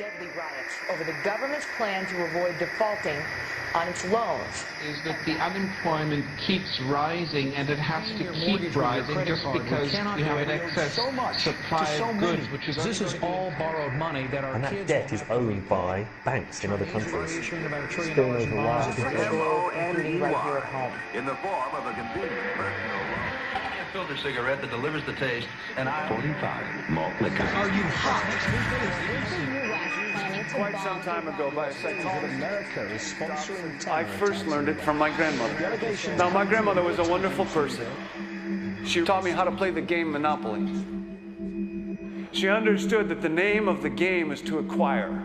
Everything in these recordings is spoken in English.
deadly riots over the government's plan to avoid defaulting on its loans. Is that the unemployment keeps rising, and it has to keep rising just because you have an excess supply of goods, which is this is all borrowed money that our and that debt is owned by banks in other countries. Still over wires. Right here at home. In the form of a convenient personal loan. A filter cigarette that delivers the taste, and 45 malt liquor. Are you hot? Quite some time ago, by a second, America is sponsoring I first learned it from my grandmother. Now, my grandmother was a wonderful person. She taught me how to play the game Monopoly. She understood that the name of the game is to acquire.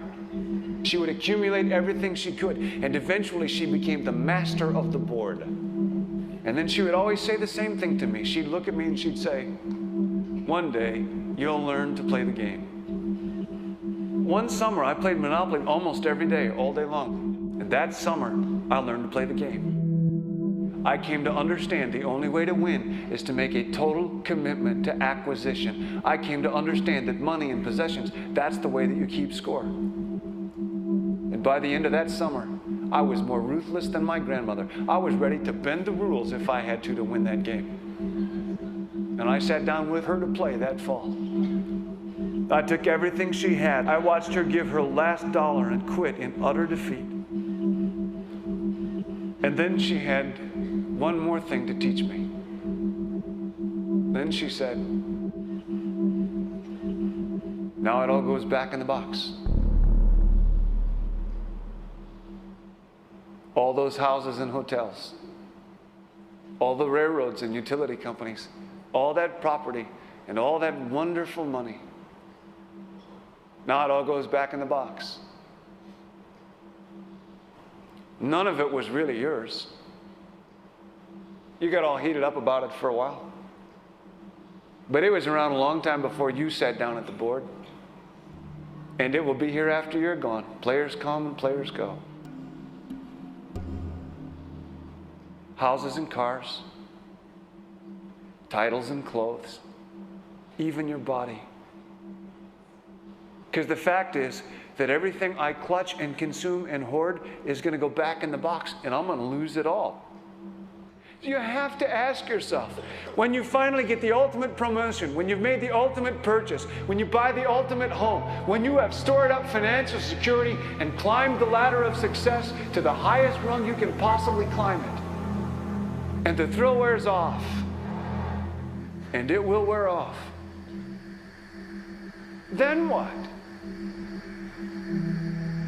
She would accumulate everything she could, and eventually she became the master of the board. And then she would always say the same thing to me. She'd look at me and she'd say, "One day, you'll learn to play the game." One summer, I played Monopoly almost every day, all day long. And that summer, I learned to play the game. I came to understand the only way to win is to make a total commitment to acquisition. I came to understand that money and possessions, that's the way that you keep score. And by the end of that summer, I was more ruthless than my grandmother. I was ready to bend the rules if I had to win that game. And I sat down with her to play that fall. I took everything she had. I watched her give her last dollar and quit in utter defeat. And then she had one more thing to teach me. Then she said, "Now it all goes back in the box." All those houses and hotels, all the railroads and utility companies, all that property and all that wonderful money. Now it all goes back in the box. None of it was really yours. You got all heated up about it for a while. But it was around a long time before you sat down at the board. And it will be here after you're gone. Players come and players go. Houses and cars, titles and clothes, even your body. Because the fact is that everything I clutch and consume and hoard is going to go back in the box, and I'm going to lose it all. You have to ask yourself, when you finally get the ultimate promotion, when you've made the ultimate purchase, when you buy the ultimate home, when you have stored up financial security and climbed the ladder of success to the highest rung you can possibly climb it, and the thrill wears off, and it will wear off, then what?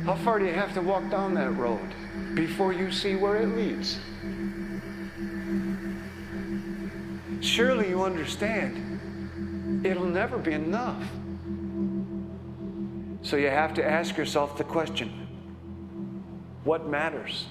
How far do you have to walk down that road before you see where it leads? Surely you understand, it'll never be enough. So you have to ask yourself the question, what matters?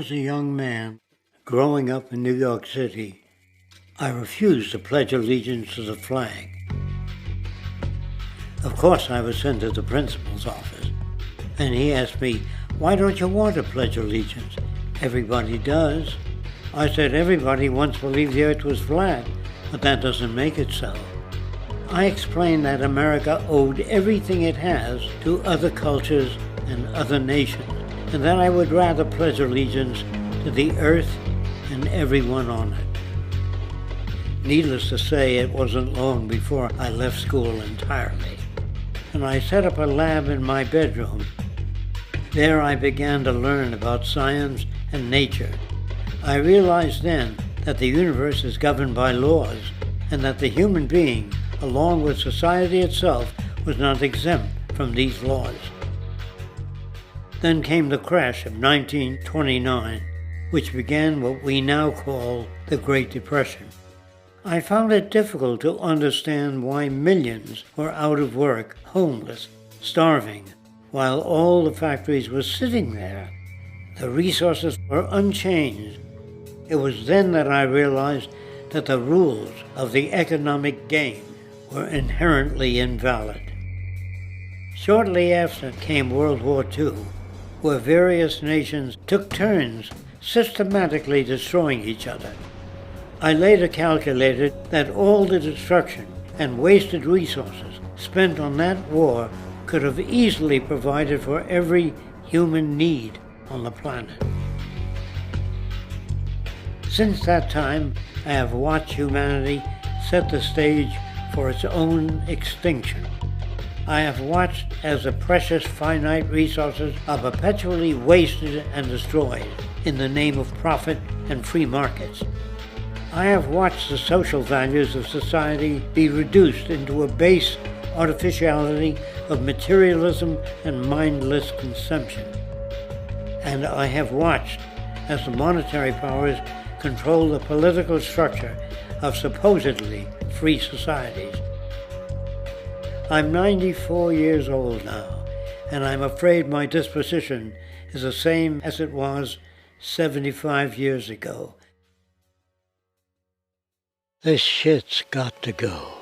was a young man growing up in New York City, I refused to pledge allegiance to the flag. Of course, I was sent to the principal's office, and he asked me, "Why don't you want to pledge allegiance? Everybody does." I said, "Everybody once believed the earth was flat, but that doesn't make it so." I explained that America owed everything it has to other cultures and other nations, and that I would rather pledge allegiance to the earth and everyone on it. Needless to say, it wasn't long before I left school entirely, and I set up a lab in my bedroom. There I began to learn about science and nature. I realized then that the universe is governed by laws, and that the human being, along with society itself, was not exempt from these laws. Then came the crash of 1929, which began what we now call the Great Depression. I found it difficult to understand why millions were out of work, homeless, starving, while all the factories were sitting there. The resources were unchanged. It was then that I realized that the rules of the economic game were inherently invalid. Shortly after came World War II, where various nations took turns systematically destroying each other. I later calculated that all the destruction and wasted resources spent on that war could have easily provided for every human need on the planet. Since that time, I have watched humanity set the stage for its own extinction. I have watched as the precious finite resources are perpetually wasted and destroyed in the name of profit and free markets. I have watched the social values of society be reduced into a base artificiality of materialism and mindless consumption. And I have watched as the monetary powers control the political structure of supposedly free societies. I'm 94 years old now, and I'm afraid my disposition is the same as it was 75 years ago. This shit's got to go.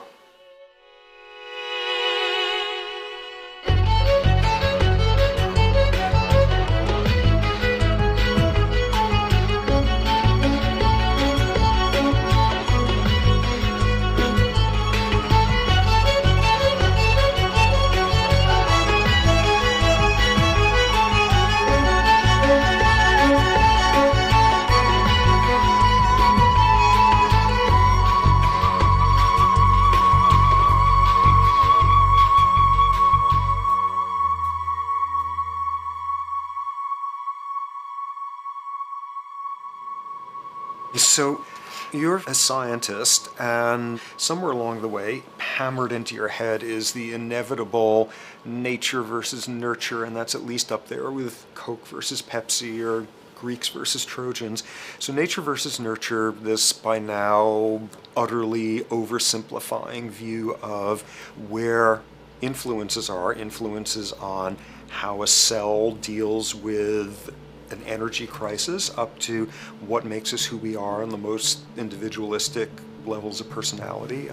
So you're a scientist, and somewhere along the way, hammered into your head is the inevitable nature versus nurture, and that's at least up there with Coke versus Pepsi or Greeks versus Trojans. So nature versus nurture, this by now utterly oversimplifying view of where influences on how a cell deals with an energy crisis, up to what makes us who we are on the most individualistic levels of personality.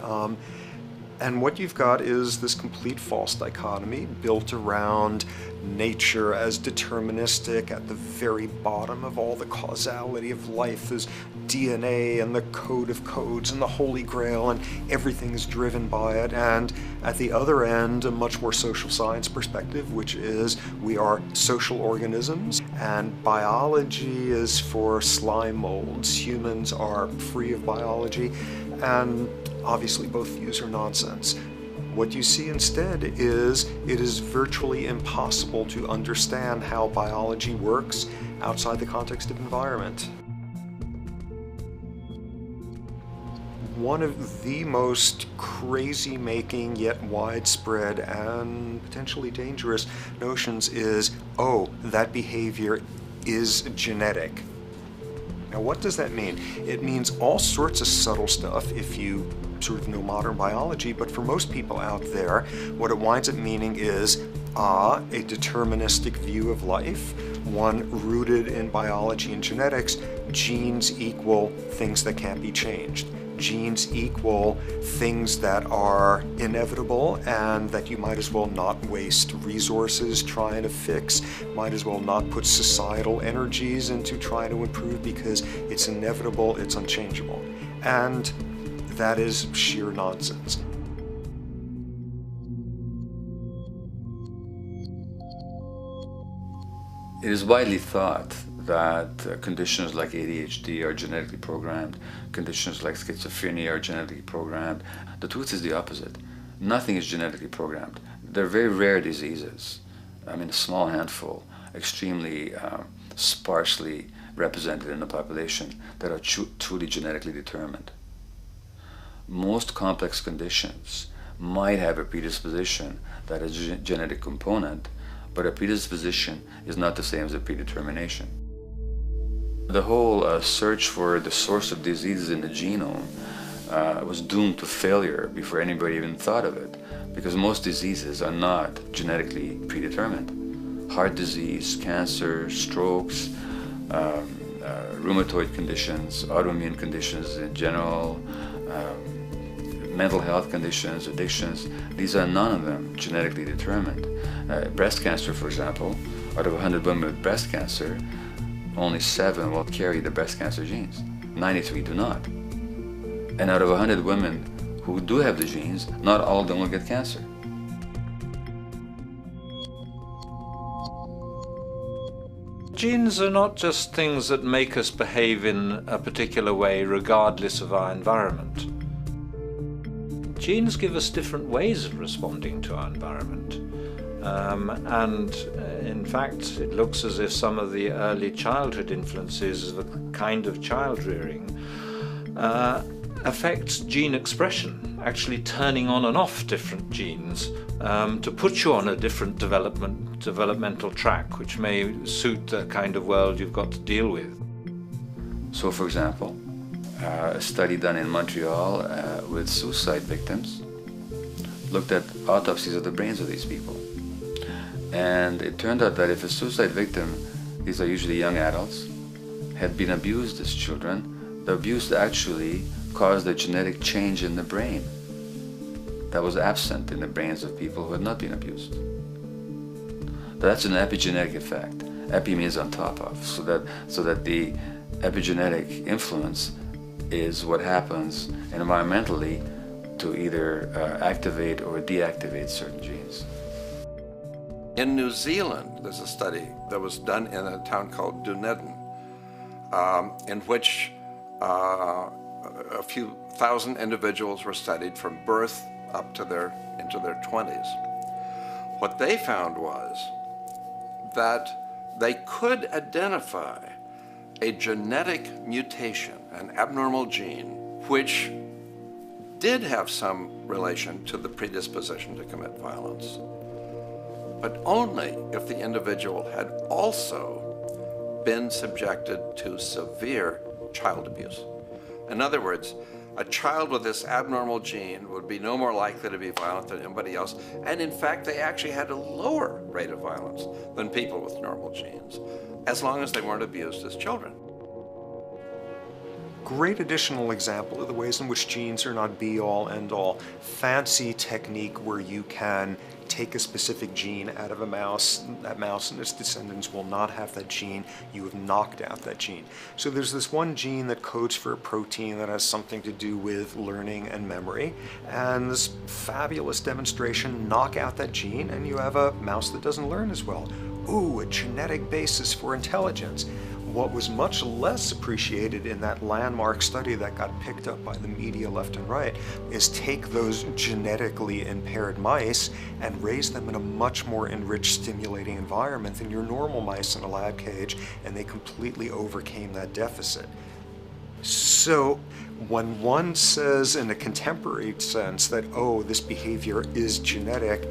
And what you've got is this complete false dichotomy built around nature as deterministic. At the very bottom of all the causality of life is DNA and the code of codes and the Holy Grail, and everything is driven by it. And at the other end, a much more social science perspective, which is we are social organisms, and biology is for slime molds. Humans are free of biology, and obviously both views are nonsense. What you see instead is it is virtually impossible to understand how biology works outside the context of environment. One of the most crazy-making yet widespread and potentially dangerous notions is, oh, that behavior is genetic. Now, what does that mean? It means all sorts of subtle stuff if you sort of know modern biology, but for most people out there, what it winds up meaning is, a deterministic view of life, one rooted in biology and genetics, genes equal things that can't be changed. Genes equal things that are inevitable and that you might as well not waste resources trying to fix, might as well not put societal energies into trying to improve because it's inevitable, it's unchangeable. And that is sheer nonsense. It is widely thought that conditions like ADHD are genetically programmed, conditions like schizophrenia are genetically programmed. The truth is the opposite. Nothing is genetically programmed. They're very rare diseases. I mean, a small handful, extremely sparsely represented in the population, that are truly genetically determined. Most complex conditions might have a predisposition that is a genetic component, but a predisposition is not the same as a predetermination. The whole search for the source of diseases in the genome was doomed to failure before anybody even thought of it, because most diseases are not genetically predetermined. Heart disease, cancer, strokes, rheumatoid conditions, autoimmune conditions in general, mental health conditions, addictions, these are none of them genetically determined. Breast cancer, for example, out of 100 women with breast cancer, only 7 will carry the breast cancer genes. 93 do not. And out of 100 women who do have the genes, not all of them will get cancer. Genes are not just things that make us behave in a particular way regardless of our environment. Genes give us different ways of responding to our environment. In fact, it looks as if some of the early childhood influences of a kind of child rearing affects gene expression, actually turning on and off different genes to put you on a different developmental track, which may suit the kind of world you've got to deal with. So, for example, a study done in Montreal with suicide victims looked at autopsies of the brains of these people. And it turned out that if a suicide victim, these are usually young adults, had been abused as children, the abuse actually caused a genetic change in the brain that was absent in the brains of people who had not been abused. That's an epigenetic effect. Epi means on top of, so that the epigenetic influence is what happens environmentally to either activate or deactivate certain genes. In New Zealand, there's a study that was done in a town called Dunedin, in which a few thousand individuals were studied from birth up to into their 20s. What they found was that they could identify a genetic mutation, an abnormal gene, which did have some relation to the predisposition to commit violence, but only if the individual had also been subjected to severe child abuse. In other words, a child with this abnormal gene would be no more likely to be violent than anybody else, and in fact they actually had a lower rate of violence than people with normal genes, as long as they weren't abused as children. Great additional example of the ways in which genes are not be-all, end-all. Fancy technique where you can take a specific gene out of a mouse, that mouse and its descendants will not have that gene, you have knocked out that gene. So there's this one gene that codes for a protein that has something to do with learning and memory, and this fabulous demonstration, knock out that gene and you have a mouse that doesn't learn as well. Ooh, a genetic basis for intelligence. What was much less appreciated in that landmark study that got picked up by the media left and right is take those genetically impaired mice and raise them in a much more enriched, stimulating environment than your normal mice in a lab cage, and they completely overcame that deficit. So when one says in a contemporary sense that, oh, this behavior is genetic,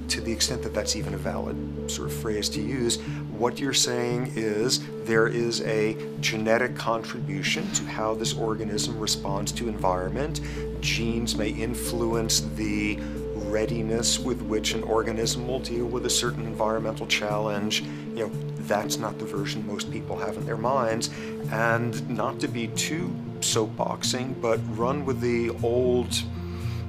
to the extent that that's even a valid sort of phrase to use, what you're saying is there is a genetic contribution to how this organism responds to environment. Genes may influence the readiness with which an organism will deal with a certain environmental challenge. you know, that's not the version most people have in their minds, and not to be too soapboxing, but run with the old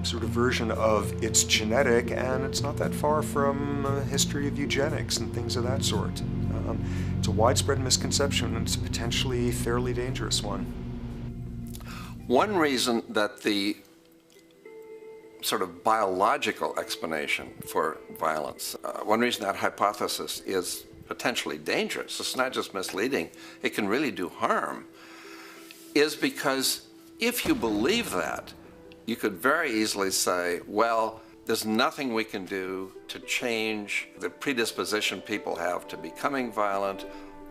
sort of version of it's genetic and it's not that far from a history of eugenics and things of that sort. It's a widespread misconception, and it's a potentially fairly dangerous one. One reason that the sort of biological explanation for violence, one reason that hypothesis is potentially dangerous, it's not just misleading, it can really do harm, is because if you believe that, you could very easily say, well, there's nothing we can do to change the predisposition people have to becoming violent.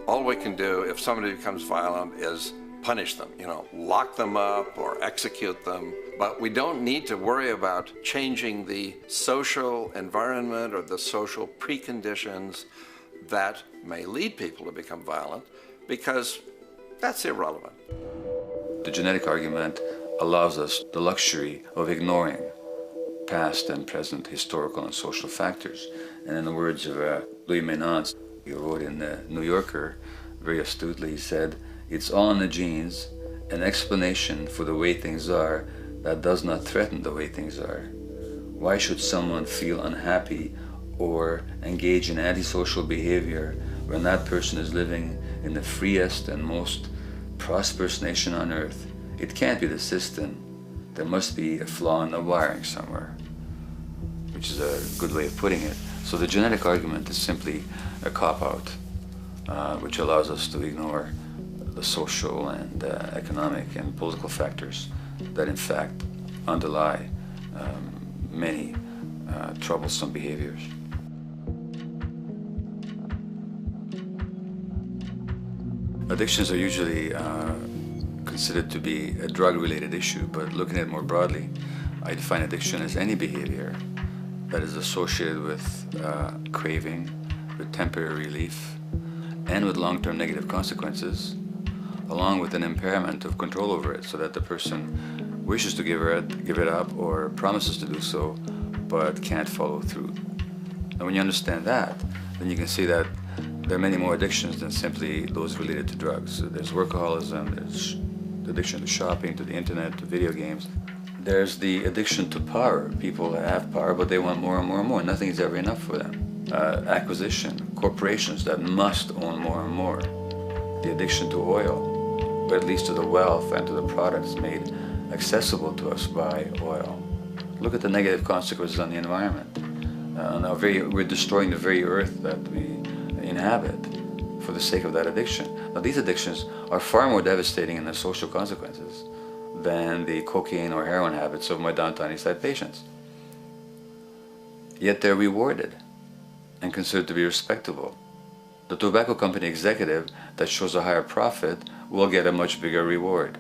All we can do if somebody becomes violent is punish them, you know, lock them up or execute them. But we don't need to worry about changing the social environment or the social preconditions that may lead people to become violent, because that's irrelevant. The genetic argument allows us the luxury of ignoring past and present historical and social factors. And in the words of Louis Menand, he wrote in the New Yorker, very astutely, he said, "It's all in the genes, an explanation for the way things are that does not threaten the way things are. Why should someone feel unhappy or engage in antisocial behavior when that person is living in the freest and most prosperous nation on earth? It can't be the system. There must be a flaw in the wiring somewhere," which is a good way of putting it. So the genetic argument is simply a cop-out, which allows us to ignore the social and economic and political factors that in fact underlie many troublesome behaviors. Addictions are usually considered to be a drug-related issue, but looking at it more broadly, I define addiction as any behavior that is associated with craving, with temporary relief, and with long-term negative consequences, along with an impairment of control over it, so that the person wishes to give it up or promises to do so, but can't follow through. And when you understand that, then you can see that there are many more addictions than simply those related to drugs. There's workaholism, there's addiction to shopping, to the internet, to video games. There's the addiction to power. People have power, but they want more and more and more. Nothing is ever enough for them. Acquisition, corporations that must own more and more. The addiction to oil, or at least to the wealth and to the products made accessible to us by oil. Look at the negative consequences on the environment. We're destroying the very earth that we inhabit for the sake of that addiction. Now, these addictions are far more devastating in their social consequences than the cocaine or heroin habits of my downtown East Side patients. Yet they're rewarded and considered to be respectable. The tobacco company executive that shows a higher profit will get a much bigger reward.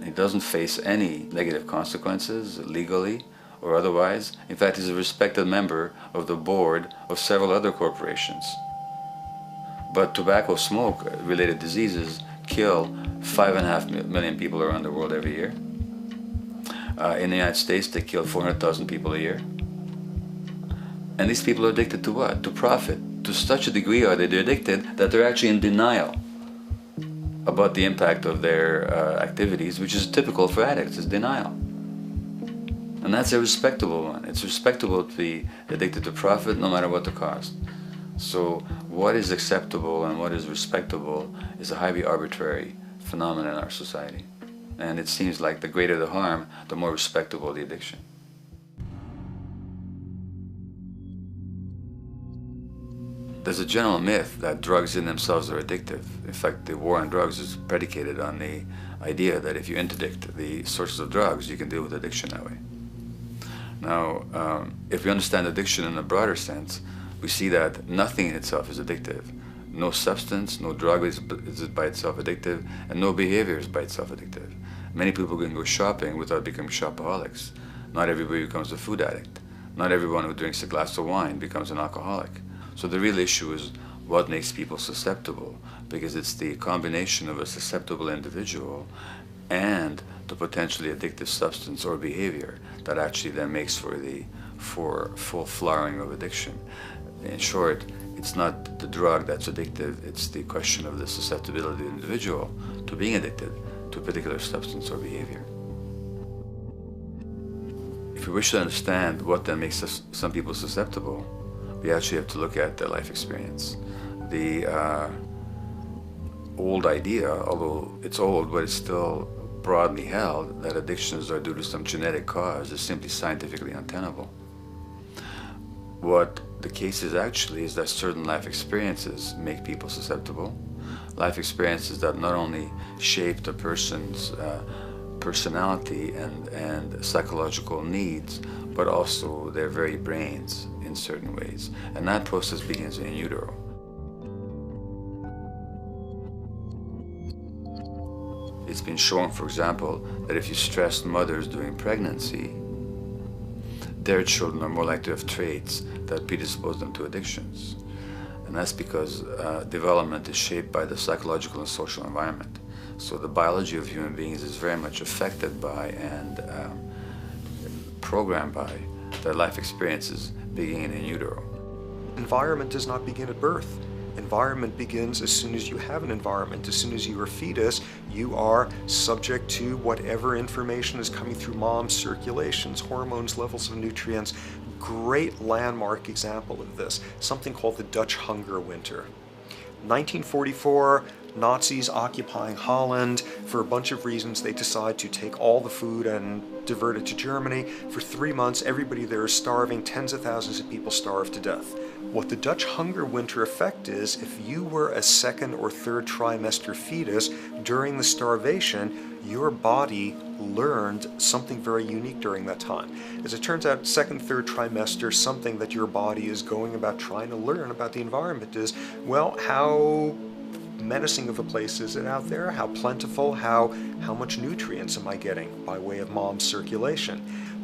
He doesn't face any negative consequences legally or otherwise. In fact, he's a respected member of the board of several other corporations. But tobacco smoke-related diseases kill 5.5 million people around the world every year. In the United States, they kill 400,000 people a year. And these people are addicted to what? To profit. To such a degree are they addicted that they're actually in denial about the impact of their activities, which is typical for addicts, is denial. And that's a respectable one. It's respectable to be addicted to profit no matter what the cost. So what is acceptable and what is respectable is a highly arbitrary phenomenon in our society. And it seems like the greater the harm, the more respectable the addiction. There's a general myth that drugs in themselves are addictive. In fact, the war on drugs is predicated on the idea that if you interdict the sources of drugs, you can deal with addiction that way. Now, if we understand addiction in a broader sense, we see that nothing in itself is addictive. No substance, no drug is by itself addictive, and no behavior is by itself addictive. Many people can go shopping without becoming shopaholics. Not everybody becomes a food addict. Not everyone who drinks a glass of wine becomes an alcoholic. So the real issue is what makes people susceptible, because it's the combination of a susceptible individual and the potentially addictive substance or behavior that actually then makes for the full flowering of addiction. In short, It's not the drug that's addictive, it's the question of the susceptibility of the individual to being addicted to a particular substance or behavior. If we wish to understand what then makes some people susceptible, we actually have to look at their life experience. The old idea, although it's old, but it's still broadly held, that addictions are due to some genetic cause is simply scientifically untenable. What the case is actually is that certain life experiences make people susceptible. Life experiences that not only shape the person's personality and psychological needs, but also their very brains in certain ways. And that process begins in utero. It's been shown, for example, that if you stress mothers during pregnancy, their children are more likely to have traits that predispose them to addictions. And that's because development is shaped by the psychological and social environment. So the biology of human beings is very much affected by and programmed by their life experiences beginning in utero. Environment does not begin at birth. Environment begins as soon as you have an environment. As soon as you are a fetus, you are subject to whatever information is coming through mom's circulations, hormones, levels of nutrients. Great landmark example of this, something called the Dutch hunger winter. 1944, Nazis occupying Holland. For a bunch of reasons, they decide to take all the food and divert it to Germany. For 3 months, everybody there is starving. Tens of thousands of people starve to death. What the Dutch hunger winter effect is, if you were a second or third trimester fetus during the starvation, your body learned something very unique during that time. As it turns out, second, third trimester, something that your body is going about trying to learn about the environment is, well, how menacing of a place is it out there? How plentiful? How much nutrients am I getting by way of mom's circulation?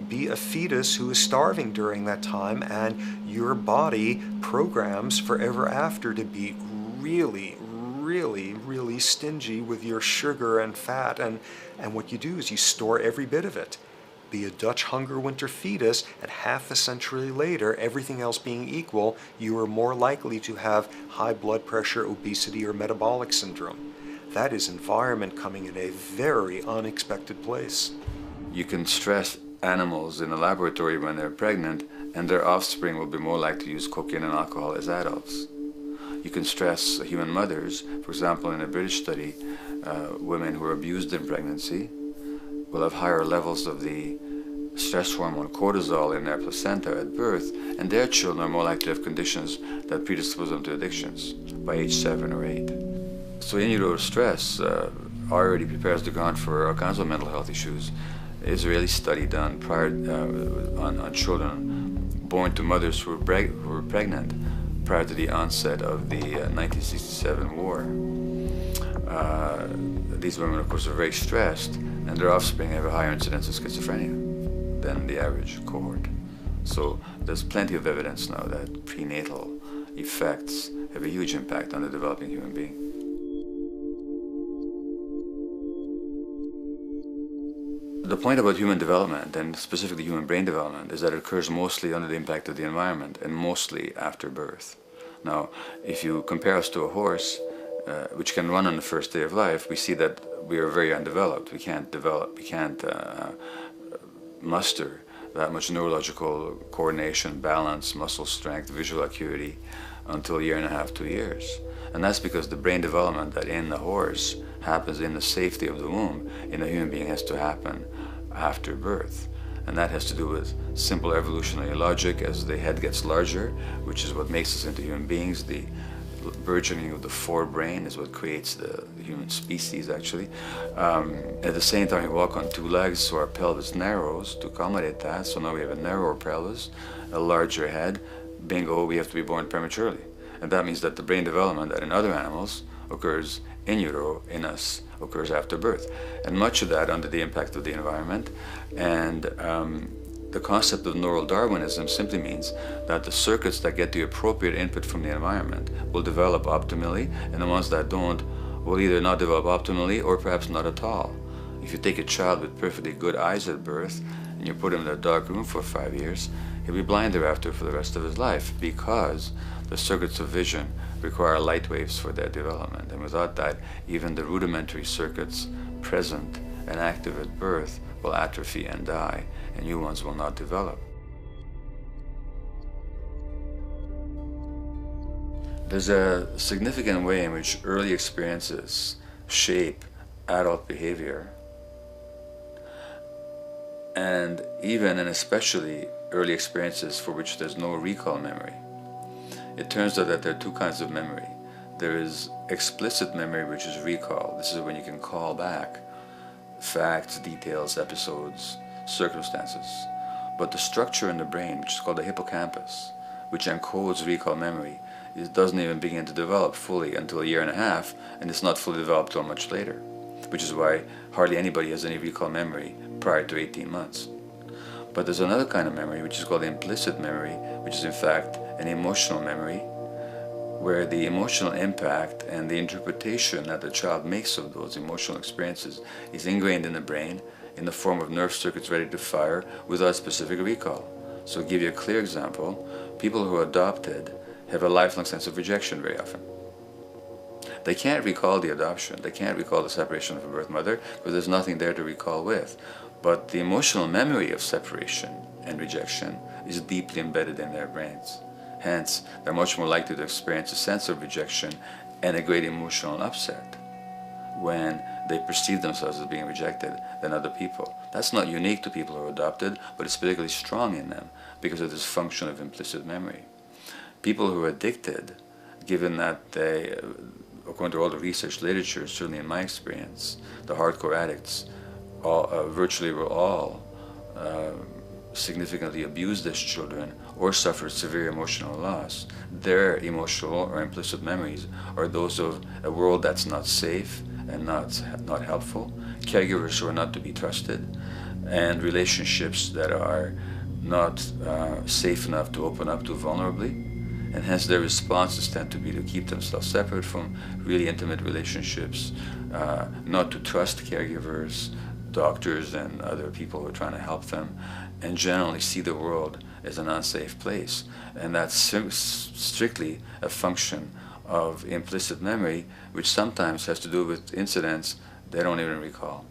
Be a fetus who is starving during that time, and your body programs forever after to be really, really, really stingy with your sugar and fat, and what you do is you store every bit of it. Be a Dutch hunger winter fetus, and half a century later, everything else being equal, you are more likely to have high blood pressure, obesity, or metabolic syndrome. That is environment coming in a very unexpected place. You can stress animals in a laboratory when they're pregnant, and their offspring will be more likely to use cocaine and alcohol as adults. You can stress human mothers. For example, in a British study, women who are abused in pregnancy will have higher levels of the stress hormone cortisol in their placenta at birth, and their children are more likely to have conditions that predispose them to addictions by age 7 or 8. So in utero stress already prepares the ground for all kinds of mental health issues. Israeli study done prior on children born to mothers who were pregnant prior to the onset of the 1967 war. These women, of course, are very stressed, and their offspring have a higher incidence of schizophrenia than the average cohort. So there's plenty of evidence now that prenatal effects have a huge impact on the developing human being. The point about human development, and specifically human brain development, is that it occurs mostly under the impact of the environment and mostly after birth. Now, if you compare us to a horse, which can run on the first day of life, we see that we are very undeveloped. We can't muster that much neurological coordination, balance, muscle strength, visual acuity until a year and a half, 2 years. And that's because the brain development that in the horse happens in the safety of the womb, in a human being has to happen after birth. And that has to do with simple evolutionary logic. As the head gets larger, which is what makes us into human beings, the burgeoning of the forebrain is what creates the human species, actually. At the same time, we walk on 2 legs, so our pelvis narrows to accommodate that. So now we have a narrower pelvis, a larger head. Bingo, we have to be born prematurely. And that means that the brain development that in other animals occurs in utero, in us, occurs after birth. And much of that under the impact of the environment. And the concept of neural Darwinism simply means that the circuits that get the appropriate input from the environment will develop optimally, and the ones that don't will either not develop optimally or perhaps not at all. If you take a child with perfectly good eyes at birth and you put him in a dark room for 5 years, he'll be blind thereafter for the rest of his life, because the circuits of vision require light waves for their development. And without that, even the rudimentary circuits present and active at birth will atrophy and die, and new ones will not develop. There's a significant way in which early experiences shape adult behavior, and even and especially early experiences for which there's no recall memory. It turns out that there are two kinds of memory. There is explicit memory, which is recall. This is when you can call back facts, details, episodes, circumstances. But the structure in the brain, which is called the hippocampus, which encodes recall memory, it doesn't even begin to develop fully until a year and a half, and it's not fully developed till much later, which is why hardly anybody has any recall memory prior to 18 months. But there's another kind of memory, which is called implicit memory, which is in fact an emotional memory, where the emotional impact and the interpretation that the child makes of those emotional experiences is ingrained in the brain in the form of nerve circuits ready to fire without specific recall. So to give you a clear example, people who are adopted have a lifelong sense of rejection very often. They can't recall the adoption, they can't recall the separation from birth mother, because there's nothing there to recall with. But the emotional memory of separation and rejection is deeply embedded in their brains. Hence, they're much more likely to experience a sense of rejection and a great emotional upset when they perceive themselves as being rejected than other people. That's not unique to people who are adopted, but it's particularly strong in them because of this function of implicit memory. People who are addicted, given that they, according to all the research literature, certainly in my experience, the hardcore addicts virtually were all significantly abused as children or suffered severe emotional loss. Their emotional or implicit memories are those of a world that's not safe and not helpful, caregivers who are not to be trusted, and relationships that are not safe enough to open up to vulnerably. And hence their responses tend to be to keep themselves separate from really intimate relationships, not to trust caregivers, doctors and other people who are trying to help them, and generally see the world as an unsafe place. And that's strictly a function of implicit memory, which sometimes has to do with incidents they don't even recall.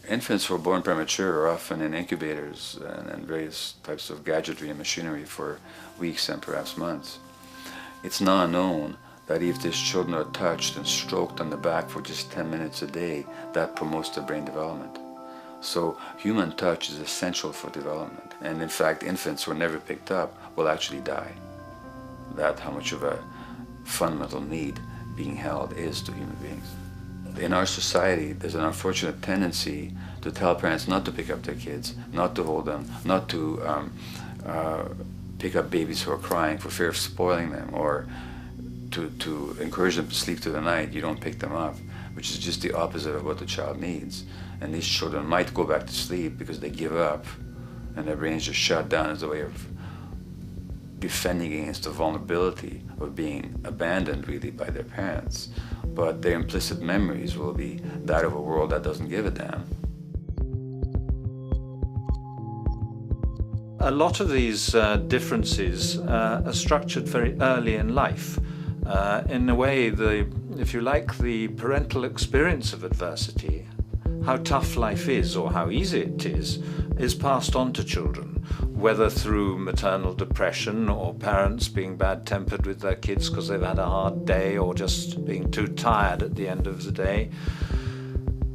Infants who are born premature are often in incubators and various types of gadgetry and machinery for weeks and perhaps months. It's now known that if these children are touched and stroked on the back for just 10 minutes a day, that promotes their brain development. So human touch is essential for development. And in fact, infants who are never picked up will actually die. That's how much of a fundamental need being held is to human beings. In our society, there's an unfortunate tendency to tell parents not to pick up their kids, not to hold them, not to pick up babies who are crying for fear of spoiling them, or to encourage them to sleep through the night. You don't pick them up, which is just the opposite of what the child needs. And these children might go back to sleep because they give up and their brains just shut down as a way of defending against the vulnerability of being abandoned really by their parents. But their implicit memories will be that of a world that doesn't give a damn. A lot of these differences are structured very early in life. In a way, if you like, the parental experience of adversity, how tough life is or how easy it is passed on to children, whether through maternal depression or parents being bad-tempered with their kids because they've had a hard day or just being too tired at the end of the day.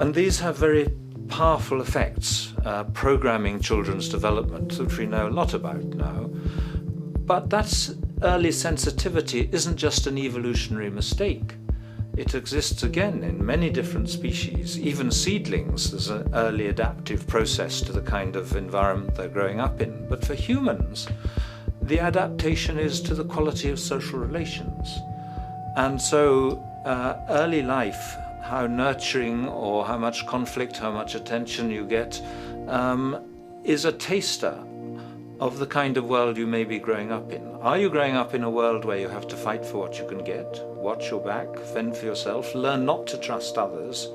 And these have very powerful effects, programming children's development, which we know a lot about now. But that's early sensitivity isn't just an evolutionary mistake. It exists again in many different species. Even seedlings, there's an early adaptive process to the kind of environment they're growing up in. But for humans, the adaptation is to the quality of social relations. And so early life, how nurturing or how much conflict, how much attention you get, is a taster of the kind of world you may be growing up in. Are you growing up in a world where you have to fight for what you can get, watch your back, fend for yourself, learn not to trust others?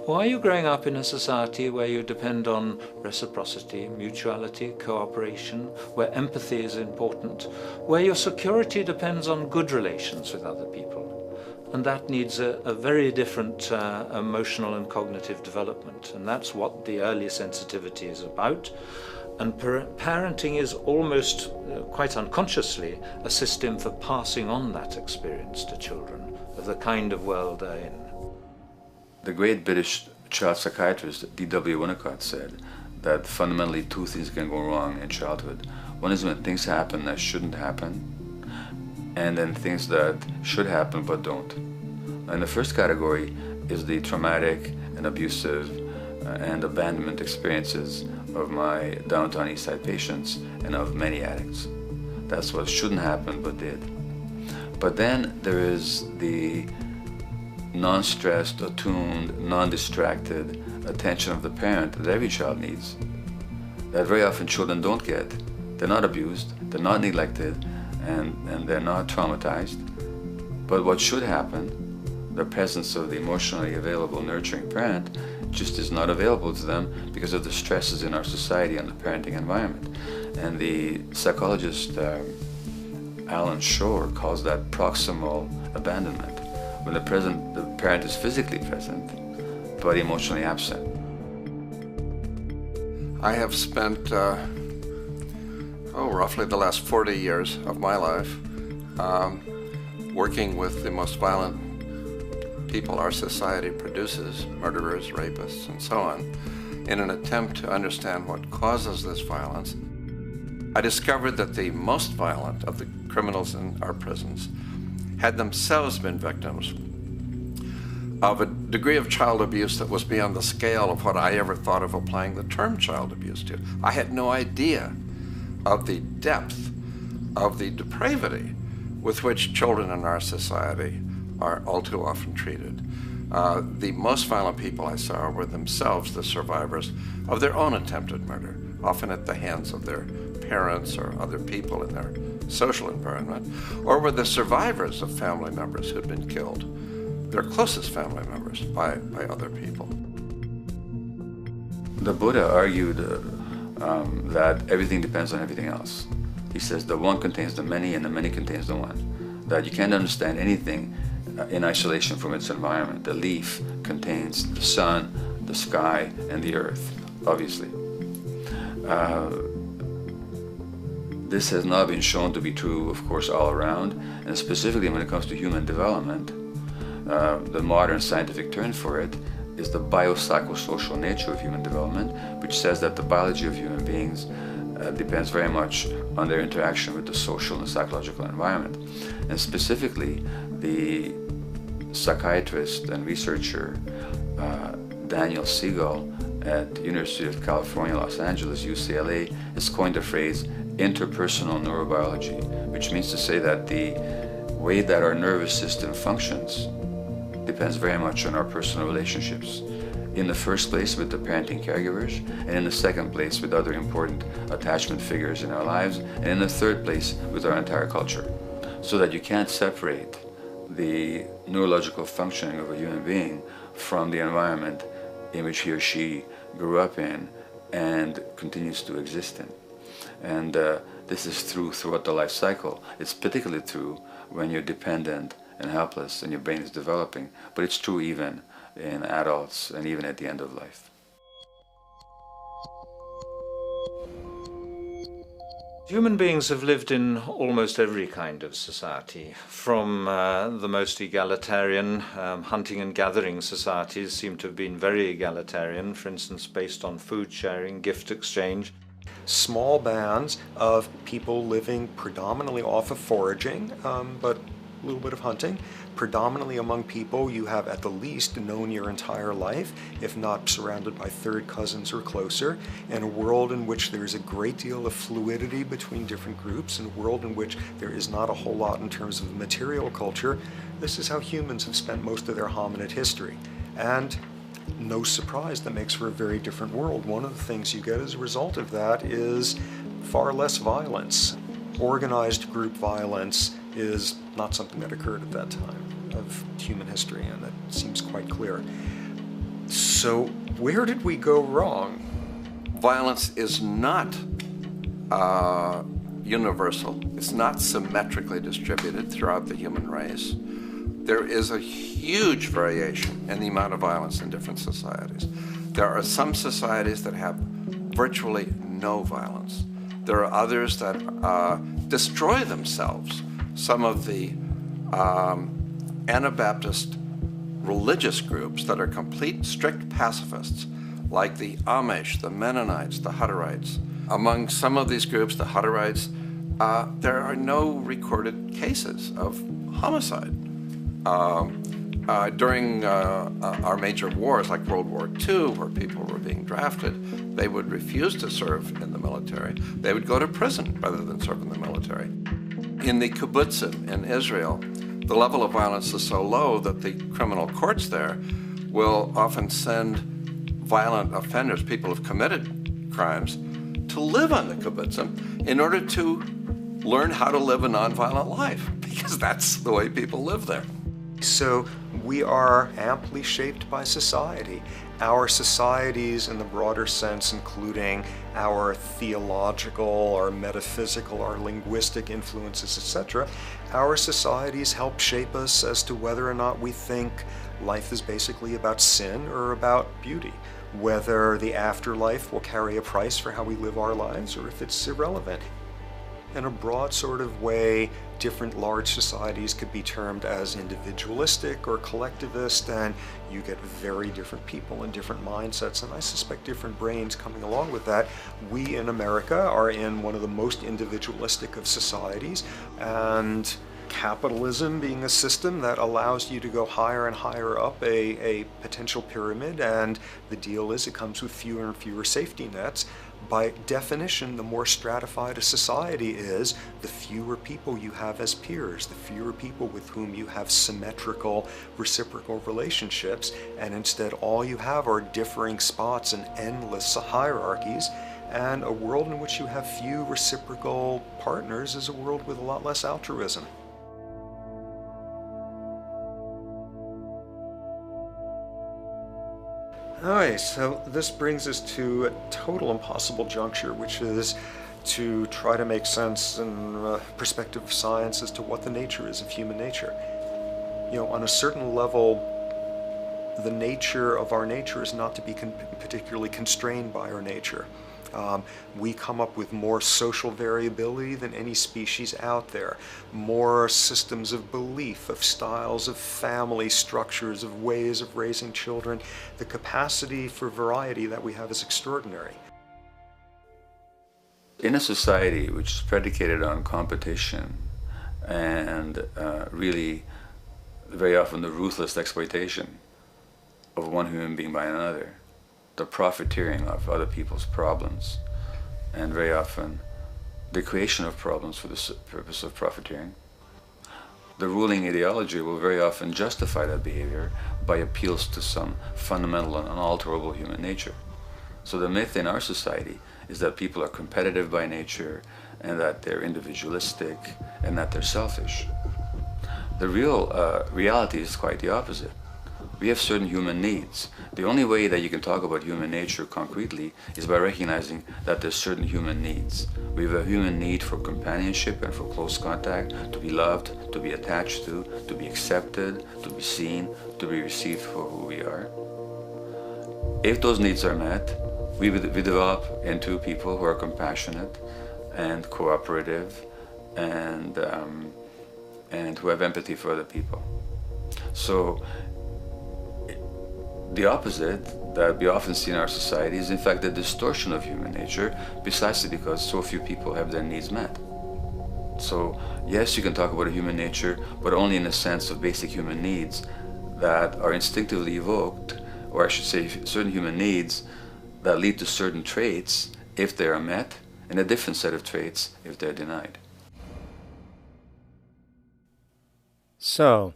Or are you growing up in a society where you depend on reciprocity, mutuality, cooperation, where empathy is important, where your security depends on good relations with other people? And that needs a very different emotional and cognitive development. And that's what the early sensitivity is about. And parenting is almost, quite unconsciously, a system for passing on that experience to children of the kind of world they're in. The great British child psychiatrist D.W. Winnicott said that fundamentally two things can go wrong in childhood. One is when things happen that shouldn't happen, and then things that should happen but don't. And the first category is the traumatic and abusive and abandonment experiences of my downtown East Side patients and of many addicts. That's what shouldn't happen but did. But then there is the non-stressed, attuned, non-distracted attention of the parent that every child needs, that very often children don't get. They're not abused, they're not neglected, and they're not traumatized. But what should happen, the presence of the emotionally available, nurturing parent, just is not available to them because of the stresses in our society and the parenting environment. And the psychologist Alan Shore calls that proximal abandonment, when the parent is physically present but emotionally absent. I have spent roughly the last 40 years of my life working with the most violent people our society produces, murderers, rapists, and so on, in an attempt to understand what causes this violence. I discovered that the most violent of the criminals in our prisons had themselves been victims of a degree of child abuse that was beyond the scale of what I ever thought of applying the term child abuse to. I had no idea of the depth of the depravity with which children in our society are all too often treated. The most violent people I saw were themselves the survivors of their own attempted murder, often at the hands of their parents or other people in their social environment, or were the survivors of family members who'd been killed, their closest family members, by other people. The Buddha argued that everything depends on everything else. He says the one contains the many and the many contains the one. That you can't understand anything in isolation from its environment. The leaf contains the sun, the sky, and the earth, obviously. This has not been shown to be true, of course, all around, and specifically when it comes to human development. The modern scientific term for it is the biopsychosocial nature of human development, which says that the biology of human beings depends very much on their interaction with the social and psychological environment. And specifically, the psychiatrist and researcher Daniel Siegel at University of California, Los Angeles, UCLA, has coined the phrase interpersonal neurobiology, which means to say that the way that our nervous system functions depends very much on our personal relationships. In the first place with the parenting caregivers, and in the second place with other important attachment figures in our lives, and in the third place with our entire culture. So that you can't separate the neurological functioning of a human being from the environment in which he or she grew up in and continues to exist in. And this is true throughout the life cycle. It's particularly true when you're dependent and helpless and your brain is developing, but it's true even in adults and even at the end of life. Human beings have lived in almost every kind of society, from the most egalitarian, hunting and gathering societies seem to have been very egalitarian, for instance based on food sharing, gift exchange. Small bands of people living predominantly off of foraging, but a little bit of hunting. Predominantly among people you have at the least known your entire life, if not surrounded by third cousins or closer, in a world in which there is a great deal of fluidity between different groups, in a world in which there is not a whole lot in terms of material culture. This is how humans have spent most of their hominid history. And no surprise, that makes for a very different world. One of the things you get as a result of that is far less violence. Organized group violence is not something that occurred at that time of human history, and that seems quite clear. So where did we go wrong? Violence is not universal. It's not symmetrically distributed throughout the human race. There is a huge variation in the amount of violence in different societies. There are some societies that have virtually no violence. There are others that destroy themselves. Some of the Anabaptist religious groups that are complete strict pacifists, like the Amish, the Mennonites, the Hutterites. Among some of these groups, the Hutterites, there are no recorded cases of homicide. During our major wars, like World War II, where people were being drafted, they would refuse to serve in the military. They would go to prison rather than serve in the military. In the kibbutzim in Israel, the level of violence is so low that the criminal courts there will often send violent offenders, people who've committed crimes, to live on the kibbutzim in order to learn how to live a nonviolent life, because that's the way people live there. So we are amply shaped by society. Our societies in the broader sense, including our theological, our metaphysical, our linguistic influences, etc., our societies help shape us as to whether or not we think life is basically about sin or about beauty, whether the afterlife will carry a price for how we live our lives or if it's irrelevant. In a broad sort of way, different large societies could be termed as individualistic or collectivist, and you get very different people and different mindsets, and I suspect different brains coming along with that. We in America are in one of the most individualistic of societies, and capitalism being a system that allows you to go higher and higher up a potential pyramid, and the deal is it comes with fewer and fewer safety nets. By definition, the more stratified a society is, the fewer people you have as peers, the fewer people with whom you have symmetrical, reciprocal relationships, and instead all you have are differing spots and endless hierarchies. And a world in which you have few reciprocal partners is a world with a lot less altruism. Alright, so this brings us to a total impossible juncture, which is to try to make sense in perspective of science as to what the nature is of human nature. You know, on a certain level, the nature of our nature is not to be particularly constrained by our nature. We come up with more social variability than any species out there, more systems of belief, of styles of family structures, of ways of raising children. The capacity for variety that we have is extraordinary. In a society which is predicated on competition and really very often the ruthless exploitation of one human being by another, the profiteering of other people's problems, and very often the creation of problems for the purpose of profiteering, the ruling ideology will very often justify that behavior by appeals to some fundamental and unalterable human nature. So the myth in our society is that people are competitive by nature, and that they're individualistic, and that they're selfish. The real reality is quite the opposite. We have certain human needs. The only way that you can talk about human nature concretely is by recognizing that there's certain human needs. We have a human need for companionship and for close contact, to be loved, to be attached to be accepted, to be seen, to be received for who we are. If those needs are met, we develop into people who are compassionate and cooperative and who have empathy for other people. So the opposite that we often see in our society is in fact the distortion of human nature, precisely because so few people have their needs met. So yes, you can talk about a human nature, but only in a sense of basic human needs that are instinctively evoked, or I should say certain human needs that lead to certain traits if they are met, and a different set of traits if they're denied. So,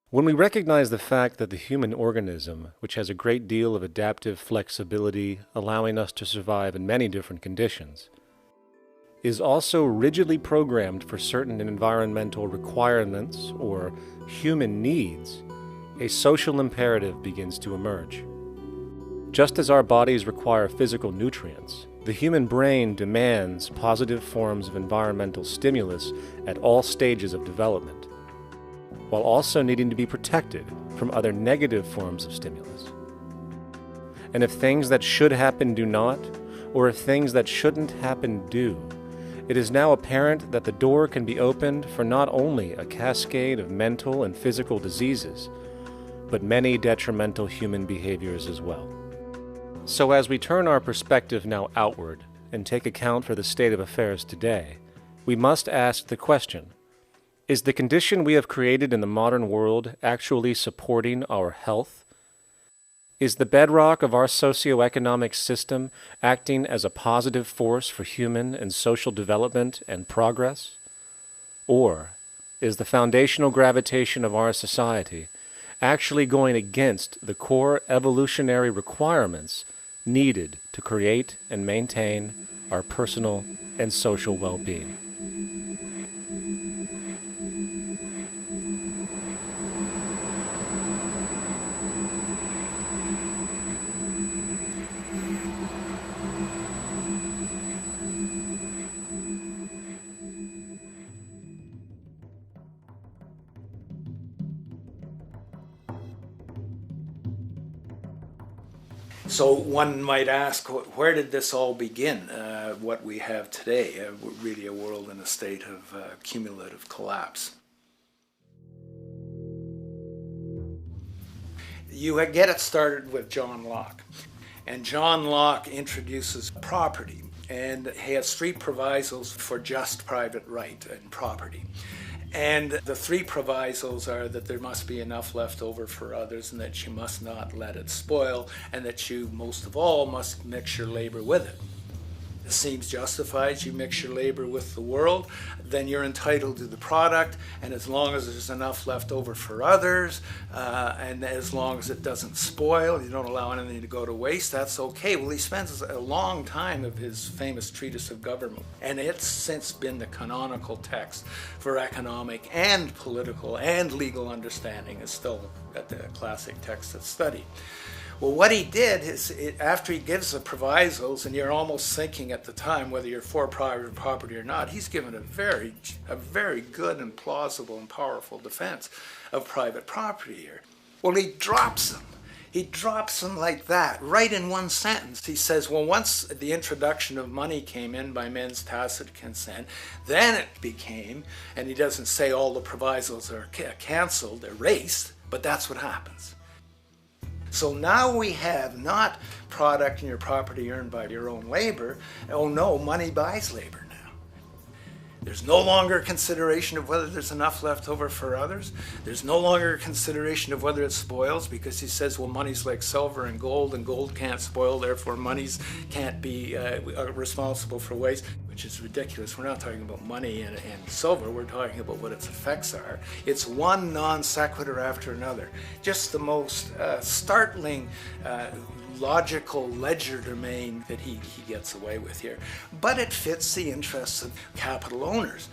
when we recognize the fact that the human organism, which has a great deal of adaptive flexibility, allowing us to survive in many different conditions, is also rigidly programmed for certain environmental requirements or human needs, a social imperative begins to emerge. Just as our bodies require physical nutrients, the human brain demands positive forms of environmental stimulus at all stages of development, while also needing to be protected from other negative forms of stimulus. And if things that should happen do not, or if things that shouldn't happen do, it is now apparent that the door can be opened for not only a cascade of mental and physical diseases, but many detrimental human behaviors as well. So as we turn our perspective now outward and take account for the state of affairs today, we must ask the question, is the condition we have created in the modern world actually supporting our health? Is the bedrock of our socioeconomic system acting as a positive force for human and social development and progress? Or is the foundational gravitation of our society actually going against the core evolutionary requirements needed to create and maintain our personal and social well-being? So one might ask, where did this all begin? What we have today, really a world in a state of cumulative collapse. You get it started with John Locke. And John Locke introduces property, and he has three provisos for just private right and property. And the three provisos are that there must be enough left over for others, and that you must not let it spoil, and that you, most of all, must mix your labor with it. It seems justified. You mix your labor with the world, then you're entitled to the product, and as long as there's enough left over for others, and as long as it doesn't spoil, you don't allow anything to go to waste, that's okay. Well, he spends a long time of his famous treatise of government, and it's since been the canonical text for economic and political and legal understanding. Is still the classic text of study. Well, what he did is, after he gives the provisos, and you're almost thinking at the time whether you're for private property or not, he's given a very good and plausible and powerful defense of private property here. Well, he drops them. He drops them like that, right in one sentence. He says, well, once the introduction of money came in by men's tacit consent, then it became, and he doesn't say all the provisos are canceled, erased, but that's what happens. So now we have not product and your property earned by your own labor. Oh no, money buys labor now. There's no longer consideration of whether there's enough left over for others. There's no longer consideration of whether it spoils, because he says, well, money's like silver and gold can't spoil, therefore monies can't be responsible for waste, which is ridiculous. We're not talking about money and silver, we're talking about what its effects are. It's one non sequitur after another. Just the most startling logical legerdemain that he gets away with here. But it fits the interests of capital owners.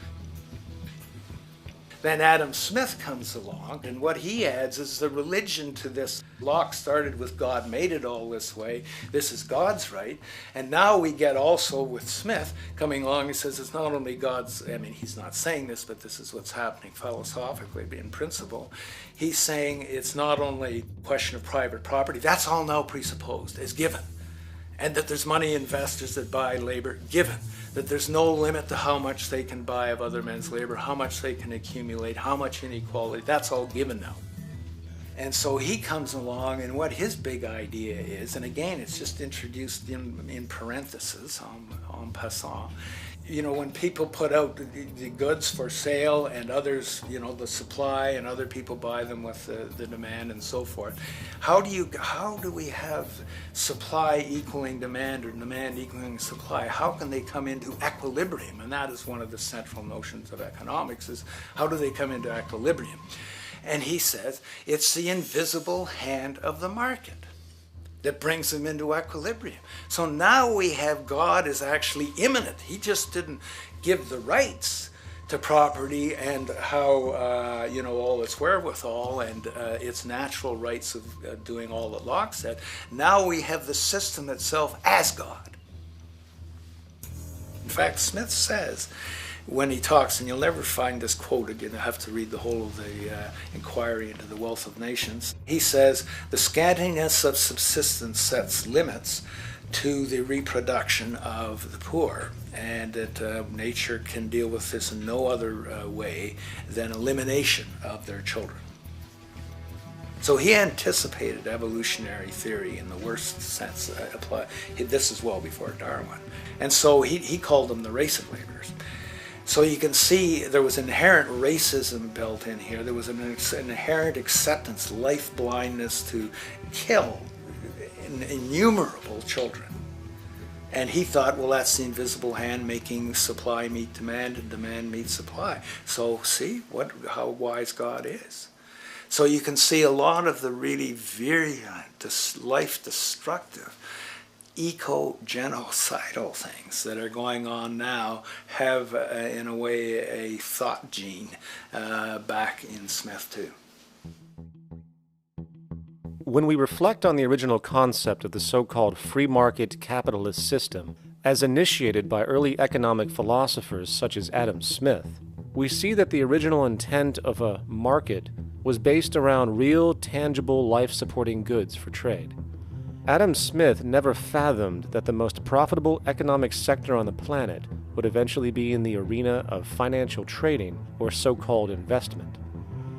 Then Adam Smith comes along, and what he adds is the religion to this. Locke started with God made it all this way. This is God's right. And now we get also with Smith coming along, he says it's not only God's, I mean, he's not saying this, but this is what's happening philosophically in principle. He's saying it's not only a question of private property, that's all now presupposed as given. And that there's money investors that buy labor, given. That there's no limit to how much they can buy of other men's labor, how much they can accumulate, how much inequality, that's all given now. And so he comes along, and what his big idea is, and again, it's just introduced in parentheses, en passant. You know, when people put out the goods for sale and others, you know, the supply, and other people buy them with the demand and so forth, how do we have supply equaling demand or demand equaling supply? How can they come into equilibrium? And that is one of the central notions of economics, is how do they come into equilibrium? And he says it's the invisible hand of the market that brings them into equilibrium. So now we have God is actually immanent. He just didn't give the rights to property and how, all its wherewithal and its natural rights of doing all that Locke said. Now we have the system itself as God. In fact, Smith says, when he talks, and you'll never find this quoted, you have to read the whole of the Inquiry into the Wealth of Nations. He says, the scantiness of subsistence sets limits to the reproduction of the poor, and that nature can deal with this in no other way than elimination of their children. So he anticipated evolutionary theory in the worst sense. This is well before Darwin. And so he called them the race of laborers. So you can see there was inherent racism built in here. There was an inherent acceptance, life blindness to kill innumerable children. And he thought, well, that's the invisible hand making supply meet demand and demand meet supply. So see how wise God is. So you can see a lot of the really virulent, life-destructive, eco-genocidal things that are going on now have, in a way, a thought gene back in Smith too. When we reflect on the original concept of the so-called free market capitalist system, as initiated by early economic philosophers such as Adam Smith, we see that the original intent of a market was based around real, tangible, life-supporting goods for trade. Adam Smith never fathomed that the most profitable economic sector on the planet would eventually be in the arena of financial trading or so-called investment,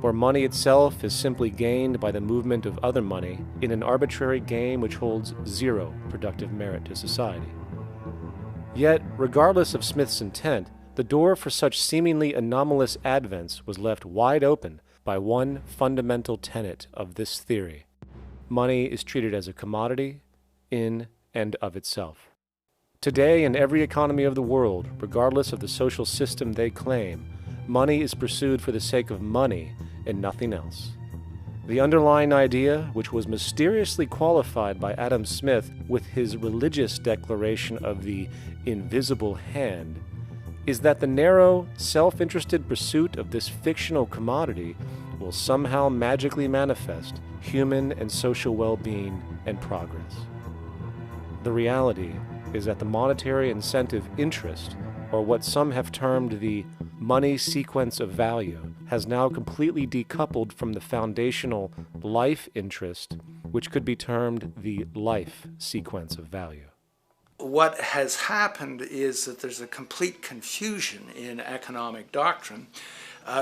where money itself is simply gained by the movement of other money in an arbitrary game which holds zero productive merit to society. Yet, regardless of Smith's intent, the door for such seemingly anomalous advents was left wide open by one fundamental tenet of this theory. Money is treated as a commodity in and of itself. Today, in every economy of the world, regardless of the social system they claim, money is pursued for the sake of money and nothing else. The underlying idea, which was mysteriously qualified by Adam Smith with his religious declaration of the invisible hand, is that the narrow, self-interested pursuit of this fictional commodity will somehow magically manifest human and social well-being and progress. The reality is that the monetary incentive interest, or what some have termed the money sequence of value, has now completely decoupled from the foundational life interest, which could be termed the life sequence of value. What has happened is that there's a complete confusion in economic doctrine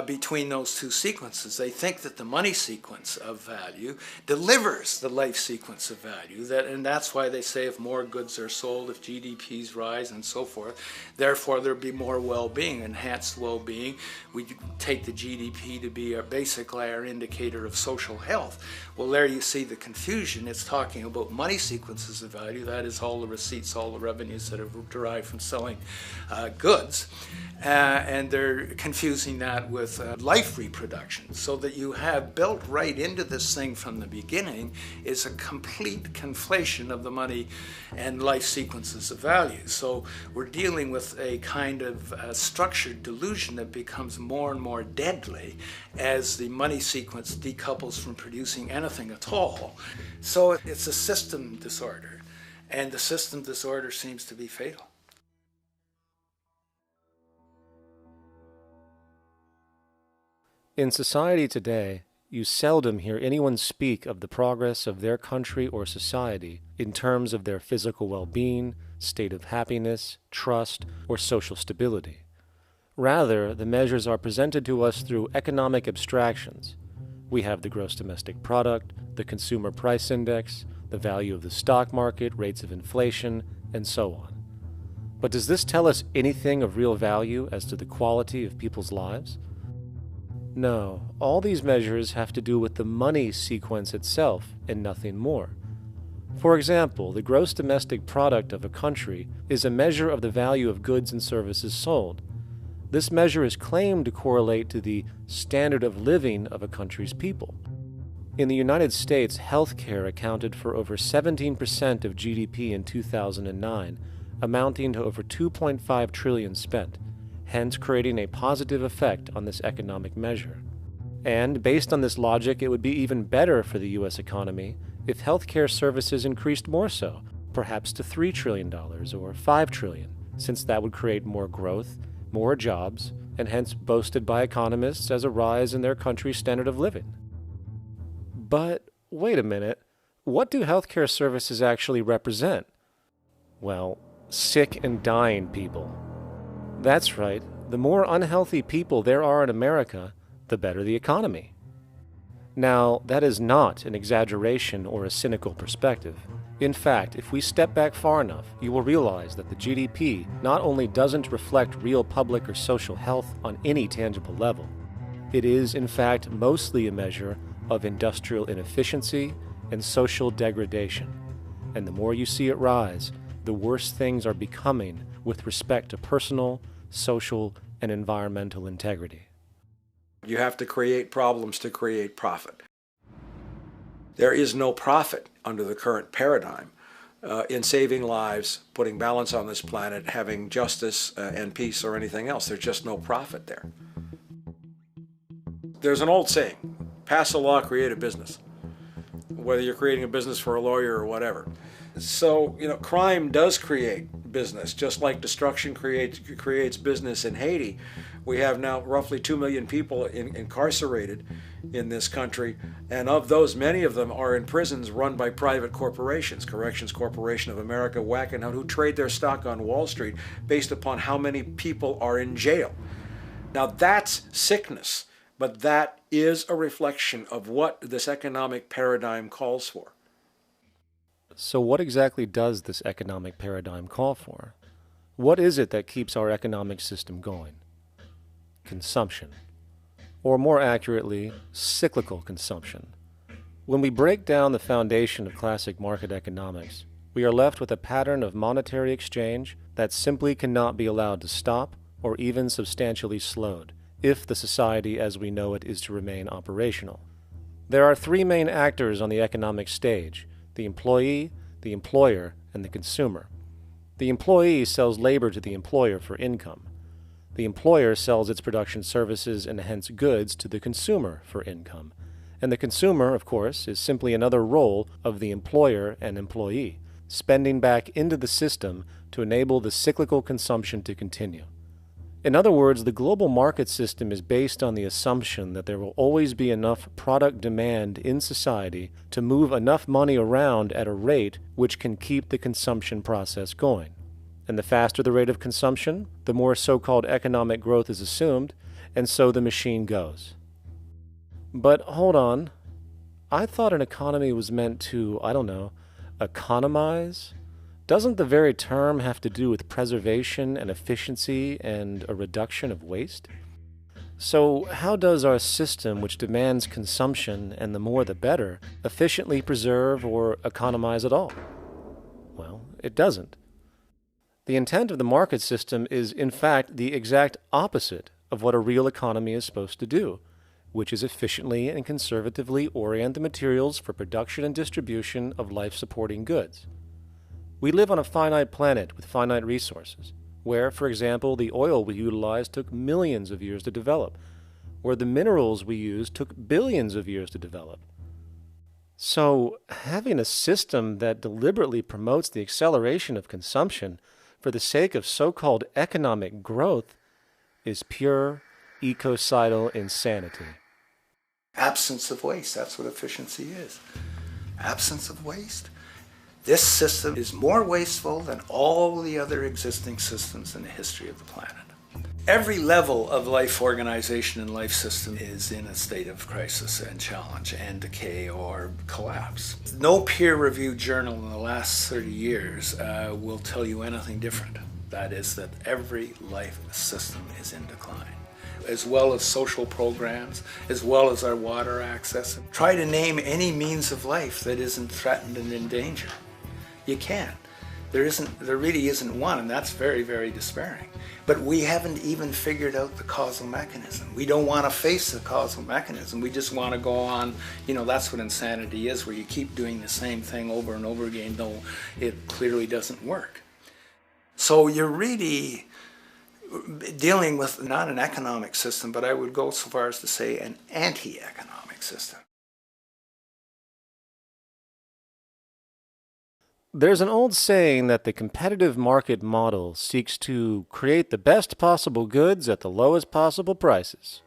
between those two sequences. They think that the money sequence of value delivers the life sequence of value, and that's why they say if more goods are sold, if GDPs rise and so forth, therefore there'll be more well-being, enhanced well-being. We take the GDP to be basically our indicator of social health. Well, there you see the confusion. It's talking about money sequences of value, that is all the receipts, all the revenues that are derived from selling goods, and they're confusing that with life reproduction, so that you have built right into this thing from the beginning is a complete conflation of the money and life sequences of value. So we're dealing with a kind of structured delusion that becomes more and more deadly as the money sequence decouples from producing anything at all. So it's a system disorder, and the system disorder seems to be fatal. In society today, you seldom hear anyone speak of the progress of their country or society in terms of their physical well-being, state of happiness, trust, or social stability. Rather, the measures are presented to us through economic abstractions. We have the gross domestic product, the consumer price index, the value of the stock market, rates of inflation, and so on. But does this tell us anything of real value as to the quality of people's lives? No, all these measures have to do with the money sequence itself and nothing more. For example, the gross domestic product of a country is a measure of the value of goods and services sold. This measure is claimed to correlate to the standard of living of a country's people. In the United States, healthcare accounted for over 17% of GDP in 2009, amounting to over $2.5 trillion spent. hence creating a positive effect on this economic measure. And based on this logic, it would be even better for the U.S. economy if healthcare services increased more so, perhaps to $3 trillion or $5 trillion, since that would create more growth, more jobs, and hence boasted by economists as a rise in their country's standard of living. But wait a minute, what do healthcare services actually represent? Well, sick and dying people. That's right, the more unhealthy people there are in America, the better the economy. Now, that is not an exaggeration or a cynical perspective. In fact, if we step back far enough, you will realize that the GDP not only doesn't reflect real public or social health on any tangible level, it is, in fact, mostly a measure of industrial inefficiency and social degradation. And the more you see it rise, the worse things are becoming with respect to personal, social, and environmental integrity. You have to create problems to create profit. There is no profit under the current paradigm in saving lives, putting balance on this planet, having justice and peace or anything else. There's just no profit there. There's an old saying, pass a law, create a business. Whether you're creating a business for a lawyer or whatever. So, crime does create business, just like destruction creates business in Haiti. We have now roughly 2 million people incarcerated in this country, and of those, many of them are in prisons run by private corporations, Corrections Corporation of America, Wackenhut, who trade their stock on Wall Street based upon how many people are in jail. Now that's sickness, but that is a reflection of what this economic paradigm calls for. So what exactly does this economic paradigm call for? What is it that keeps our economic system going? Consumption. Or more accurately, cyclical consumption. When we break down the foundation of classic market economics, we are left with a pattern of monetary exchange that simply cannot be allowed to stop or even substantially slowed, if the society as we know it is to remain operational. There are three main actors on the economic stage: the employee, the employer, and the consumer. The employee sells labor to the employer for income. The employer sells its production services and hence goods to the consumer for income. And the consumer, of course, is simply another role of the employer and employee, spending back into the system to enable the cyclical consumption to continue. In other words, the global market system is based on the assumption that there will always be enough product demand in society to move enough money around at a rate which can keep the consumption process going. And the faster the rate of consumption, the more so-called economic growth is assumed, and so the machine goes. But hold on, I thought an economy was meant to, economize? Doesn't the very term have to do with preservation and efficiency and a reduction of waste? So how does our system, which demands consumption and the more the better, efficiently preserve or economize at all? Well, it doesn't. The intent of the market system is, in fact, the exact opposite of what a real economy is supposed to do, which is efficiently and conservatively orient the materials for production and distribution of life-supporting goods. We live on a finite planet with finite resources, where, for example, the oil we utilize took millions of years to develop, where the minerals we use took billions of years to develop. So, having a system that deliberately promotes the acceleration of consumption for the sake of so-called economic growth is pure ecocidal insanity. Absence of waste, that's what efficiency is. Absence of waste. This system is more wasteful than all the other existing systems in the history of the planet. Every level of life organization and life system is in a state of crisis and challenge and decay or collapse. No peer-reviewed journal in the last 30 years will tell you anything different. That is that every life system is in decline, as well as social programs, as well as our water access. Try to name any means of life that isn't threatened and in danger. You can't. There really isn't one, and that's very, very despairing. But we haven't even figured out the causal mechanism. We don't want to face the causal mechanism. We just want to go on, that's what insanity is, where you keep doing the same thing over and over again, though it clearly doesn't work. So you're really dealing with not an economic system, but I would go so far as to say an anti-economic system. There's an old saying that the competitive market model seeks to create the best possible goods at the lowest possible prices.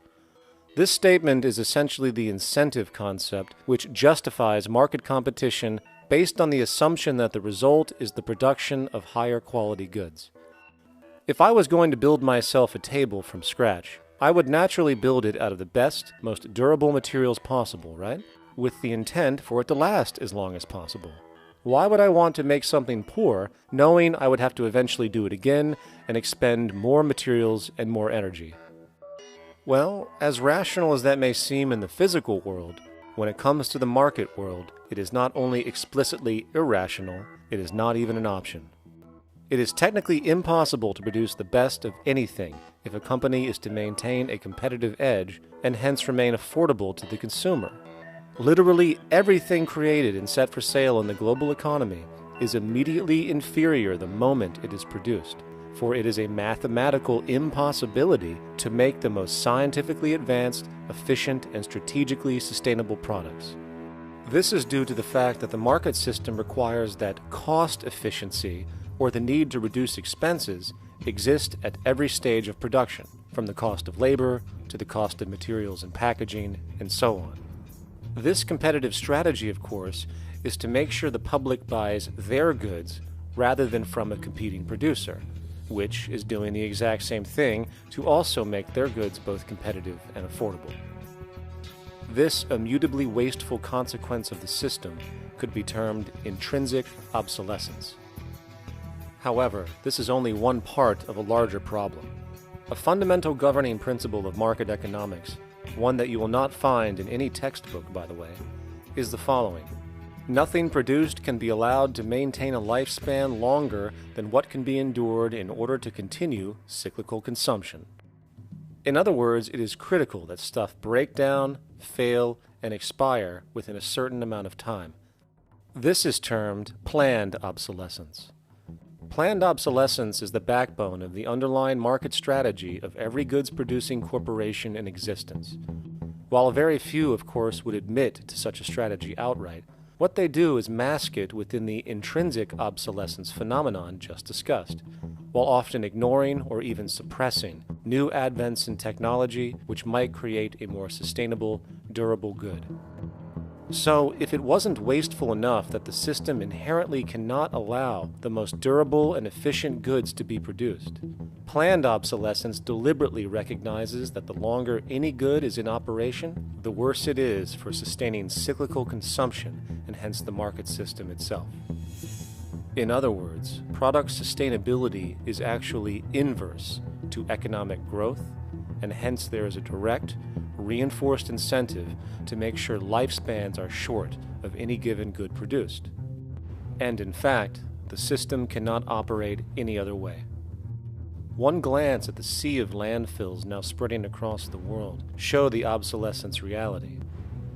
This statement is essentially the incentive concept, which justifies market competition based on the assumption that the result is the production of higher quality goods. If I was going to build myself a table from scratch, I would naturally build it out of the best, most durable materials possible, right? With the intent for it to last as long as possible. Why would I want to make something poor, knowing I would have to eventually do it again and expend more materials and more energy? Well, as rational as that may seem in the physical world, when it comes to the market world, it is not only explicitly irrational, it is not even an option. It is technically impossible to produce the best of anything if a company is to maintain a competitive edge and hence remain affordable to the consumer. Literally everything created and set for sale in the global economy is immediately inferior the moment it is produced, for it is a mathematical impossibility to make the most scientifically advanced, efficient, and strategically sustainable products. This is due to the fact that the market system requires that cost efficiency, or the need to reduce expenses, exist at every stage of production, from the cost of labor to the cost of materials and packaging, and so on. This competitive strategy, of course, is to make sure the public buys their goods rather than from a competing producer, which is doing the exact same thing to also make their goods both competitive and affordable. This immutably wasteful consequence of the system could be termed intrinsic obsolescence. However, this is only one part of a larger problem. A fundamental governing principle of market economics, one that you will not find in any textbook, by the way, is the following. Nothing produced can be allowed to maintain a lifespan longer than what can be endured in order to continue cyclical consumption. In other words, it is critical that stuff break down, fail, and expire within a certain amount of time. This is termed planned obsolescence. Planned obsolescence is the backbone of the underlying market strategy of every goods-producing corporation in existence. While very few, of course, would admit to such a strategy outright, what they do is mask it within the intrinsic obsolescence phenomenon just discussed, while often ignoring or even suppressing new advents in technology which might create a more sustainable, durable good. So, if it wasn't wasteful enough that the system inherently cannot allow the most durable and efficient goods to be produced, planned obsolescence deliberately recognizes that the longer any good is in operation, the worse it is for sustaining cyclical consumption and hence the market system itself. In other words, product sustainability is actually inverse to economic growth, and hence there is a direct, reinforced incentive to make sure lifespans are short of any given good produced. And in fact, the system cannot operate any other way. One glance at the sea of landfills now spreading across the world show the obsolescence reality.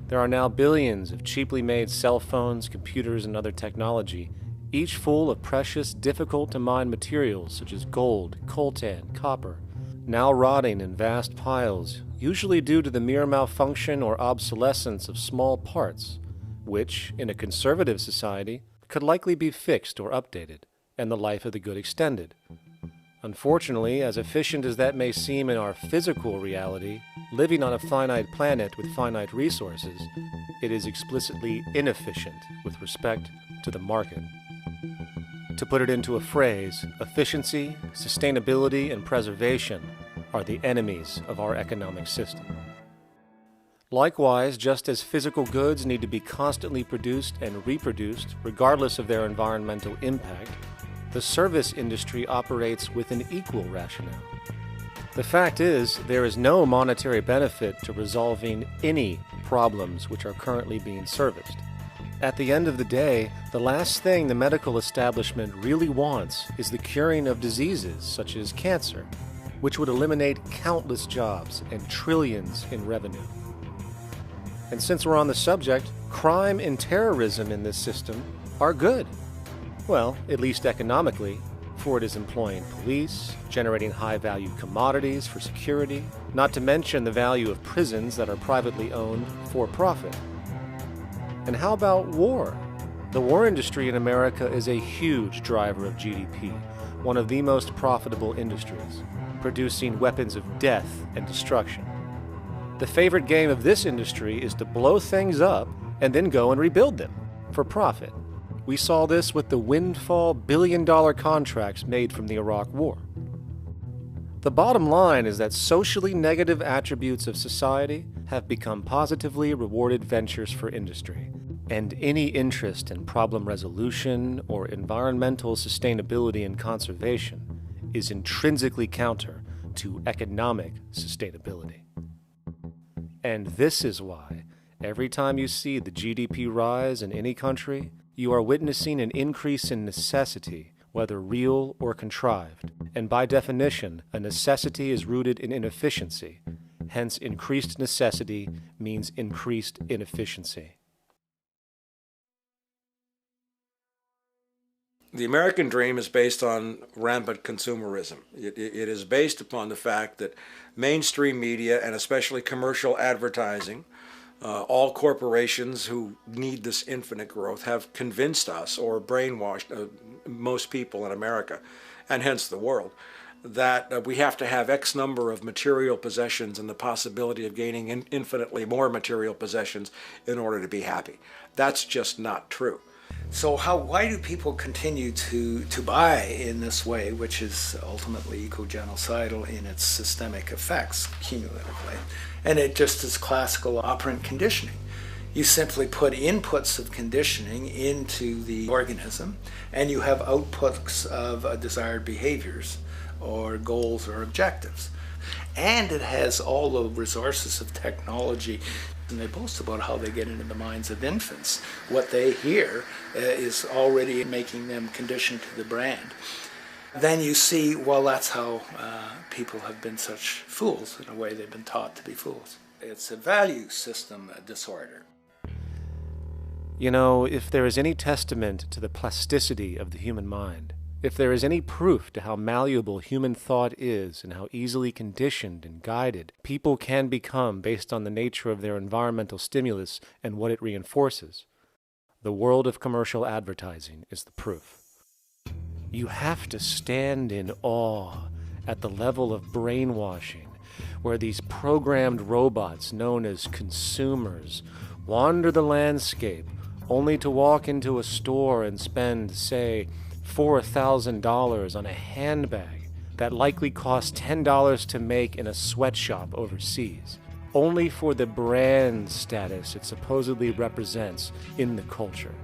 There are now billions of cheaply made cell phones, computers, and other technology, each full of precious, difficult-to-mine materials such as gold, coltan, copper, now rotting in vast piles, usually due to the mere malfunction or obsolescence of small parts, which, in a conservative society, could likely be fixed or updated, and the life of the good extended. Unfortunately, as efficient as that may seem in our physical reality, living on a finite planet with finite resources, it is explicitly inefficient with respect to the market. To put it into a phrase, efficiency, sustainability, and preservation are the enemies of our economic system. Likewise, just as physical goods need to be constantly produced and reproduced, regardless of their environmental impact, the service industry operates with an equal rationale. The fact is, there is no monetary benefit to resolving any problems which are currently being serviced. At the end of the day, the last thing the medical establishment really wants is the curing of diseases such as cancer, which would eliminate countless jobs and trillions in revenue. And since we're on the subject, crime and terrorism in this system are good. Well, at least economically, for it is employing police, generating high-value commodities for security, not to mention the value of prisons that are privately owned for profit. And how about war? The war industry in America is a huge driver of GDP, one of the most profitable industries, producing weapons of death and destruction. The favorite game of this industry is to blow things up and then go and rebuild them for profit. We saw this with the windfall billion-dollar contracts made from the Iraq War. The bottom line is that socially negative attributes of society have become positively rewarded ventures for industry, and any interest in problem resolution or environmental sustainability and conservation is intrinsically counter to economic sustainability. And this is why, every time you see the GDP rise in any country, you are witnessing an increase in necessity, whether real or contrived. And by definition, a necessity is rooted in inefficiency. Hence, increased necessity means increased inefficiency. The American dream is based on rampant consumerism. It is based upon the fact that mainstream media, and especially commercial advertising, all corporations who need this infinite growth have convinced us, or brainwashed most people in America, and hence the world, that we have to have X number of material possessions and the possibility of gaining infinitely more material possessions in order to be happy. That's just not true. So why do people continue to buy in this way, which is ultimately eco-genocidal in its systemic effects cumulatively? And it just is classical operant conditioning. You simply put inputs of conditioning into the organism, and you have outputs of desired behaviors or goals or objectives. And it has all the resources of technology. And they boast about how they get into the minds of infants. What they hear is already making them conditioned to the brand. Then you see, well, that's how people have been such fools. In a way, they've been taught to be fools. It's a value system disorder. You know, if there is any testament to the plasticity of the human mind, if there is any proof to how malleable human thought is and how easily conditioned and guided people can become based on the nature of their environmental stimulus and what it reinforces, the world of commercial advertising is the proof. You have to stand in awe at the level of brainwashing where these programmed robots known as consumers wander the landscape only to walk into a store and spend, say, $4,000 on a handbag that likely cost $10 to make in a sweatshop overseas, only for the brand status it supposedly represents in the culture.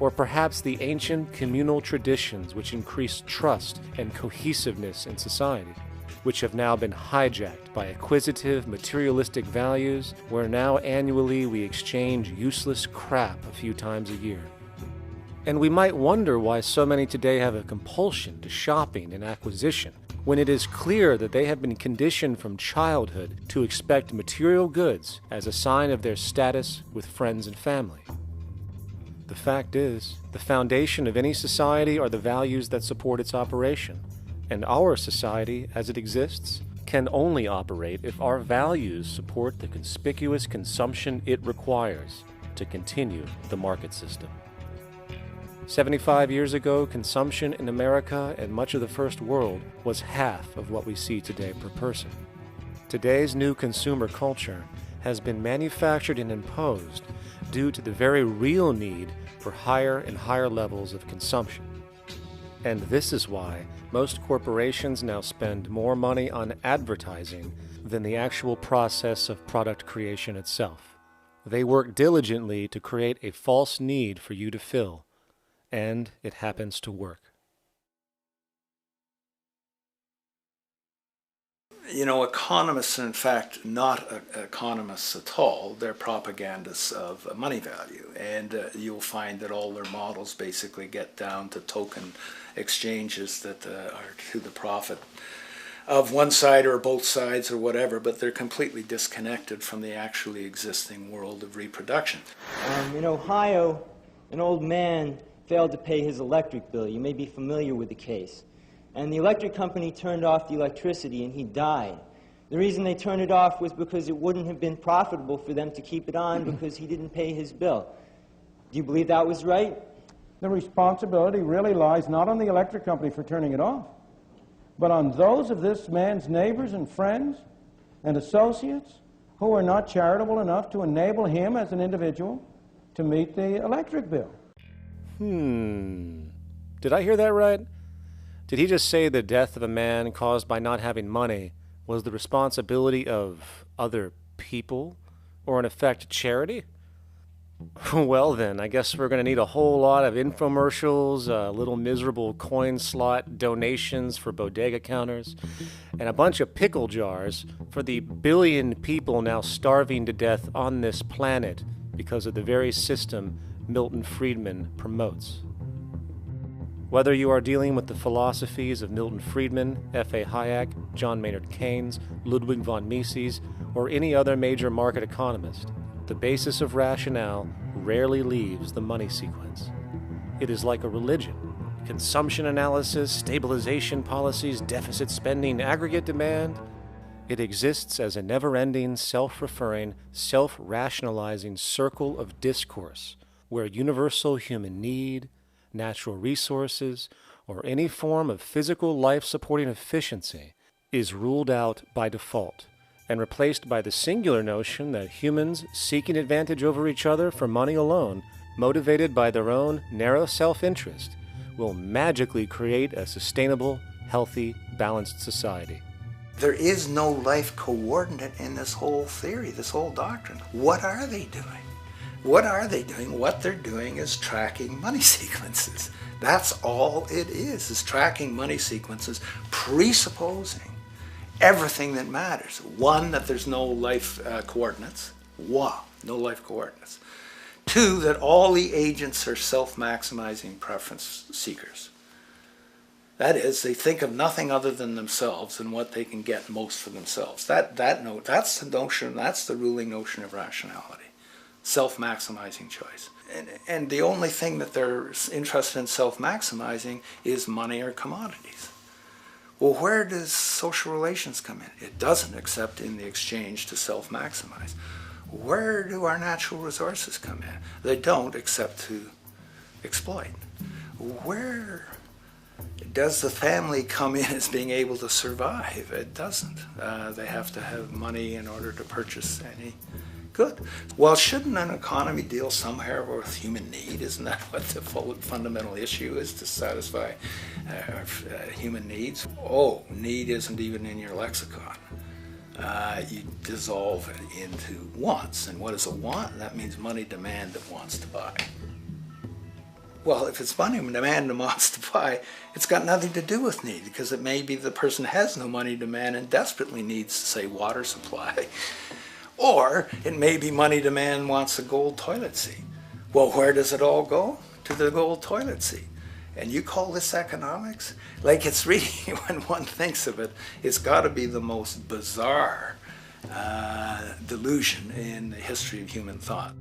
Or perhaps the ancient communal traditions which increased trust and cohesiveness in society, which have now been hijacked by acquisitive, materialistic values, where now annually we exchange useless crap a few times a year. And we might wonder why so many today have a compulsion to shopping and acquisition, when it is clear that they have been conditioned from childhood to expect material goods as a sign of their status with friends and family. The fact is, the foundation of any society are the values that support its operation, and our society, as it exists, can only operate if our values support the conspicuous consumption it requires to continue the market system. 75 years ago, consumption in America and much of the First World was half of what we see today per person. Today's new consumer culture has been manufactured and imposed due to the very real need for higher and higher levels of consumption. And this is why most corporations now spend more money on advertising than the actual process of product creation itself. They work diligently to create a false need for you to fill, and it happens to work. You know, economists are in fact not economists at all. They're propagandists of money value, and you'll find that all their models basically get down to token exchanges that are to the profit of one side or both sides or whatever, but they're completely disconnected from the actually existing world of reproduction. In Ohio, an old man failed to pay his electric bill. You may be familiar with the case. And the electric company turned off the electricity and he died. The reason they turned it off was because it wouldn't have been profitable for them to keep it on because he didn't pay his bill. Do you believe that was right? The responsibility really lies not on the electric company for turning it off, but on those of this man's neighbors and friends and associates who are not charitable enough to enable him as an individual to meet the electric bill. Did I hear that right? Did he just say the death of a man caused by not having money was the responsibility of other people, or in effect, charity? Well then, I guess we're going to need a whole lot of infomercials, little miserable coin slot donations for bodega counters, and a bunch of pickle jars for the billion people now starving to death on this planet because of the very system Milton Friedman promotes. Whether you are dealing with the philosophies of Milton Friedman, F.A. Hayek, John Maynard Keynes, Ludwig von Mises, or any other major market economist, the basis of rationale rarely leaves the money sequence. It is like a religion. Consumption analysis, stabilization policies, deficit spending, aggregate demand. It exists as a never-ending, self-referring, self-rationalizing circle of discourse where universal human need, natural resources, or any form of physical life-supporting efficiency is ruled out by default and replaced by the singular notion that humans seeking advantage over each other for money alone, motivated by their own narrow self-interest, will magically create a sustainable, healthy, balanced society. There is no life coordinate in this whole theory, this whole doctrine. What are they doing? What are they doing? What they're doing is tracking money sequences. That's all it is tracking money sequences, presupposing everything that matters. One, that there's no life coordinates. Wow, no life coordinates. Two, that all the agents are self-maximizing preference seekers. That is, they think of nothing other than themselves and what they can get most for themselves. That's the notion, that's the ruling notion of rationality. Self-maximizing choice. And the only thing that they're interested in self-maximizing is money or commodities. Well, where does social relations come in? It doesn't, except in the exchange to self-maximize. Where do our natural resources come in? They don't, except to exploit. Where does the family come in as being able to survive? It doesn't. They have to have money in order to purchase any good. Well, shouldn't an economy deal somewhere with human need? Isn't that what the fundamental issue is, to satisfy human needs? Oh, need isn't even in your lexicon. You dissolve it into wants. And what is a want? That means money demand that wants to buy. Well, if it's money demand that wants to buy, it's got nothing to do with need, because it may be the person has no money demand and desperately needs, say, water supply. Or it may be money demand wants a gold toilet seat. Well, where does it all go? To the gold toilet seat. And you call this economics? Like, it's really, when one thinks of it, it's got to be the most bizarre delusion in the history of human thought.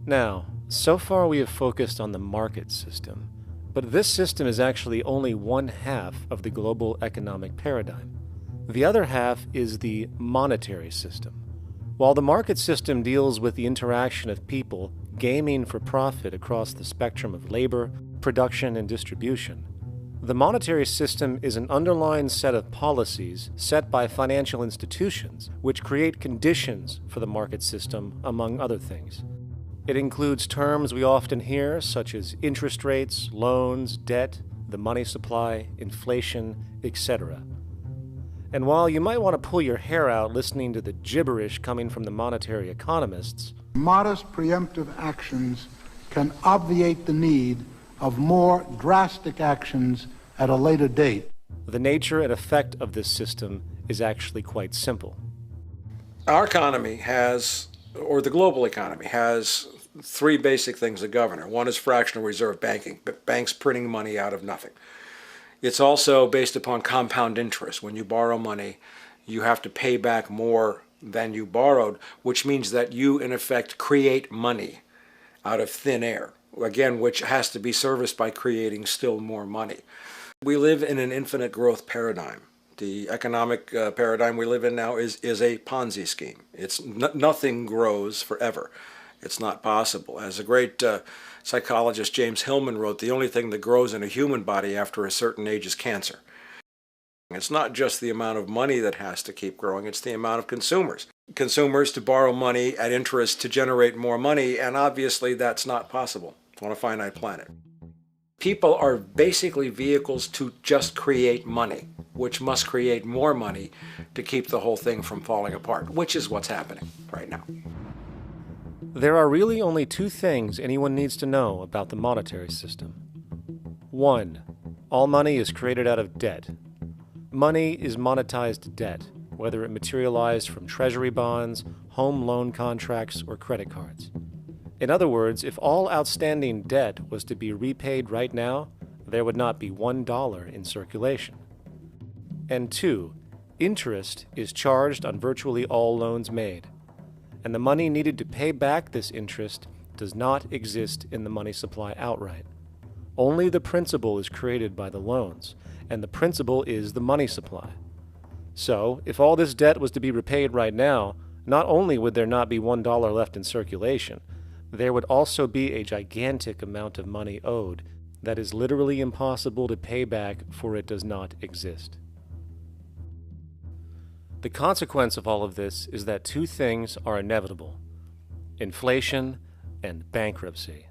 Now, so far we have focused on the market system, but this system is actually only one half of the global economic paradigm. The other half is the monetary system. While the market system deals with the interaction of people gaming for profit across the spectrum of labor, production, and distribution, the monetary system is an underlying set of policies set by financial institutions which create conditions for the market system, among other things. It includes terms we often hear, such as interest rates, loans, debt, the money supply, inflation, etc. And while you might want to pull your hair out listening to the gibberish coming from the monetary economists, modest preemptive actions can obviate the need of more drastic actions at a later date. The nature and effect of this system is actually quite simple. Our economy has, or the global economy, has three basic things that govern it. One is fractional reserve banking, banks printing money out of nothing. It's also based upon compound interest. When you borrow money, you have to pay back more than you borrowed, which means that you, in effect, create money out of thin air, again, which has to be serviced by creating still more money. We live in an infinite growth paradigm. The economic paradigm we live in now is a Ponzi scheme. It's nothing grows forever. It's not possible. As a great psychologist James Hillman wrote, the only thing that grows in a human body after a certain age is cancer. It's not just the amount of money that has to keep growing, it's the amount of consumers. Consumers to borrow money at interest to generate more money, and obviously that's not possible on a finite planet. People are basically vehicles to just create money, which must create more money to keep the whole thing from falling apart, which is what's happening right now. There are really only two things anyone needs to know about the monetary system. 1. All money is created out of debt. Money is monetized debt, whether it materialized from treasury bonds, home loan contracts, or credit cards. In other words, if all outstanding debt was to be repaid right now, there would not be $1 in circulation. And 2, interest is charged on virtually all loans made, and the money needed to pay back this interest does not exist in the money supply outright. Only the principal is created by the loans, and the principal is the money supply. So, if all this debt was to be repaid right now, not only would there not be $1 left in circulation, there would also be a gigantic amount of money owed that is literally impossible to pay back, for it does not exist. The consequence of all of this is that two things are inevitable: inflation and bankruptcy.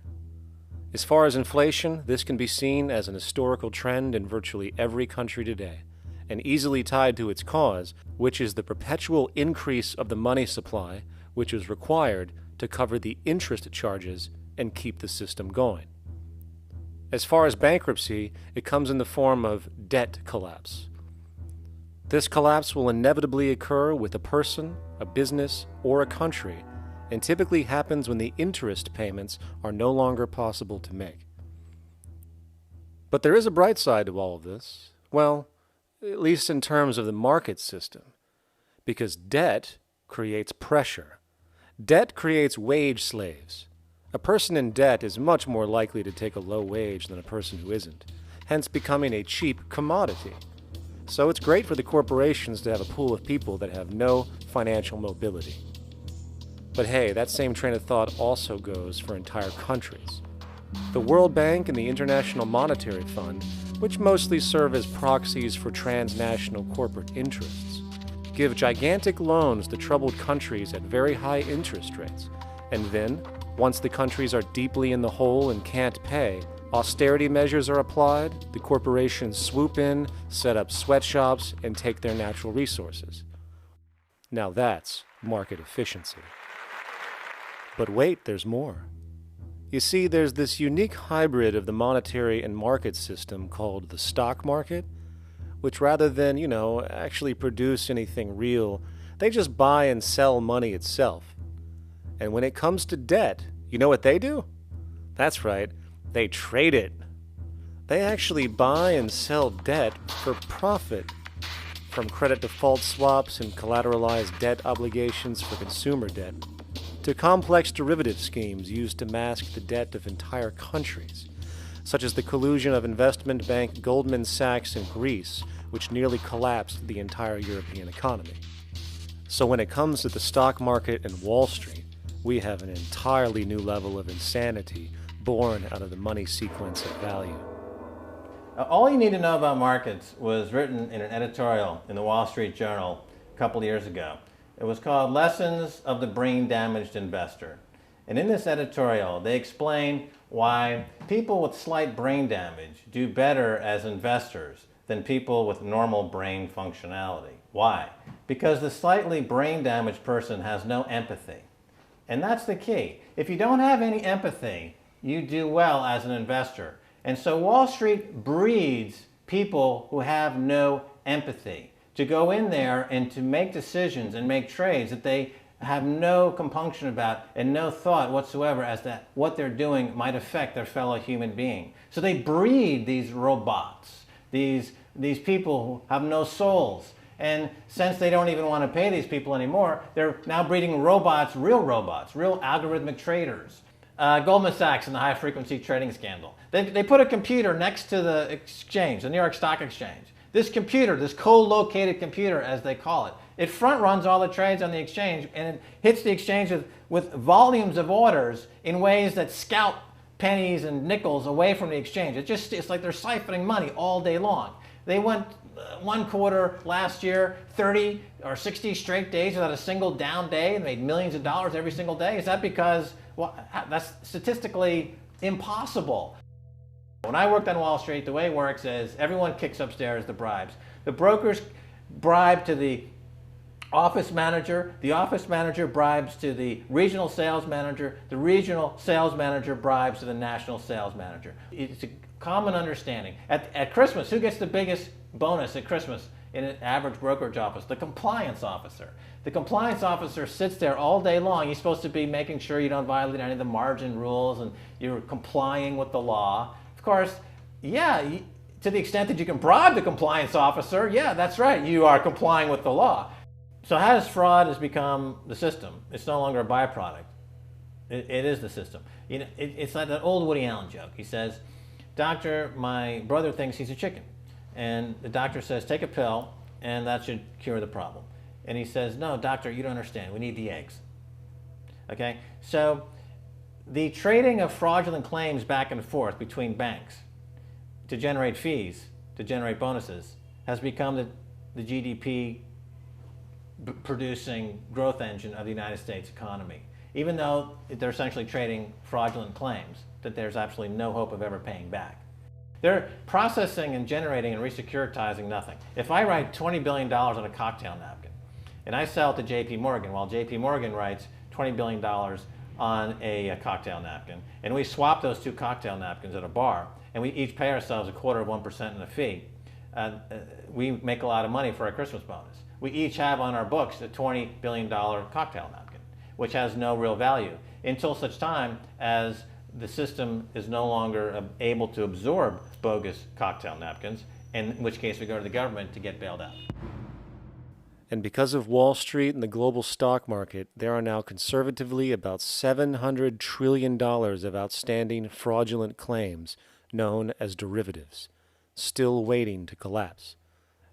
As far as inflation, this can be seen as an historical trend in virtually every country today, and easily tied to its cause, which is the perpetual increase of the money supply, which is required to cover the interest charges and keep the system going. As far as bankruptcy, it comes in the form of debt collapse. This collapse will inevitably occur with a person, a business, or a country, and typically happens when the interest payments are no longer possible to make. But there is a bright side to all of this. Well, at least in terms of the market system, because debt creates pressure. Debt creates wage slaves. A person in debt is much more likely to take a low wage than a person who isn't, hence becoming a cheap commodity. So it's great for the corporations to have a pool of people that have no financial mobility. But hey, that same train of thought also goes for entire countries. The World Bank and the International Monetary Fund, which mostly serve as proxies for transnational corporate interests, give gigantic loans to troubled countries at very high interest rates, and then, once the countries are deeply in the hole and can't pay, austerity measures are applied, the corporations swoop in, set up sweatshops, and take their natural resources. Now that's market efficiency. But wait, there's more. You see, there's this unique hybrid of the monetary and market system called the stock market, which rather than, actually produce anything real, they just buy and sell money itself. And when it comes to debt, you know what they do? That's right, they trade it. They actually buy and sell debt for profit, from credit default swaps and collateralized debt obligations for consumer debt, to complex derivative schemes used to mask the debt of entire countries, such as the collusion of investment bank Goldman Sachs in Greece, which nearly collapsed the entire European economy. So when it comes to the stock market and Wall Street, we have an entirely new level of insanity born out of the money sequence of value. All you need to know about markets was written in an editorial in the Wall Street Journal a couple of years ago. It was called Lessons of the Brain-Damaged Investor. And in this editorial, they explain why people with slight brain damage do better as investors than people with normal brain functionality. Why? Because the slightly brain-damaged person has no empathy. And that's the key. If you don't have any empathy, you do well as an investor. And so Wall Street breeds people who have no empathy to go in there and to make decisions and make trades that they have no compunction about and no thought whatsoever as to what they're doing might affect their fellow human being. So they breed these robots, these people who have no souls. And since they don't even want to pay these people anymore, they're now breeding robots, real algorithmic traders. Goldman Sachs and the high-frequency trading scandal. They put a computer next to the exchange, the New York Stock Exchange. This computer, this co-located computer, as they call it, it front-runs all the trades on the exchange, and it hits the exchange with volumes of orders in ways that scalp pennies and nickels away from the exchange. It's like they're siphoning money all day long. They went one quarter last year, 30 or 60 straight days without a single down day and made millions of dollars every single day. Is that because, well, that's statistically impossible. When I worked on Wall Street, the way it works is everyone kicks upstairs the bribes. The brokers bribe to the office manager bribes to the regional sales manager bribes to the national sales manager. It's a common understanding. At Christmas, who gets the biggest bonus at Christmas in an average brokerage office? The compliance officer. The compliance officer sits there all day long. He's supposed to be making sure you don't violate any of the margin rules and you're complying with the law. Of course, yeah, to the extent that you can bribe the compliance officer, yeah, that's right, you are complying with the law. So how does fraud has become the system? It's no longer a byproduct. It is the system. You know, it's like that old Woody Allen joke. He says, "Doctor, my brother thinks he's a chicken." And the doctor says, "Take a pill, and that should cure the problem." And he says, "No, doctor, you don't understand. We need the eggs." Okay? So the trading of fraudulent claims back and forth between banks to generate fees, to generate bonuses, has become the GDP producing growth engine of the United States economy. Even though they're essentially trading fraudulent claims that there's absolutely no hope of ever paying back. They're processing and generating and re-securitizing nothing. If I write $20 billion on a cocktail napkin and I sell it to JP Morgan while JP Morgan writes $20 billion on a cocktail napkin, and we swap those two cocktail napkins at a bar and we each pay ourselves 1/4% in a fee, we make a lot of money for our Christmas bonus. We each have on our books a $20 billion cocktail napkin, which has no real value until such time as the system is no longer able to absorb bogus cocktail napkins, in which case we go to the government to get bailed out. And because of Wall Street and the global stock market, there are now conservatively about $700 trillion of outstanding fraudulent claims known as derivatives, still waiting to collapse,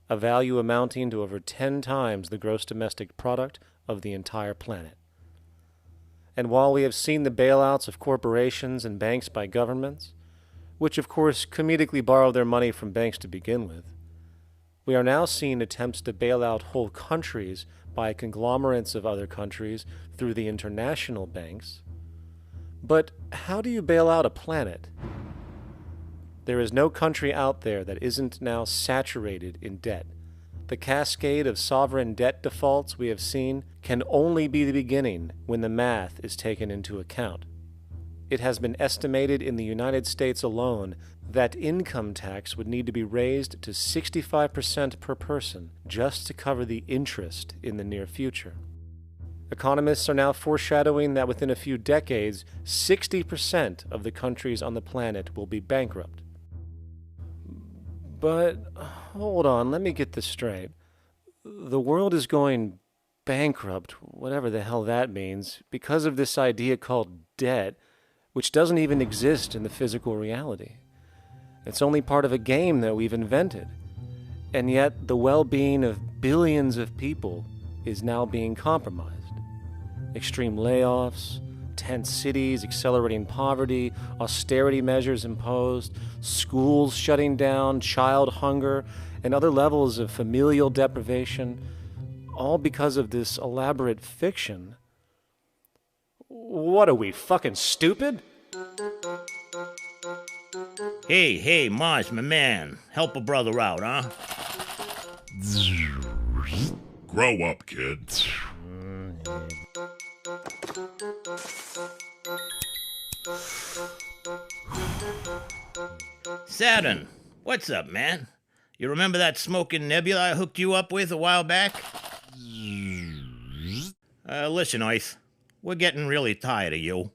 a value amounting to over 10 times the gross domestic product of the entire planet. And while we have seen the bailouts of corporations and banks by governments, which of course comedically borrow their money from banks to begin with, we are now seeing attempts to bail out whole countries by conglomerates of other countries through the international banks. But how do you bail out a planet? There is no country out there that isn't now saturated in debt. The cascade of sovereign debt defaults we have seen can only be the beginning when the math is taken into account. It has been estimated in the United States alone that income tax would need to be raised to 65% per person just to cover the interest in the near future. Economists are now foreshadowing that within a few decades, 60% of the countries on the planet will be bankrupt. But hold on, let me get this straight. The world is going bankrupt, whatever the hell that means, because of this idea called debt, which doesn't even exist in the physical reality. It's only part of a game that we've invented. And yet the well-being of billions of people is now being compromised. Extreme layoffs, tent cities, accelerating poverty, austerity measures imposed, schools shutting down, child hunger, and other levels of familial deprivation, all because of this elaborate fiction. What are we, fucking stupid? Hey, Mars, my man. Help a brother out, huh? Grow up, kid. Saturn, what's up, man? You remember that smoking nebula I hooked you up with a while back? Listen, Earth, we're getting really tired of you.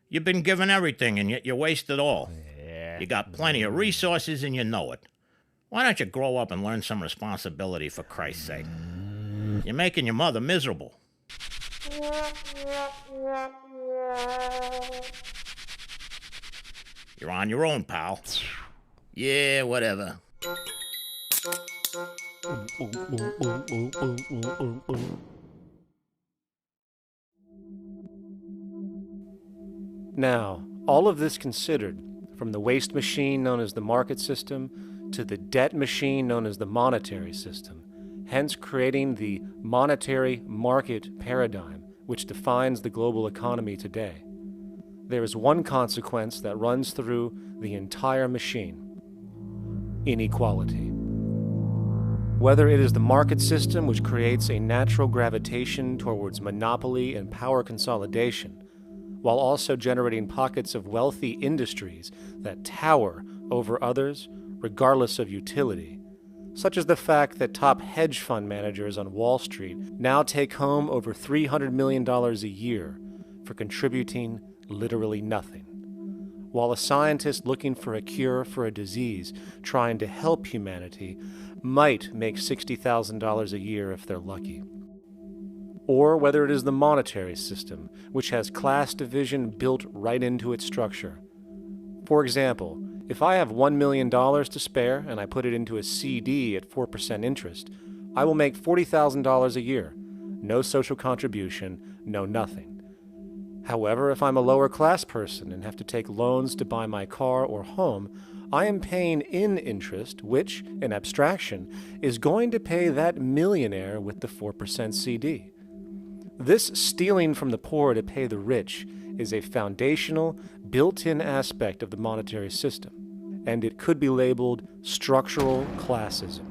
You've been given everything, and yet you waste it all. You got plenty of resources, and you know it. Why don't you grow up and learn some responsibility, for Christ's sake? You're making your mother miserable. You're on your own, pal. Yeah, whatever. Now, all of this considered, from the waste machine known as the market system to the debt machine known as the monetary system, hence creating the monetary market paradigm which defines the global economy today, there is one consequence that runs through the entire machine: inequality. Whether it is the market system which creates a natural gravitation towards monopoly and power consolidation, while also generating pockets of wealthy industries that tower over others regardless of utility, such as the fact that top hedge fund managers on Wall Street now take home over $300 million a year for contributing literally nothing, while a scientist looking for a cure for a disease trying to help humanity might make $60,000 a year if they're lucky. Or whether it is the monetary system, which has class division built right into its structure. For example, if I have $1 million to spare and I put it into a CD at 4% interest, I will make $40,000 a year. No social contribution, no nothing. However, if I'm a lower class person and have to take loans to buy my car or home, I am paying in interest, which, in abstraction, is going to pay that millionaire with the 4% CD. This stealing from the poor to pay the rich is a foundational, built-in aspect of the monetary system, and it could be labeled structural classism.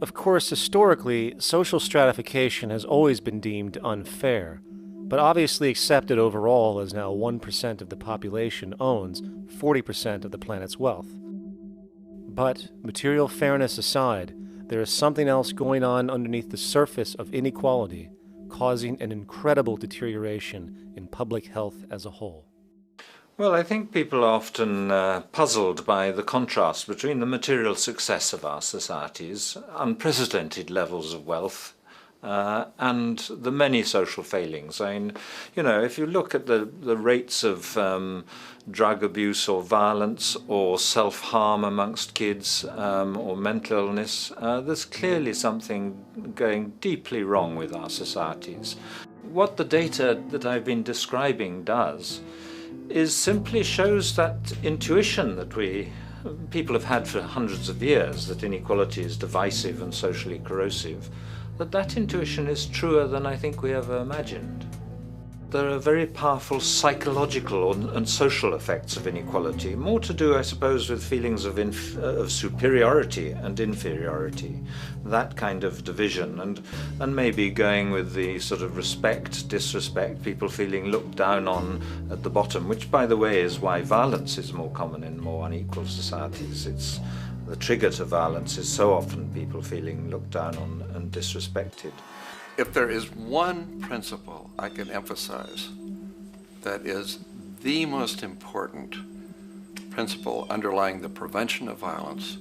Of course, historically, social stratification has always been deemed unfair, but obviously accepted overall as now 1% of the population owns 40% of the planet's wealth. But, material fairness aside, there is something else going on underneath the surface of inequality, causing an incredible deterioration in public health as a whole. Well, I think people are often puzzled by the contrast between the material success of our societies, unprecedented levels of wealth, and the many social failings. I mean, you know, if you look at the rates of drug abuse or violence or self-harm amongst kids or mental illness, there's clearly something going deeply wrong with our societies. What the data that I've been describing does is simply shows that intuition that people have had for hundreds of years, that inequality is divisive and socially corrosive, that intuition is truer than I think we ever imagined. There are very powerful psychological and social effects of inequality, more to do, I suppose, with feelings of superiority and inferiority, that kind of division, and maybe going with the sort of respect, disrespect, people feeling looked down on at the bottom, which, by the way, is why violence is more common in more unequal societies. It's the trigger to violence is so often people feeling looked down on and disrespected. If there is one principle I can emphasize that is the most important principle underlying the prevention of violence,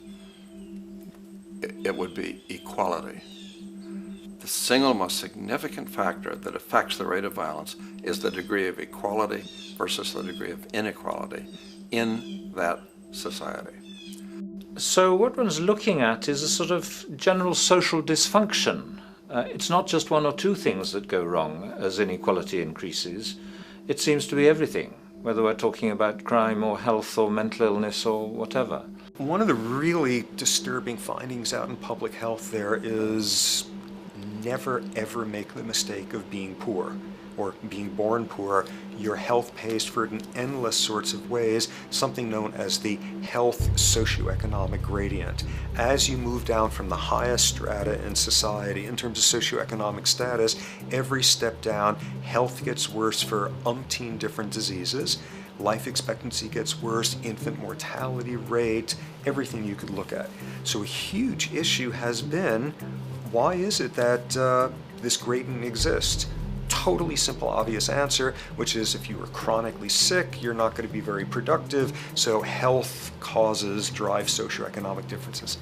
it would be equality. The single most significant factor that affects the rate of violence is the degree of equality versus the degree of inequality in that society. So what one's looking at is a sort of general social dysfunction. It's not just one or two things that go wrong as inequality increases. It seems to be everything, whether we're talking about crime or health or mental illness or whatever. One of the really disturbing findings out in public health there is never ever make the mistake of being poor or being born poor. Your health pays for it in endless sorts of ways, something known as the health socioeconomic gradient. As you move down from the highest strata in society in terms of socioeconomic status, every step down, health gets worse for umpteen different diseases. Life expectancy gets worse, infant mortality rate, everything you could look at. So a huge issue has been, why is it that this gradient exists? Totally simple, obvious answer, which is if you are chronically sick, you're not going to be very productive, so health causes drive socioeconomic differences.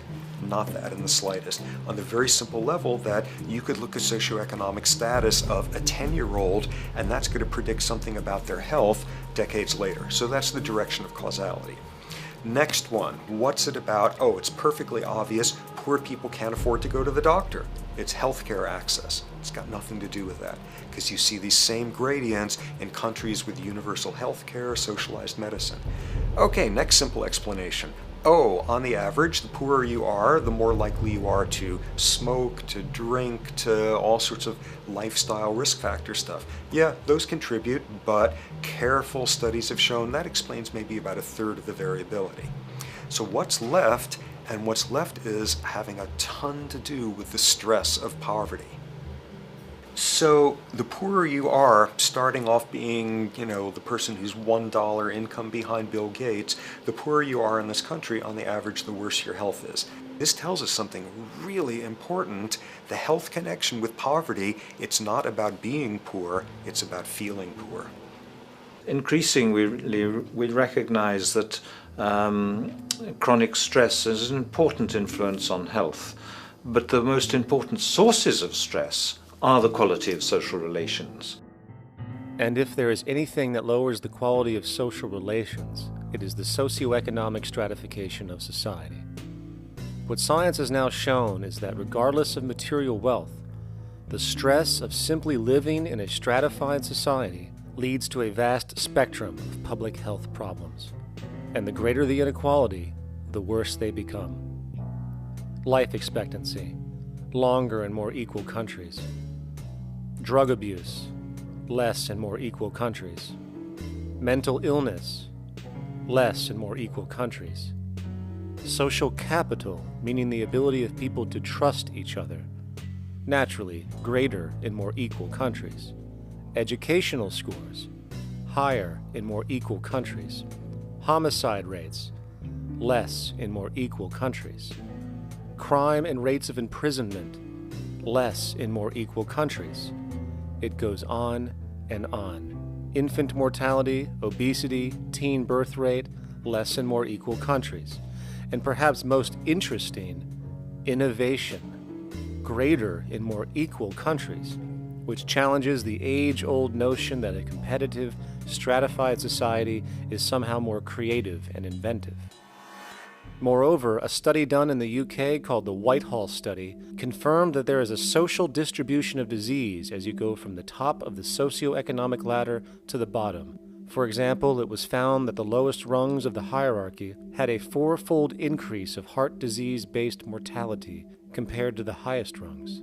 Not that in the slightest. On the very simple level that you could look at socioeconomic status of a 10-year-old, and that's going to predict something about their health decades later. So that's the direction of causality. Next one, what's it about? Oh, it's perfectly obvious. Poor people can't afford to go to the doctor. It's healthcare access. It's got nothing to do with that, because you see these same gradients in countries with universal healthcare, socialized medicine. Okay, next simple explanation. Oh, on the average, the poorer you are, the more likely you are to smoke, to drink, to all sorts of lifestyle risk factor stuff. Yeah, those contribute, but careful studies have shown that explains maybe about a third of the variability. So what's left? And what's left is having a ton to do with the stress of poverty. So the poorer you are, starting off being, the person who's $1 income behind Bill Gates, the poorer you are in this country, on the average, the worse your health is. This tells us something really important. The health connection with poverty, it's not about being poor, it's about feeling poor. Increasingly, we recognize that chronic stress is an important influence on health, but the most important sources of stress are the quality of social relations. And if there is anything that lowers the quality of social relations, it is the socioeconomic stratification of society. What science has now shown is that regardless of material wealth, the stress of simply living in a stratified society leads to a vast spectrum of public health problems. And the greater the inequality, the worse they become. Life expectancy, longer in more equal countries. Drug abuse, less in more equal countries. Mental illness, less in more equal countries. Social capital, meaning the ability of people to trust each other, naturally greater in more equal countries. Educational scores, higher in more equal countries. Homicide rates, less in more equal countries. Crime and rates of imprisonment, less in more equal countries. It goes on and on. Infant mortality, obesity, teen birth rate, less in more equal countries. And perhaps most interesting, innovation, greater in more equal countries, which challenges the age-old notion that a competitive, stratified society is somehow more creative and inventive. Moreover, a study done in the UK called the Whitehall Study confirmed that there is a social distribution of disease as you go from the top of the socioeconomic ladder to the bottom. For example, it was found that the lowest rungs of the hierarchy had a 4-fold increase of heart disease-based mortality compared to the highest rungs.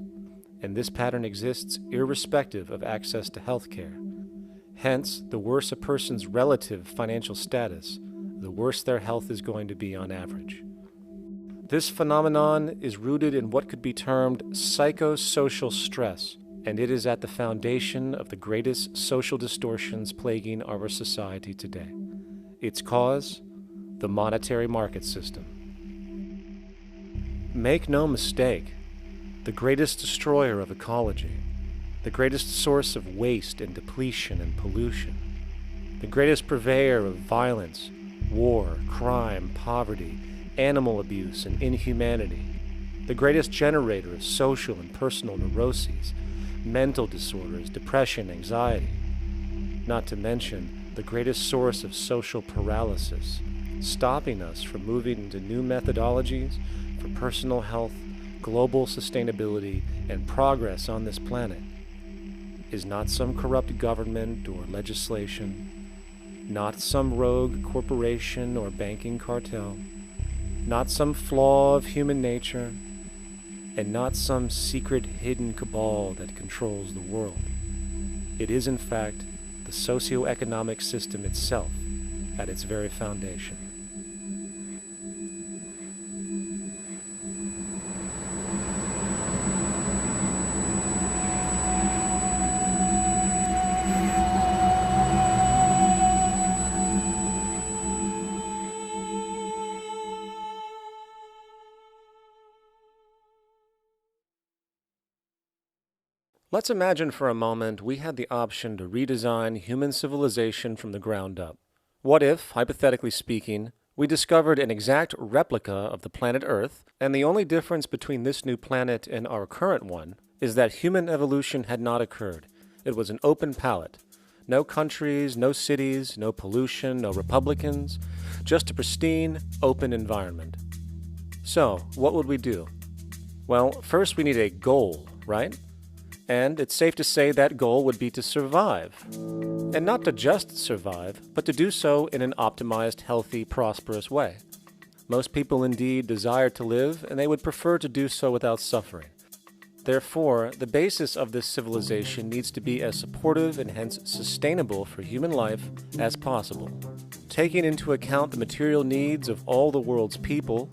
And this pattern exists irrespective of access to health care. Hence, the worse a person's relative financial status, the worse their health is going to be on average. This phenomenon is rooted in what could be termed psychosocial stress, and it is at the foundation of the greatest social distortions plaguing our society today. Its cause? The monetary market system. Make no mistake, the greatest destroyer of ecology, the greatest source of waste and depletion and pollution, the greatest purveyor of violence, war, crime, poverty, animal abuse, and inhumanity, the greatest generator of social and personal neuroses, mental disorders, depression, anxiety, not to mention the greatest source of social paralysis, stopping us from moving into new methodologies for personal health, global sustainability, and progress on this planet, is not some corrupt government or legislation, not some rogue corporation or banking cartel, not some flaw of human nature, and not some secret hidden cabal that controls the world. It is, in fact, the socio-economic system itself at its very foundation. Let's imagine for a moment we had the option to redesign human civilization from the ground up. What if, hypothetically speaking, We discovered an exact replica of the planet Earth, and the only difference between this new planet and our current one is that human evolution had not occurred. It was an open palette. No countries, no cities, no pollution, no Republicans, just a pristine, open environment. So, what would we do? Well, first we need a goal, right? And it's safe to say that goal would be to survive. And not to just survive, but to do so in an optimized, healthy, prosperous way. Most people indeed desire to live, and they would prefer to do so without suffering. Therefore, the basis of this civilization needs to be as supportive and hence sustainable for human life as possible, taking into account the material needs of all the world's people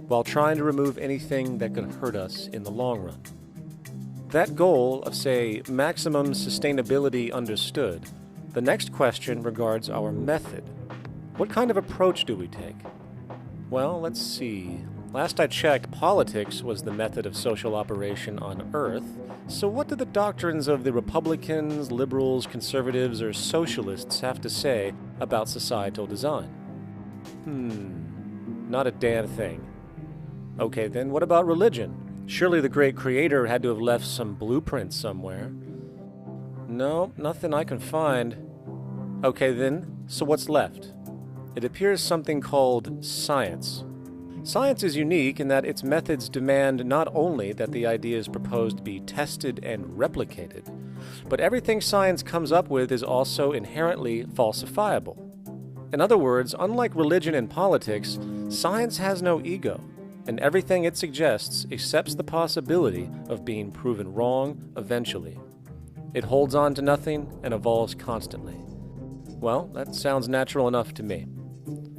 while trying to remove anything that could hurt us in the long run. That goal of, say, maximum sustainability understood, the next question regards our method. What kind of approach do we take? Well, let's see. Last I checked, politics was the method of social operation on Earth. So what do the doctrines of the Republicans, liberals, conservatives, or socialists have to say about societal design? Not a damn thing. Okay, then what about religion? Surely the great creator had to have left some blueprint somewhere. No, nothing I can find. Okay then, so what's left? It appears something called science. Science is unique in that its methods demand not only that the ideas proposed be tested and replicated, but everything science comes up with is also inherently falsifiable. In other words, unlike religion and politics, science has no ego, and everything it suggests accepts the possibility of being proven wrong eventually. It holds on to nothing and evolves constantly. Well, that sounds natural enough to me.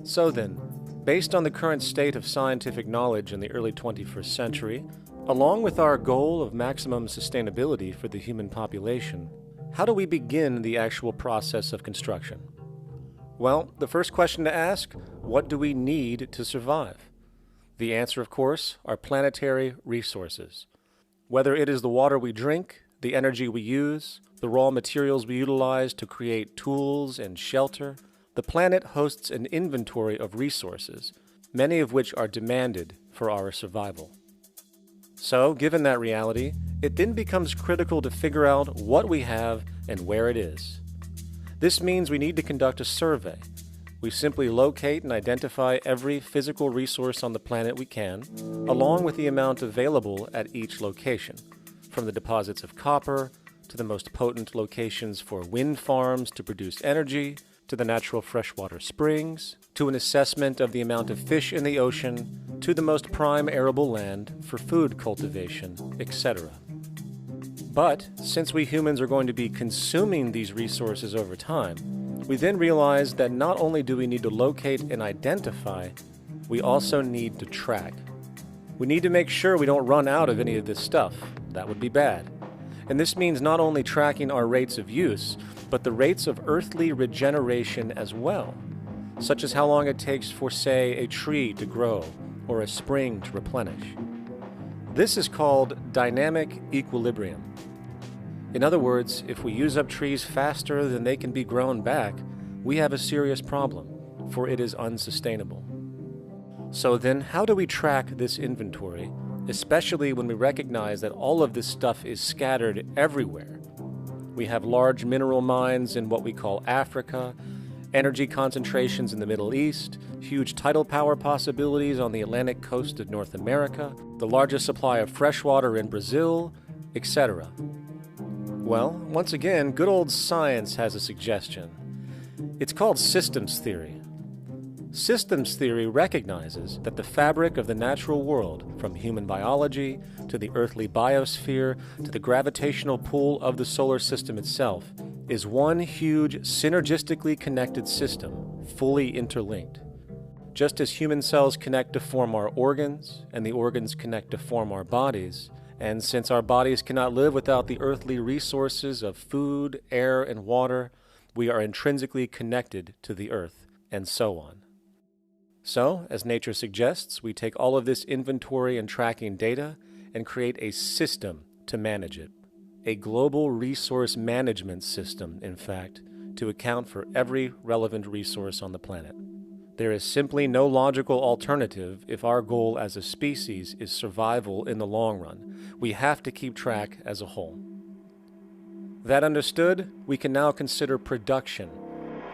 So then, based on the current state of scientific knowledge in the early 21st century, along with our goal of maximum sustainability for the human population, how do we begin the actual process of construction? Well, the first question to ask, what do we need to survive? The answer, of course, are planetary resources. Whether it is the water we drink, the energy we use, the raw materials we utilize to create tools and shelter, the planet hosts an inventory of resources, many of which are demanded for our survival. So, given that reality, it then becomes critical to figure out what we have and where it is. This means we need to conduct a survey. We simply locate and identify every physical resource on the planet we can, along with the amount available at each location, from the deposits of copper to the most potent locations for wind farms to produce energy, to the natural freshwater springs, to an assessment of the amount of fish in the ocean, to the most prime arable land for food cultivation, etc. But since we humans are going to be consuming these resources over time, we then realize that not only do we need to locate and identify, we also need to track. We need to make sure we don't run out of any of this stuff. That would be bad. And this means not only tracking our rates of use, but the rates of earthly regeneration as well, such as how long it takes for, say, a tree to grow or a spring to replenish. This is called dynamic equilibrium. In other words, if we use up trees faster than they can be grown back, we have a serious problem, for it is unsustainable. So then, how do we track this inventory, especially when we recognize that all of this stuff is scattered everywhere? We have large mineral mines in what we call Africa, energy concentrations in the Middle East, huge tidal power possibilities on the Atlantic coast of North America, the largest supply of freshwater in Brazil, etc. Well, once again, good old science has a suggestion. It's called systems theory. Systems theory recognizes that the fabric of the natural world, from human biology to the earthly biosphere to the gravitational pull of the solar system itself, is one huge synergistically connected system, fully interlinked. Just as human cells connect to form our organs, and the organs connect to form our bodies, and since our bodies cannot live without the earthly resources of food, air, and water, we are intrinsically connected to the earth, and so on. So, as nature suggests, we take all of this inventory and tracking data and create a system to manage it. A global resource management system, in fact, to account for every relevant resource on the planet. There is simply no logical alternative if our goal as a species is survival in the long run. We have to keep track as a whole. That understood, we can now consider production.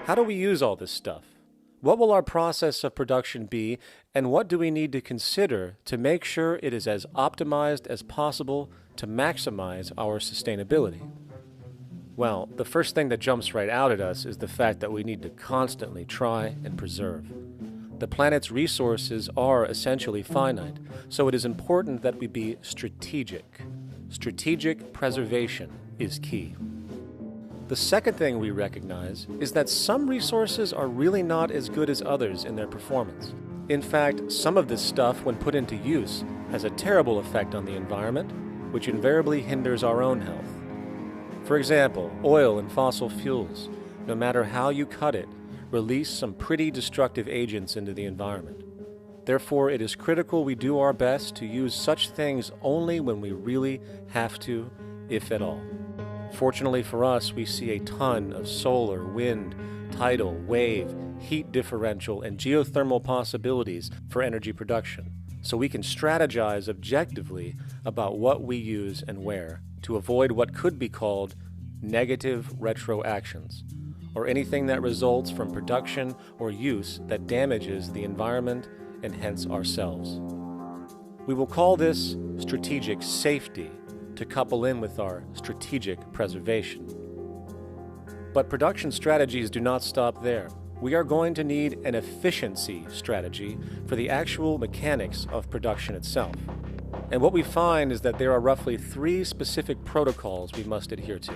How do we use all this stuff? What will our process of production be, and what do we need to consider to make sure it is as optimized as possible to maximize our sustainability? Well, the first thing that jumps right out at us is the fact that we need to constantly try and preserve. The planet's resources are essentially finite, so it is important that we be strategic. Strategic preservation is key. The second thing we recognize is that some resources are really not as good as others in their performance. In fact, some of this stuff, when put into use, has a terrible effect on the environment, which invariably hinders our own health. For example, oil and fossil fuels, no matter how you cut it, release some pretty destructive agents into the environment. Therefore, it is critical we do our best to use such things only when we really have to, if at all. Fortunately for us, we see a ton of solar, wind, tidal, wave, heat differential, and geothermal possibilities for energy production, so we can strategize objectively about what we use and where to avoid what could be called negative retroactions, or anything that results from production or use that damages the environment and hence ourselves. We will call this strategic safety to couple in with our strategic preservation. But production strategies do not stop there. We are going to need an efficiency strategy for the actual mechanics of production itself. And what we find is that there are roughly 3 specific protocols we must adhere to.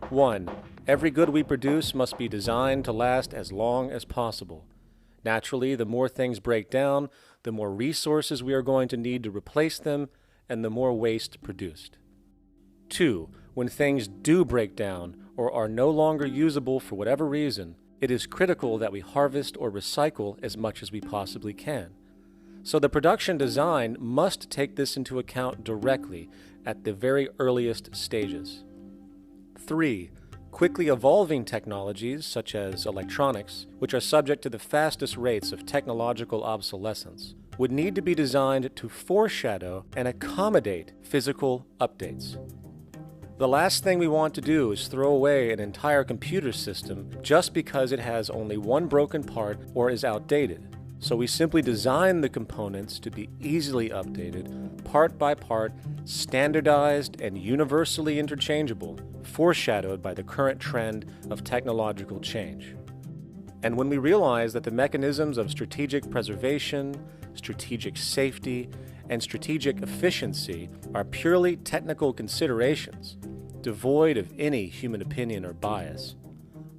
1. Every good we produce must be designed to last as long as possible. Naturally, the more things break down, the more resources we are going to need to replace them, and the more waste produced. 2. When things do break down or are no longer usable for whatever reason, it is critical that we harvest or recycle as much as we possibly can. So the production design must take this into account directly at the very earliest stages. 3. Quickly evolving technologies, such as electronics, which are subject to the fastest rates of technological obsolescence, would need to be designed to foreshadow and accommodate physical updates. The last thing we want to do is throw away an entire computer system just because it has only one broken part or is outdated. So we simply design the components to be easily updated, part by part, standardized and universally interchangeable, foreshadowed by the current trend of technological change. And when we realize that the mechanisms of strategic preservation, strategic safety, and strategic efficiency are purely technical considerations, devoid of any human opinion or bias,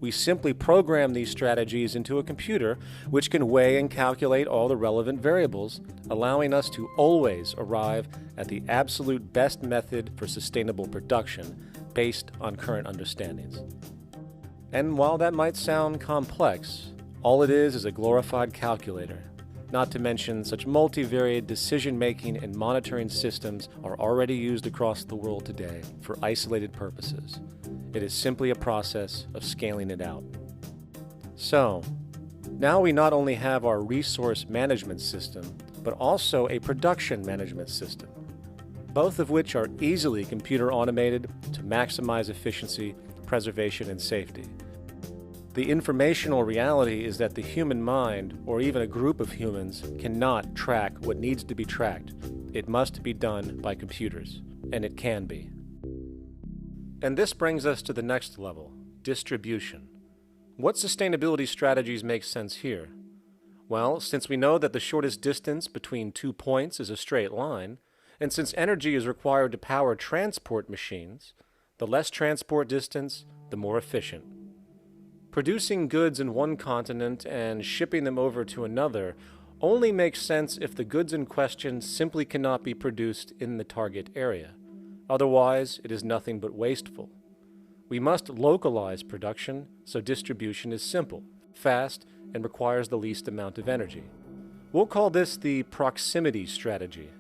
we simply program these strategies into a computer which can weigh and calculate all the relevant variables, allowing us to always arrive at the absolute best method for sustainable production based on current understandings. And while that might sound complex, all it is a glorified calculator. Not to mention, such multivariate decision-making and monitoring systems are already used across the world today for isolated purposes. It is simply a process of scaling it out. So, now we not only have our resource management system, but also a production management system, both of which are easily computer automated to maximize efficiency, preservation, and safety. The informational reality is that the human mind, or even a group of humans, cannot track what needs to be tracked. It must be done by computers, and it can be. And this brings us to the next level, distribution. What sustainability strategies make sense here? Well, since we know that the shortest distance between 2 points is a straight line, and since energy is required to power transport machines, the less transport distance, the more efficient. Producing goods in one continent and shipping them over to another only makes sense if the goods in question simply cannot be produced in the target area. Otherwise, it is nothing but wasteful. We must localize production so distribution is simple, fast, and requires the least amount of energy. We'll call this the proximity strategy,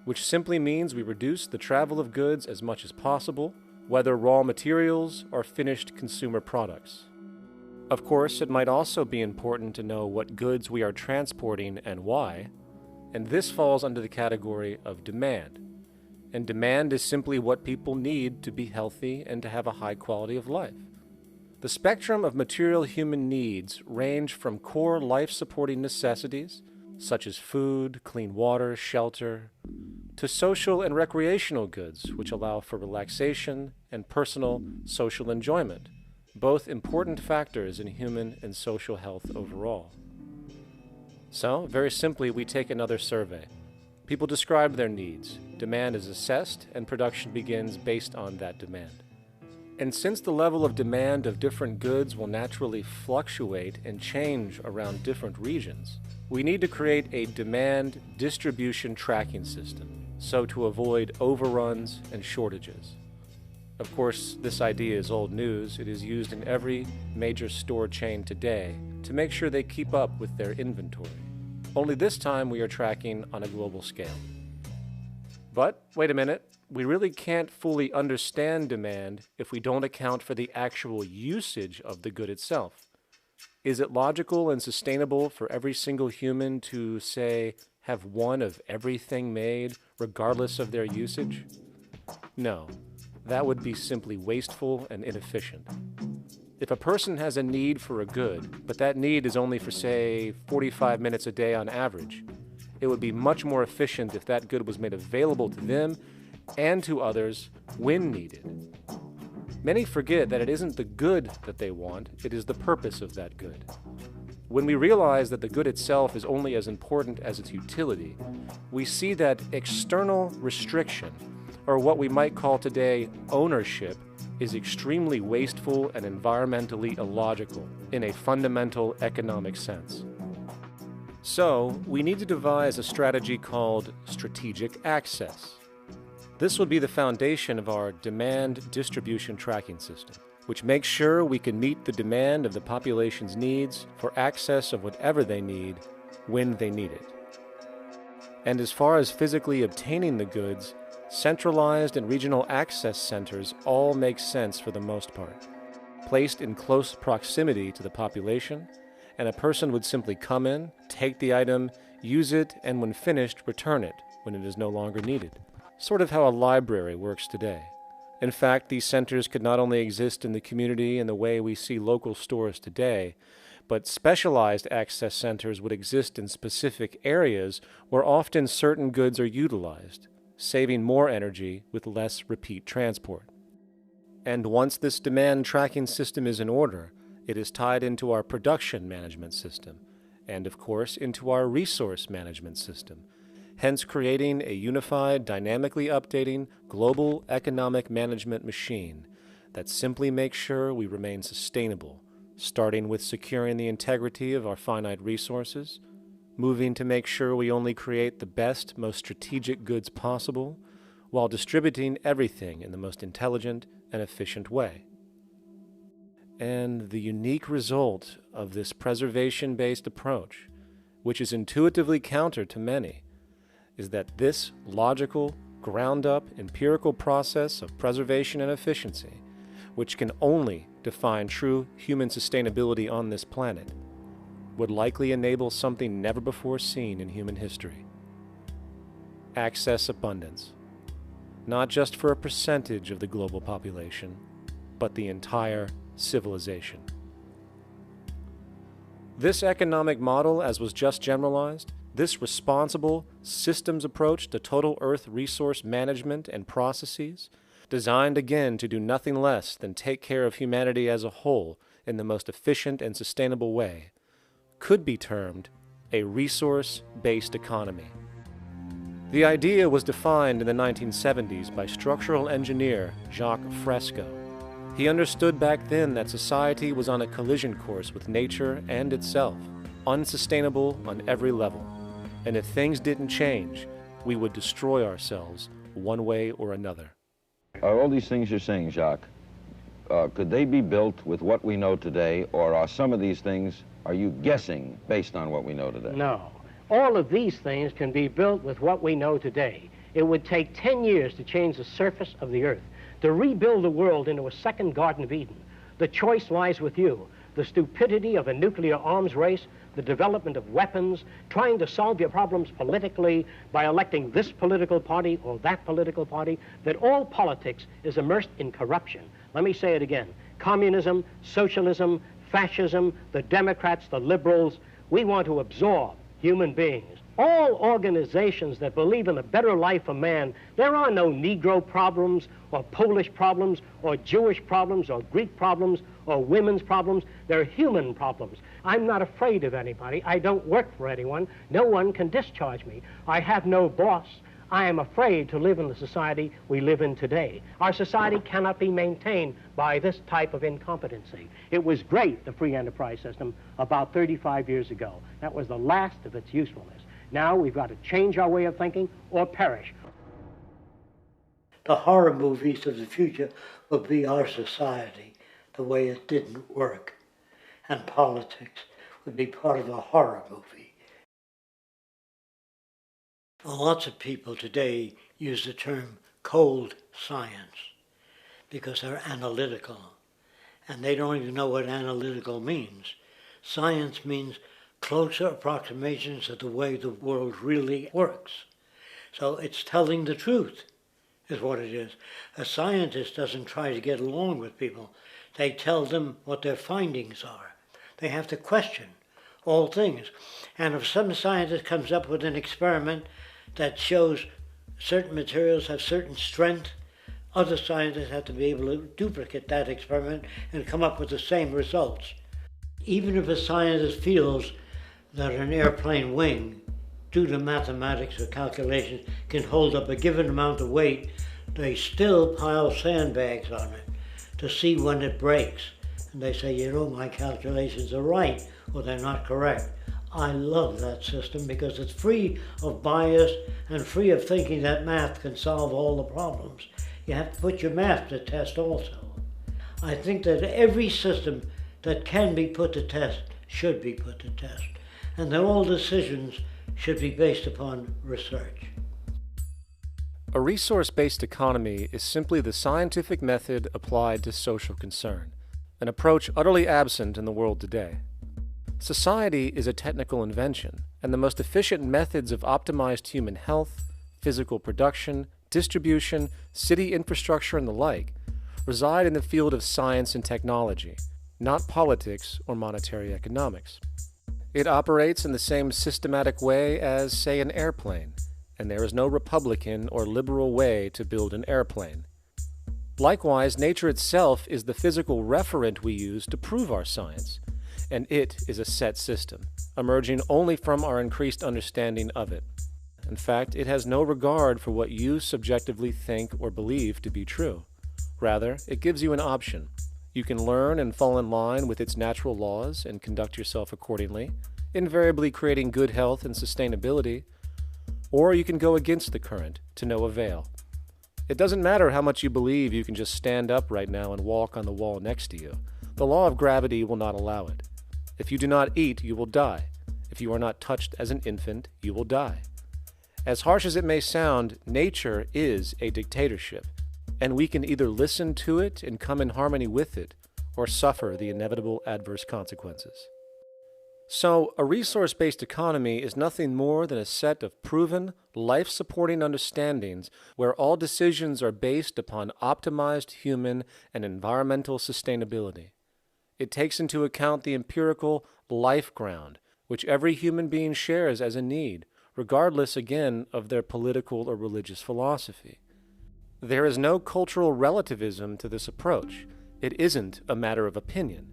which simply means we reduce the travel of goods as much as possible, whether raw materials or finished consumer products. Of course, it might also be important to know what goods we are transporting and why, and this falls under the category of demand. And demand is simply what people need to be healthy and to have a high quality of life. The spectrum of material human needs range from core life-supporting necessities, such as food, clean water, shelter, to social and recreational goods, which allow for relaxation and personal social enjoyment, both important factors in human and social health overall. So, very simply, we take another survey. People describe their needs. Demand is assessed, and production begins based on that demand. And since the level of demand of different goods will naturally fluctuate and change around different regions, we need to create a demand distribution tracking system, so to avoid overruns and shortages. Of course, this idea is old news. It is used in every major store chain today to make sure they keep up with their inventory. Only this time we are tracking on a global scale. But, wait a minute, we really can't fully understand demand if we don't account for the actual usage of the good itself. Is it logical and sustainable for every single human to, say, have one of everything made, regardless of their usage? No. That would be simply wasteful and inefficient. If a person has a need for a good, but that need is only for, say, 45 minutes a day on average, it would be much more efficient if that good was made available to them and to others when needed. Many forget that it isn't the good that they want, it is the purpose of that good. When we realize that the good itself is only as important as its utility, we see that external restriction, or what we might call today ownership, is extremely wasteful and environmentally illogical in a fundamental economic sense. So, we need to devise a strategy called strategic access. This will be the foundation of our demand distribution tracking system, which makes sure we can meet the demand of the population's needs for access of whatever they need when they need it. And as far as physically obtaining the goods, centralized and regional access centers all make sense for the most part, placed in close proximity to the population, and a person would simply come in, take the item, use it, and when finished, return it when it is no longer needed. Sort of how a library works today. In fact, these centers could not only exist in the community in the way we see local stores today, but specialized access centers would exist in specific areas where often certain goods are utilized, saving more energy with less repeat transport. And once this demand tracking system is in order, it is tied into our production management system, and of course into our resource management system, hence creating a unified, dynamically updating, global economic management machine that simply makes sure we remain sustainable, starting with securing the integrity of our finite resources, moving to make sure we only create the best, most strategic goods possible, while distributing everything in the most intelligent and efficient way. And the unique result of this preservation-based approach, which is intuitively counter to many, is that this logical, ground-up, empirical process of preservation and efficiency, which can only define true human sustainability on this planet, would likely enable something never before seen in human history. Access abundance, not just for a percentage of the global population, but the entire civilization. This economic model, as was just generalized, this responsible systems approach to total Earth resource management and processes, designed again to do nothing less than take care of humanity as a whole in the most efficient and sustainable way, could be termed a resource-based economy. The idea was defined in the 1970s by structural engineer Jacques Fresco. He understood back then that society was on a collision course with nature and itself, unsustainable on every level. And if things didn't change, we would destroy ourselves one way or another. Are all these things you're saying, Jacques, could they be built with what we know today, or are some of these things, are you guessing based on what we know today? No. All of these things can be built with what we know today. It would take 10 years to change the surface of the Earth, to rebuild the world into a second Garden of Eden. The choice lies with you. the stupidity of a nuclear arms race, the development of weapons, trying to solve your problems politically by electing this political party or that political party, that all politics is immersed in corruption. Let me say it again. Communism, socialism, fascism, the Democrats, the liberals, we want to absorb human beings. All organizations that believe in a better life for man, there are no Negro problems or Polish problems or Jewish problems or Greek problems or women's problems. They're human problems. I'm not afraid of anybody. I don't work for anyone. No one can discharge me. I have no boss. I am afraid to live in the society we live in today. Our society cannot be maintained by this type of incompetency. It was great, the free enterprise system, about 35 years ago. That was the last of its usefulness. Now we've got to change our way of thinking or perish. The horror movies of the future will be our society, the way it didn't work. And politics would be part of a horror movie. Lots of people today use the term cold science because they're analytical. And they don't even know what analytical means. Science means closer approximations of the way the world really works. So it's telling the truth, is what it is. A scientist doesn't try to get along with people. They tell them what their findings are. They have to question all things. And if some scientist comes up with an experiment that shows certain materials have certain strength, other scientists have to be able to duplicate that experiment and come up with the same results. Even if a scientist feels that an airplane wing, due to mathematics or calculations, can hold up a given amount of weight, they still pile sandbags on it to see when it breaks. And they say, you know, my calculations are right, or they're not correct. I love that system because it's free of bias and free of thinking that math can solve all the problems. You have to put your math to test also. I think that every system that can be put to test should be put to test. And that all decisions should be based upon research. A resource-based economy is simply the scientific method applied to social concern, an approach utterly absent in the world today. Society is a technical invention, and the most efficient methods of optimized human health, physical production, distribution, city infrastructure, and the like reside in the field of science and technology, not politics or monetary economics. It operates in the same systematic way as, say, an airplane, and there is no Republican or liberal way to build an airplane. Likewise, nature itself is the physical referent we use to prove our science, and it is a set system, emerging only from our increased understanding of it. In fact, it has no regard for what you subjectively think or believe to be true. Rather, it gives you an option. You can learn and fall in line with its natural laws and conduct yourself accordingly, invariably creating good health and sustainability, or you can go against the current to no avail. It doesn't matter how much you believe you can just stand up right now and walk on the wall next to you. The law of gravity will not allow it. If you do not eat, you will die. If you are not touched as an infant, you will die. As harsh as it may sound, nature is a dictatorship, and we can either listen to it and come in harmony with it, or suffer the inevitable adverse consequences. So, a resource-based economy is nothing more than a set of proven, life-supporting understandings where all decisions are based upon optimized human and environmental sustainability. It takes into account the empirical life ground, which every human being shares as a need, regardless, again, of their political or religious philosophy. There is no cultural relativism to this approach. It isn't a matter of opinion.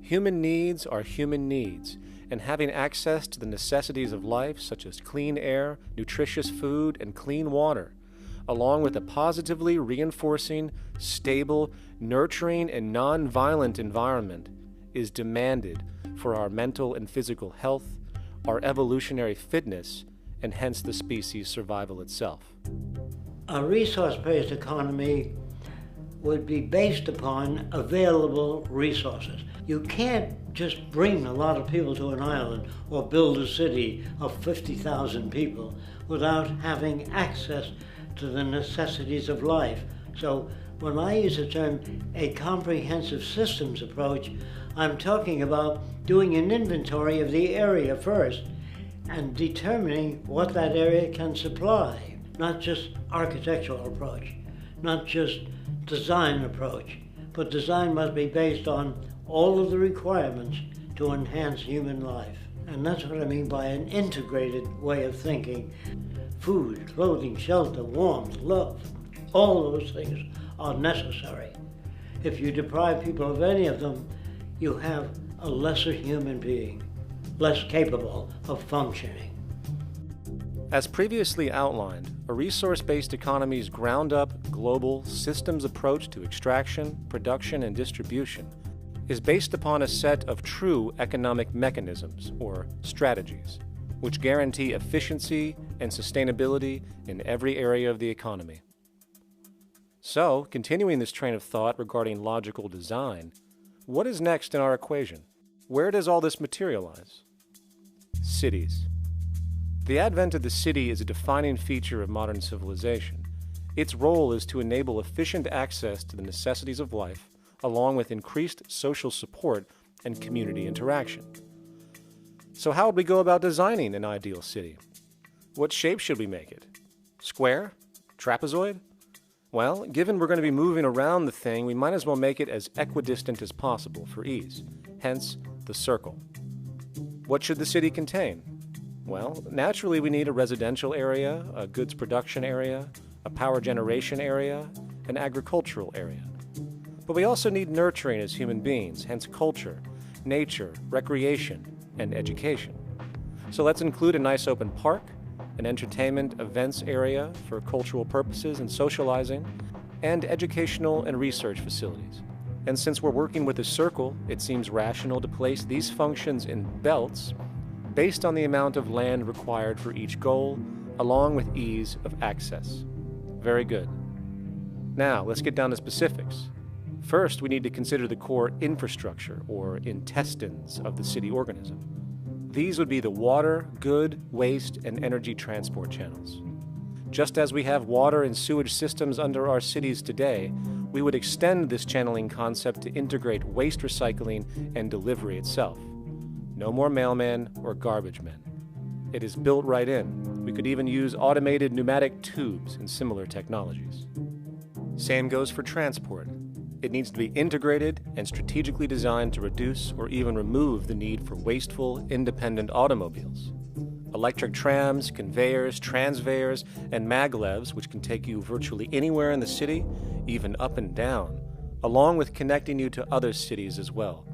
Human needs are human needs, and having access to the necessities of life, such as clean air, nutritious food, and clean water, along with a positively reinforcing, stable, nurturing, and non-violent environment, is demanded for our mental and physical health, our evolutionary fitness, and hence the species' survival itself. A resource-based economy would be based upon available resources. You can't just bring a lot of people to an island or build a city of 50,000 people without having access to the necessities of life. So when I use the term a comprehensive systems approach, I'm talking about doing an inventory of the area first and determining what that area can supply, not just architectural approach, not just design approach, but design must be based on all of the requirements to enhance human life. And that's what I mean by an integrated way of thinking. Food, clothing, shelter, warmth, love, all those things are necessary. If you deprive people of any of them, you have a lesser human being, less capable of functioning. As previously outlined, a resource-based economy's ground-up, global, systems approach to extraction, production, and distribution is based upon a set of true economic mechanisms, or strategies, which guarantee efficiency and sustainability in every area of the economy. So, continuing this train of thought regarding logical design, what is next in our equation? Where does all this materialize? Cities. The advent of the city is a defining feature of modern civilization. Its role is to enable efficient access to the necessities of life, along with increased social support and community interaction. So how would we go about designing an ideal city? What shape should we make it? Square? Trapezoid? Well, given we're going to be moving around the thing, we might as well make it as equidistant as possible for ease, hence the circle. What should the city contain? Well, naturally we need a residential area, a goods production area, a power generation area, an agricultural area. But we also need nurturing as human beings, hence culture, nature, recreation, and education. So let's include a nice open park, an entertainment events area for cultural purposes and socializing, and educational and research facilities. And since we're working with a circle, it seems rational to place these functions in belts based on the amount of land required for each goal, along with ease of access. Very good. Now, let's get down to specifics. First, we need to consider the core infrastructure, or intestines, of the city organism. These would be the water, good, waste, and energy transport channels. Just as we have water and sewage systems under our cities today, we would extend this channeling concept to integrate waste recycling and delivery itself. No more mailmen or garbage men. It is built right in. We could even use automated pneumatic tubes and similar technologies. Same goes for transport. It needs to be integrated and strategically designed to reduce or even remove the need for wasteful, independent automobiles. Electric trams, conveyors, transveyors, and maglevs, which can take you virtually anywhere in the city, even up and down, along with connecting you to other cities as well.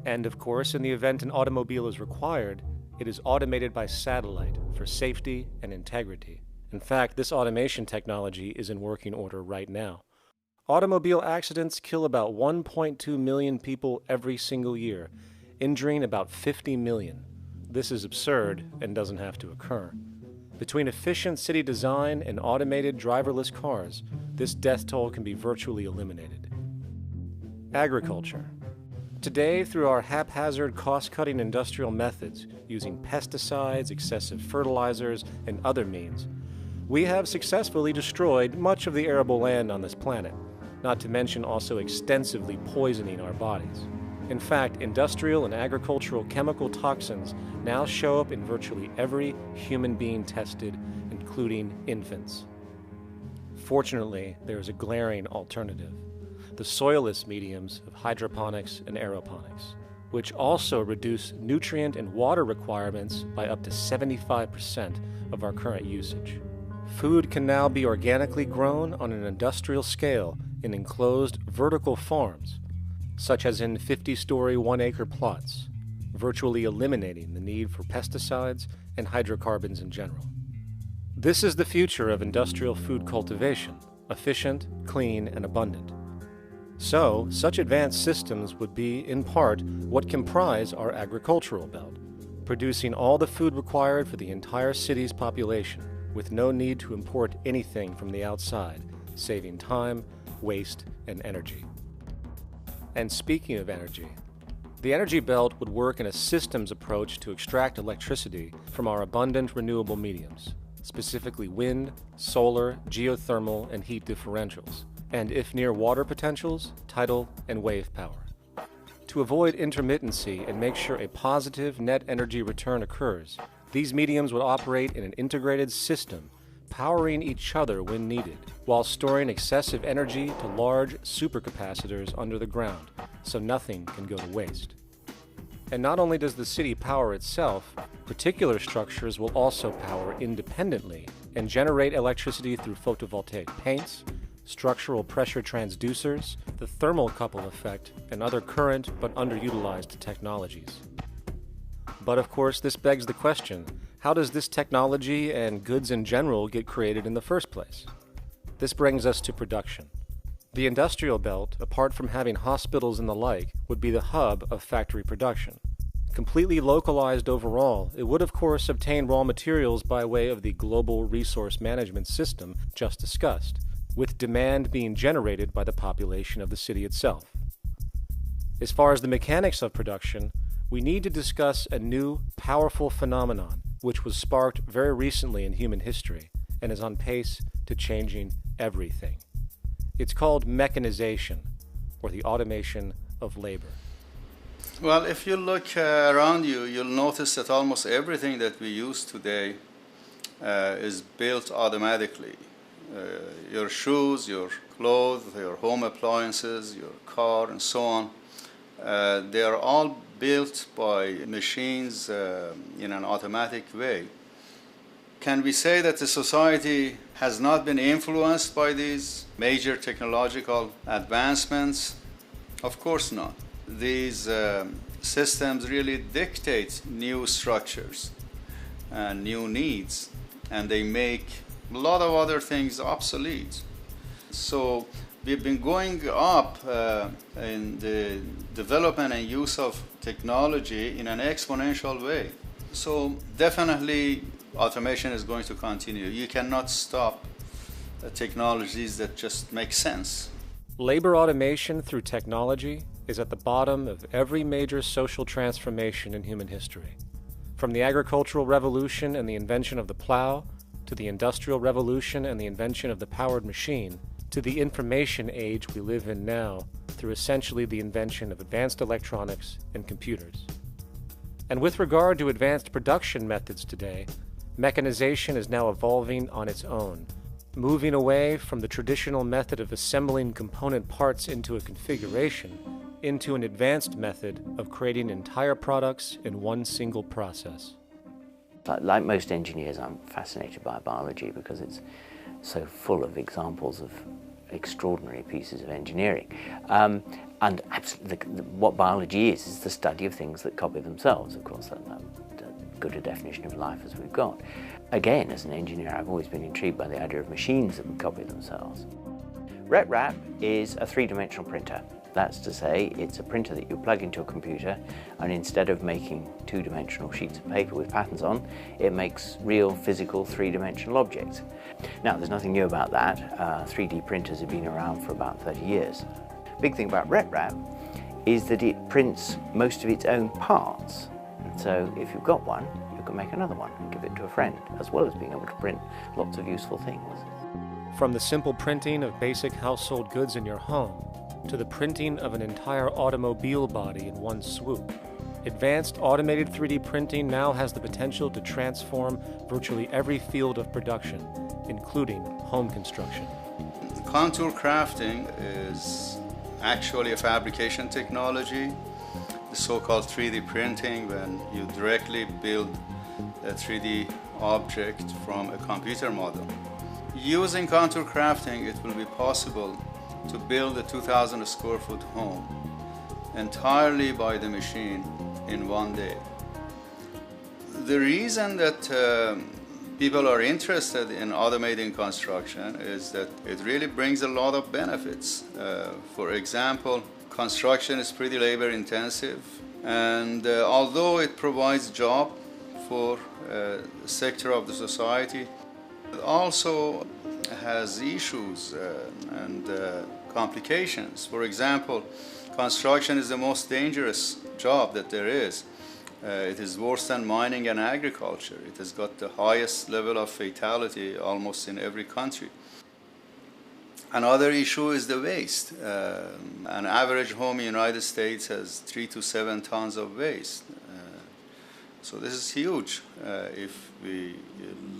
And of course, in the event an automobile is required, it is automated by satellite for safety and integrity. In fact, this automation technology is in working order right now. Automobile accidents kill about 1.2 million people every single year, injuring about 50 million. This is absurd and doesn't have to occur. Between efficient city design and automated driverless cars, this death toll can be virtually eliminated. Agriculture. Today, through our haphazard, cost-cutting industrial methods, using pesticides, excessive fertilizers, and other means, we have successfully destroyed much of the arable land on this planet, not to mention also extensively poisoning our bodies. In fact, industrial and agricultural chemical toxins now show up in virtually every human being tested, including infants. Fortunately, there is a glaring alternative: the soilless mediums of hydroponics and aeroponics, which also reduce nutrient and water requirements by up to 75% of our current usage. Food can now be organically grown on an industrial scale in enclosed vertical farms, such as in 50-story 1-acre plots, virtually eliminating the need for pesticides and hydrocarbons in general. This is the future of industrial food cultivation: efficient, clean, and abundant. So, such advanced systems would be, in part, what comprise our agricultural belt, producing all the food required for the entire city's population, with no need to import anything from the outside, saving time, waste, and energy. And speaking of energy, the energy belt would work in a systems approach to extract electricity from our abundant renewable mediums, specifically wind, solar, geothermal, and heat differentials, and if near water potentials, tidal and wave power. To avoid intermittency and make sure a positive net energy return occurs, these mediums would operate in an integrated system, powering each other when needed, while storing excessive energy to large supercapacitors under the ground, so nothing can go to waste. And not only does the city power itself, particular structures will also power independently and generate electricity through photovoltaic paints, structural pressure transducers, the thermocouple effect, and other current but underutilized technologies. But of course, this begs the question, how does this technology and goods in general get created in the first place? This brings us to production. The industrial belt, apart from having hospitals and the like, would be the hub of factory production. Completely localized overall, it would of course obtain raw materials by way of the global resource management system just discussed, with demand being generated by the population of the city itself. As far as the mechanics of production, we need to discuss a new, powerful phenomenon which was sparked very recently in human history and is on pace to changing everything. It's called mechanization, or the automation of labor. Well, if you look around you, you'll notice that almost everything that we use today is built automatically. Your shoes, your clothes, your home appliances, your car, and so on, they are all built by machines in an automatic way. Can we say that the society has not been influenced by these major technological advancements? Of course not. These systems really dictate new structures and new needs, and they make a lot of other things obsolete. So we've been going up in the development and use of technology in an exponential way. So definitely automation is going to continue. You cannot stop technologies that just make sense. Labor automation through technology is at the bottom of every major social transformation in human history. From the agricultural revolution and the invention of the plow, to the industrial revolution and the invention of the powered machine, to the information age we live in now, through essentially the invention of advanced electronics and computers. And with regard to advanced production methods today, mechanization is now evolving on its own, moving away from the traditional method of assembling component parts into a configuration into an advanced method of creating entire products in one single process. Like most engineers, I'm fascinated by biology because it's so full of examples of extraordinary pieces of engineering. And absolutely, what biology is the study of things that copy themselves. Of course, that's good a definition of life as we've got. Again, as an engineer, I've always been intrigued by the idea of machines that would copy themselves. RetRap is a three-dimensional printer. That's to say, it's a printer that you plug into a computer, and instead of making two-dimensional sheets of paper with patterns on, it makes real, physical, three-dimensional objects. Now, there's nothing new about that. 3D printers have been around for about 30 years. Big thing about RetRap is that it prints most of its own parts. And so if you've got one, you can make another one and give it to a friend, as well as being able to print lots of useful things. From the simple printing of basic household goods in your home, to the printing of an entire automobile body in one swoop, advanced automated 3D printing now has the potential to transform virtually every field of production, including home construction. Contour crafting is actually a fabrication technology, the so-called 3D printing, when you directly build a 3D object from a computer model. Using contour crafting, it will be possible to build a 2,000 square foot home entirely by the machine in one day. The reason that people are interested in automating construction is that it really brings a lot of benefits. For example, construction is pretty labor intensive, and although it provides job for a sector of the society, it also has issues and complications. For example, construction is the most dangerous job that there is. It is worse than mining and agriculture. It has got the highest level of fatality almost in every country. Another issue is the waste. An average home in the United States has 3 to 7 tons of waste. So this is huge if we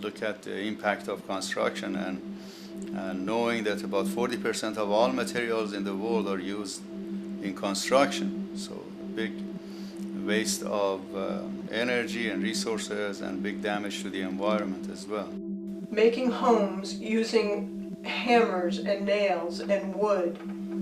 look at the impact of construction and knowing that about 40% of all materials in the world are used in construction. So big waste of energy and resources and big damage to the environment as well. Making homes using hammers and nails and wood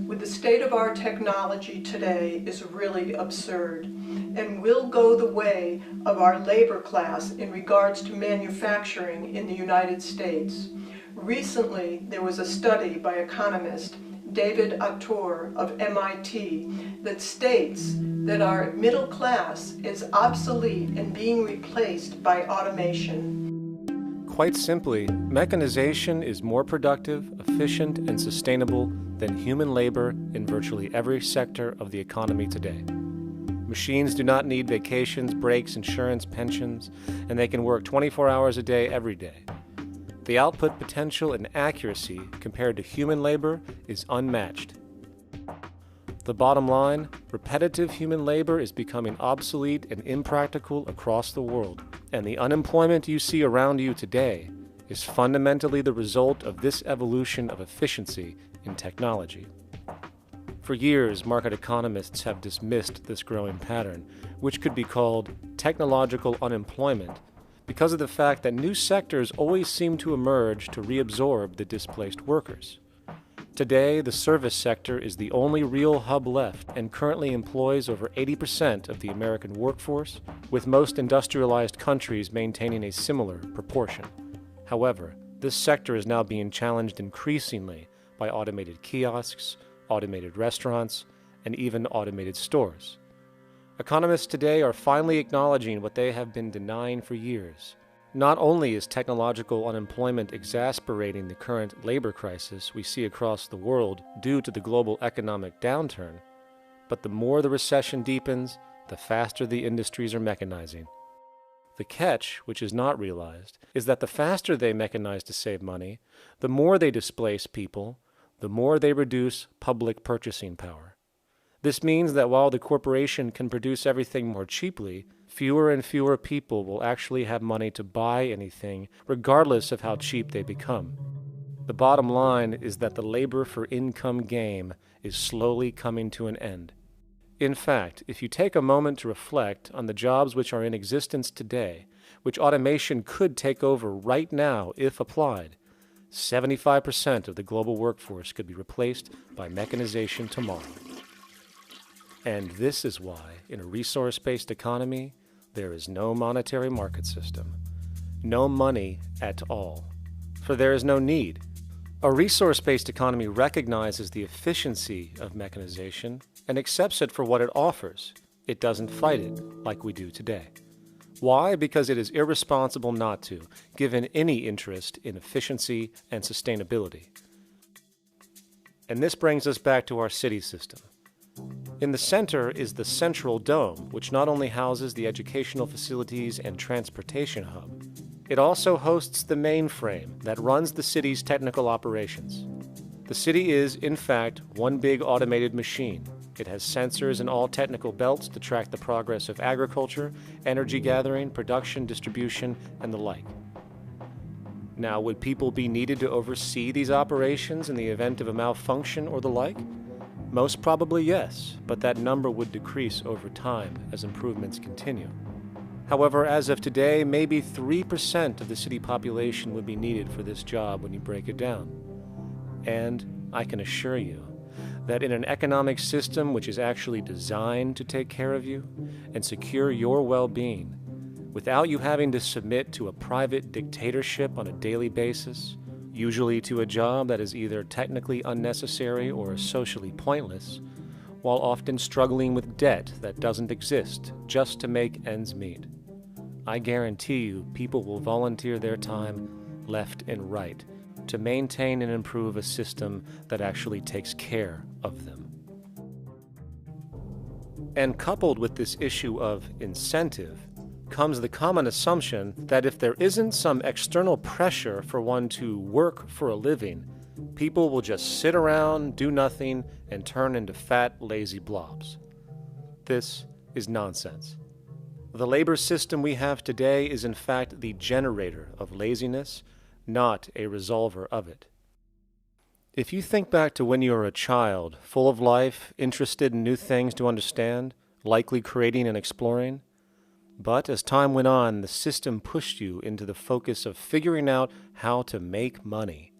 with the state of our technology today is really absurd and will go the way of our labor class in regards to manufacturing in the United States. Recently, there was a study by economist David Autor of MIT that states that our middle class is obsolete and being replaced by automation. Quite simply, mechanization is more productive, efficient, and sustainable than human labor in virtually every sector of the economy today. Machines do not need vacations, breaks, insurance, pensions, and they can work 24 hours a day every day. The output potential and accuracy compared to human labor is unmatched. The bottom line, repetitive human labor is becoming obsolete and impractical across the world, and the unemployment you see around you today is fundamentally the result of this evolution of efficiency in technology. For years, market economists have dismissed this growing pattern, which could be called technological unemployment, because of the fact that new sectors always seem to emerge to reabsorb the displaced workers. Today, the service sector is the only real hub left and currently employs over 80% of the American workforce, with most industrialized countries maintaining a similar proportion. However, this sector is now being challenged increasingly by automated kiosks, automated restaurants, and even automated stores. Economists today are finally acknowledging what they have been denying for years. Not only is technological unemployment exasperating the current labor crisis we see across the world due to the global economic downturn, but the more the recession deepens, the faster the industries are mechanizing. The catch, which is not realized, is that the faster they mechanize to save money, the more they displace people, the more they reduce public purchasing power. This means that while the corporation can produce everything more cheaply, fewer and fewer people will actually have money to buy anything, regardless of how cheap they become. The bottom line is that the labor for income game is slowly coming to an end. In fact, if you take a moment to reflect on the jobs which are in existence today, which automation could take over right now if applied, 75% of the global workforce could be replaced by mechanization tomorrow. And this is why, in a resource-based economy, there is no monetary market system, no money at all, for there is no need. A resource-based economy recognizes the efficiency of mechanization and accepts it for what it offers. It doesn't fight it like we do today. Why? Because it is irresponsible not to, given any interest in efficiency and sustainability. And this brings us back to our city system. In the center is the central dome, which not only houses the educational facilities and transportation hub, it also hosts the mainframe that runs the city's technical operations. The city is, in fact, one big automated machine. It has sensors in all technical belts to track the progress of agriculture, energy gathering, production, distribution, and the like. Now, would people be needed to oversee these operations in the event of a malfunction or the like? Most probably yes, but that number would decrease over time as improvements continue. However, as of today, maybe 3% of the city population would be needed for this job when you break it down. And I can assure you that in an economic system which is actually designed to take care of you and secure your well-being, without you having to submit to a private dictatorship on a daily basis, usually to a job that is either technically unnecessary or socially pointless, while often struggling with debt that doesn't exist just to make ends meet. I guarantee you people will volunteer their time left and right to maintain and improve a system that actually takes care of them. And coupled with this issue of incentive comes the common assumption that if there isn't some external pressure for one to work for a living, people will just sit around, do nothing, and turn into fat, lazy blobs. This is nonsense. The labor system we have today is in fact the generator of laziness, not a resolver of it. If you think back to when you were a child, full of life, interested in new things to understand, likely creating and exploring, but as time went on, the system pushed you into the focus of figuring out how to make money.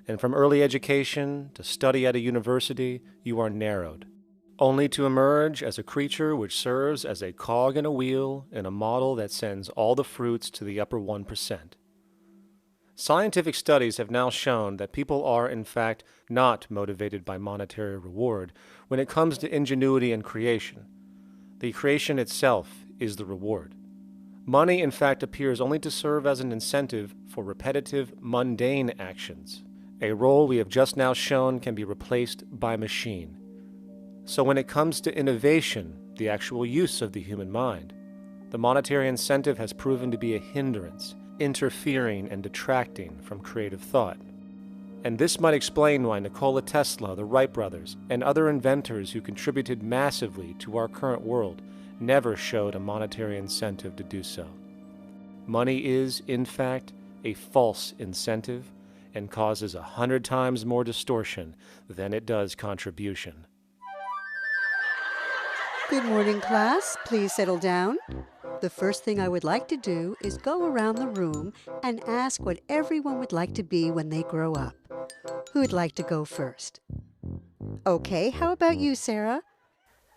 And from early education to study at a university, you are narrowed, only to emerge as a creature which serves as a cog in a wheel in a model that sends all the fruits to the upper 1%. Scientific studies have now shown that people are, in fact, not motivated by monetary reward when it comes to ingenuity and creation. The creation itself is the reward. Money, in fact, appears only to serve as an incentive for repetitive, mundane actions, a role we have just now shown can be replaced by machine. So when it comes to innovation, the actual use of the human mind, the monetary incentive has proven to be a hindrance, interfering and detracting from creative thought. And this might explain why Nikola Tesla, the Wright brothers, and other inventors who contributed massively to our current world never showed a monetary incentive to do so. Money is, in fact, a false incentive and causes 100 times more distortion than it does contribution. Good morning, class. Please settle down. The first thing I would like to do is go around the room and ask what everyone would like to be when they grow up. Who would like to go first? Okay, how about you, Sarah?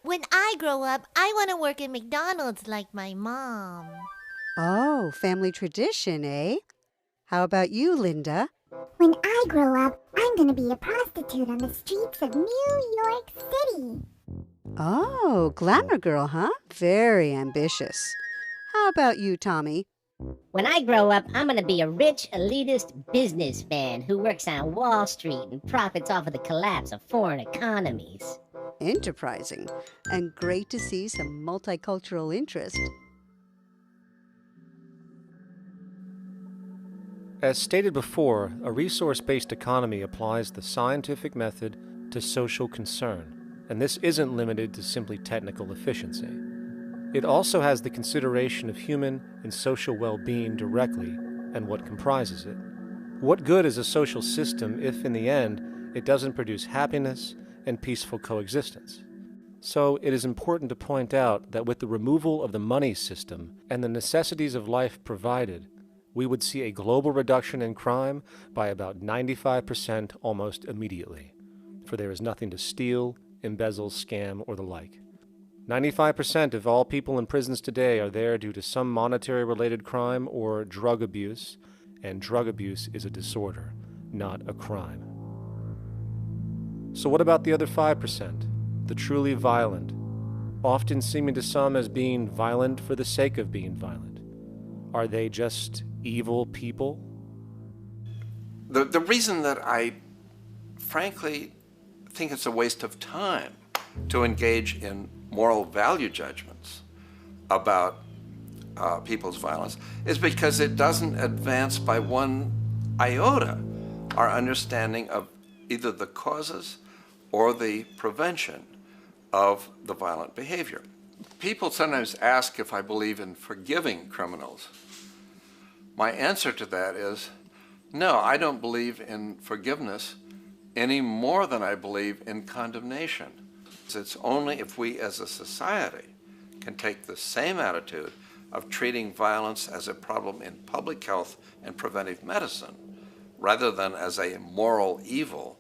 When I grow up, I want to work at McDonald's like my mom. Oh, family tradition, eh? How about you, Linda? When I grow up, I'm going to be a prostitute on the streets of New York City. Oh, glamour girl, huh? Very ambitious. How about you, Tommy? When I grow up, I'm going to be a rich, elitist businessman who works on Wall Street and profits off of the collapse of foreign economies. Enterprising, and great to see some multicultural interest. As stated before, a resource-based economy applies the scientific method to social concern, and this isn't limited to simply technical efficiency. It also has the consideration of human and social well-being directly and what comprises it. What good is a social system if, in the end, it doesn't produce happiness and peaceful coexistence? So it is important to point out that with the removal of the money system and the necessities of life provided, we would see a global reduction in crime by about 95% almost immediately, for there is nothing to steal, embezzle, scam, or the like. 95% of all people in prisons today are there due to some monetary-related crime or drug abuse, and drug abuse is a disorder, not a crime. So what about the other 5%, the truly violent, often seeming to some as being violent for the sake of being violent? Are they just evil people? The reason that I frankly think it's a waste of time to engage in moral value judgments about people's violence is because it doesn't advance by one iota our understanding of either the causes or the prevention of the violent behavior. People sometimes ask if I believe in forgiving criminals. My answer to that is, no, I don't believe in forgiveness any more than I believe in condemnation. It's only if we as a society can take the same attitude of treating violence as a problem in public health and preventive medicine rather than as a moral evil.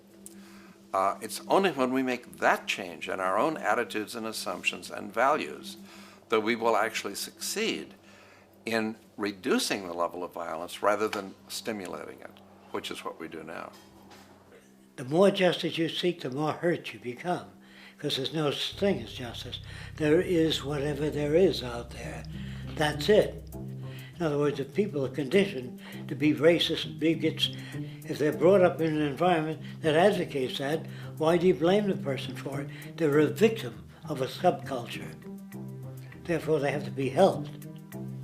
It's only when we make that change in our own attitudes and assumptions and values that we will actually succeed in reducing the level of violence rather than stimulating it, which is what we do now. The more justice you seek, the more hurt you become, because there's no such thing as justice. There is whatever there is out there. That's it. In other words, if people are conditioned to be racist and bigots, if they're brought up in an environment that advocates that, why do you blame the person for it? They're a victim of a subculture. Therefore, they have to be helped.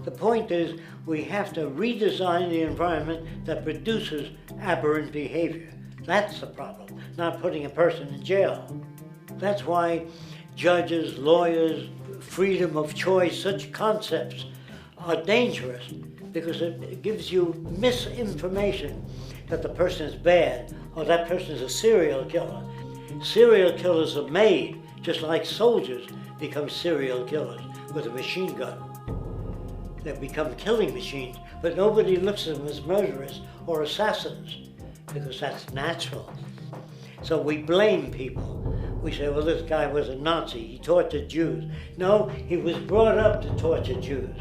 The point is, we have to redesign the environment that produces aberrant behavior. That's the problem, not putting a person in jail. That's why judges, lawyers, freedom of choice, such concepts are dangerous, because it gives you misinformation that the person is bad or that person is a serial killer. Serial killers are made, just like soldiers become serial killers with a machine gun. They become killing machines, but nobody looks at them as murderers or assassins, because that's natural. So we blame people. We say, well, this guy was a Nazi, he tortured Jews. No, he was brought up to torture Jews.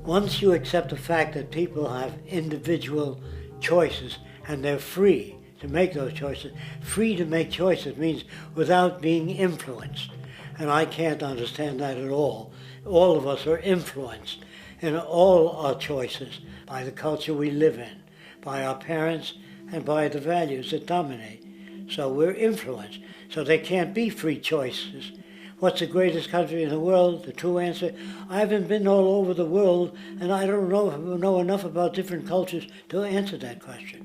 Once you accept the fact that people have individual choices and they're free to make those choices, free to make choices means without being influenced. And I can't understand that at all. All of us are influenced in all our choices by the culture we live in, by our parents, and by the values that dominate. So we're influenced. So there can't be free choices. What's the greatest country in the world? The true answer, I haven't been all over the world, and I don't know enough about different cultures to answer that question.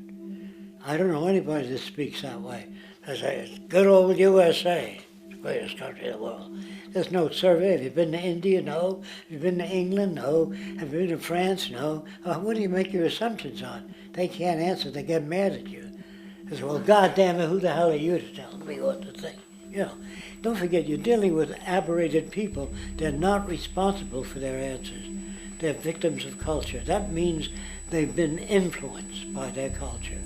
I don't know anybody that speaks that way. They say, good old USA, the greatest country in the world. There's no survey. Have you been to India? No. Have you been to England? No. Have you been to France? No. What do you make your assumptions on? They can't answer. They get mad at you. They say, well, goddamn it, who the hell are you to tell me what to think? You know, don't forget, you're dealing with aberrated people. They're not responsible for their answers. They're victims of culture. That means they've been influenced by their culture.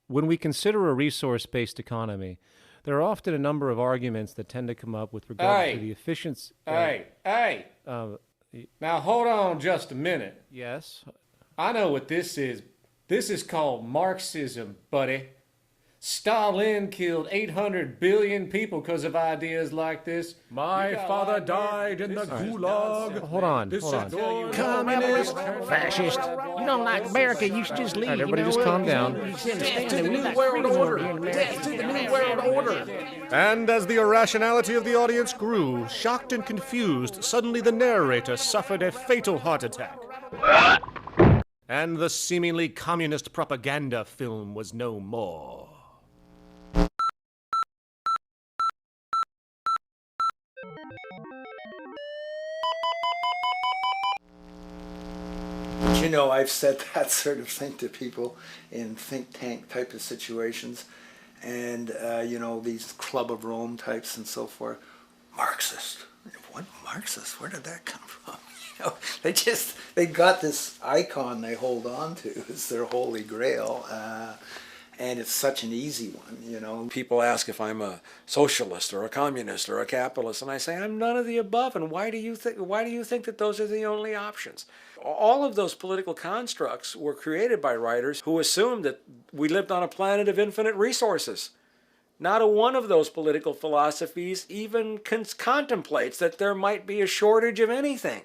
When we consider a resource-based economy, there are often a number of arguments that tend to come up with regard to the efficiency. Now hold on just a minute. Yes? I know what this is. This is called Marxism, buddy. Stalin killed 800 billion people because of ideas like this. My father died in the gulag. Hold on. Communist, fascist. You don't like America, you should just leave. All right, everybody just calm down. Death to the New World Order. Death to the New World Order. And as the irrationality of the audience grew, shocked and confused, suddenly the narrator suffered a fatal heart attack. And the seemingly communist propaganda film was no more. You know, I've said that sort of thing to people in think tank type of situations, and you know, these Club of Rome types and so forth. Marxist. What Marxist? Where did that come from? You know, they got this icon they hold on to as their holy grail, and it's such an easy one, you know. People ask if I'm a socialist or a communist or a capitalist, and I say I'm none of the above. And why do you think that those are the only options? All of those political constructs were created by writers who assumed that we lived on a planet of infinite resources. Not a one of those political philosophies even contemplates that there might be a shortage of anything.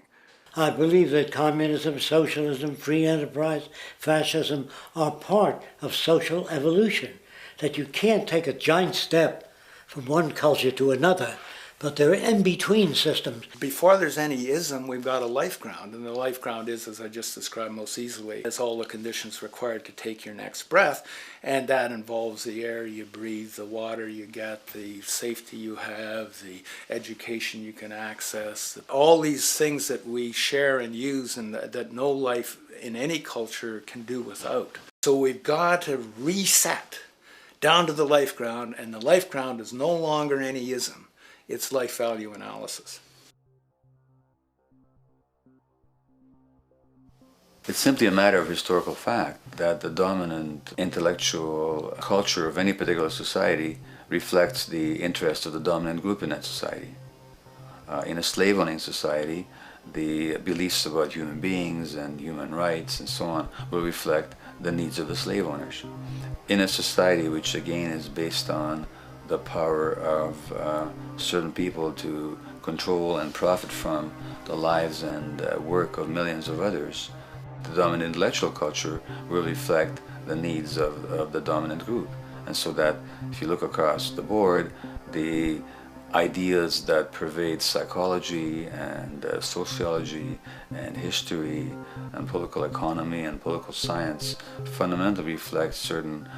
I believe that communism, socialism, free enterprise, fascism are part of social evolution, that you can't take a giant step from one culture to another, but they're in-between systems. Before there's any ism, we've got a life ground, and the life ground is, as I just described most easily, it's all the conditions required to take your next breath, and that involves the air you breathe, the water you get, the safety you have, the education you can access, all these things that we share and use and that no life in any culture can do without. So we've got to reset down to the life ground, and the life ground is no longer any ism. It's life value analysis. It's simply a matter of historical fact that the dominant intellectual culture of any particular society reflects the interests of the dominant group in that society. In a slave-owning society, the beliefs about human beings and human rights and so on will reflect the needs of the slave owners. In a society which again is based on the power of certain people to control and profit from the lives and work of millions of others. The dominant intellectual culture will reflect the needs of the dominant group. And so that if you look across the board, the ideas that pervade psychology and sociology and history and political economy and political science fundamentally reflect certain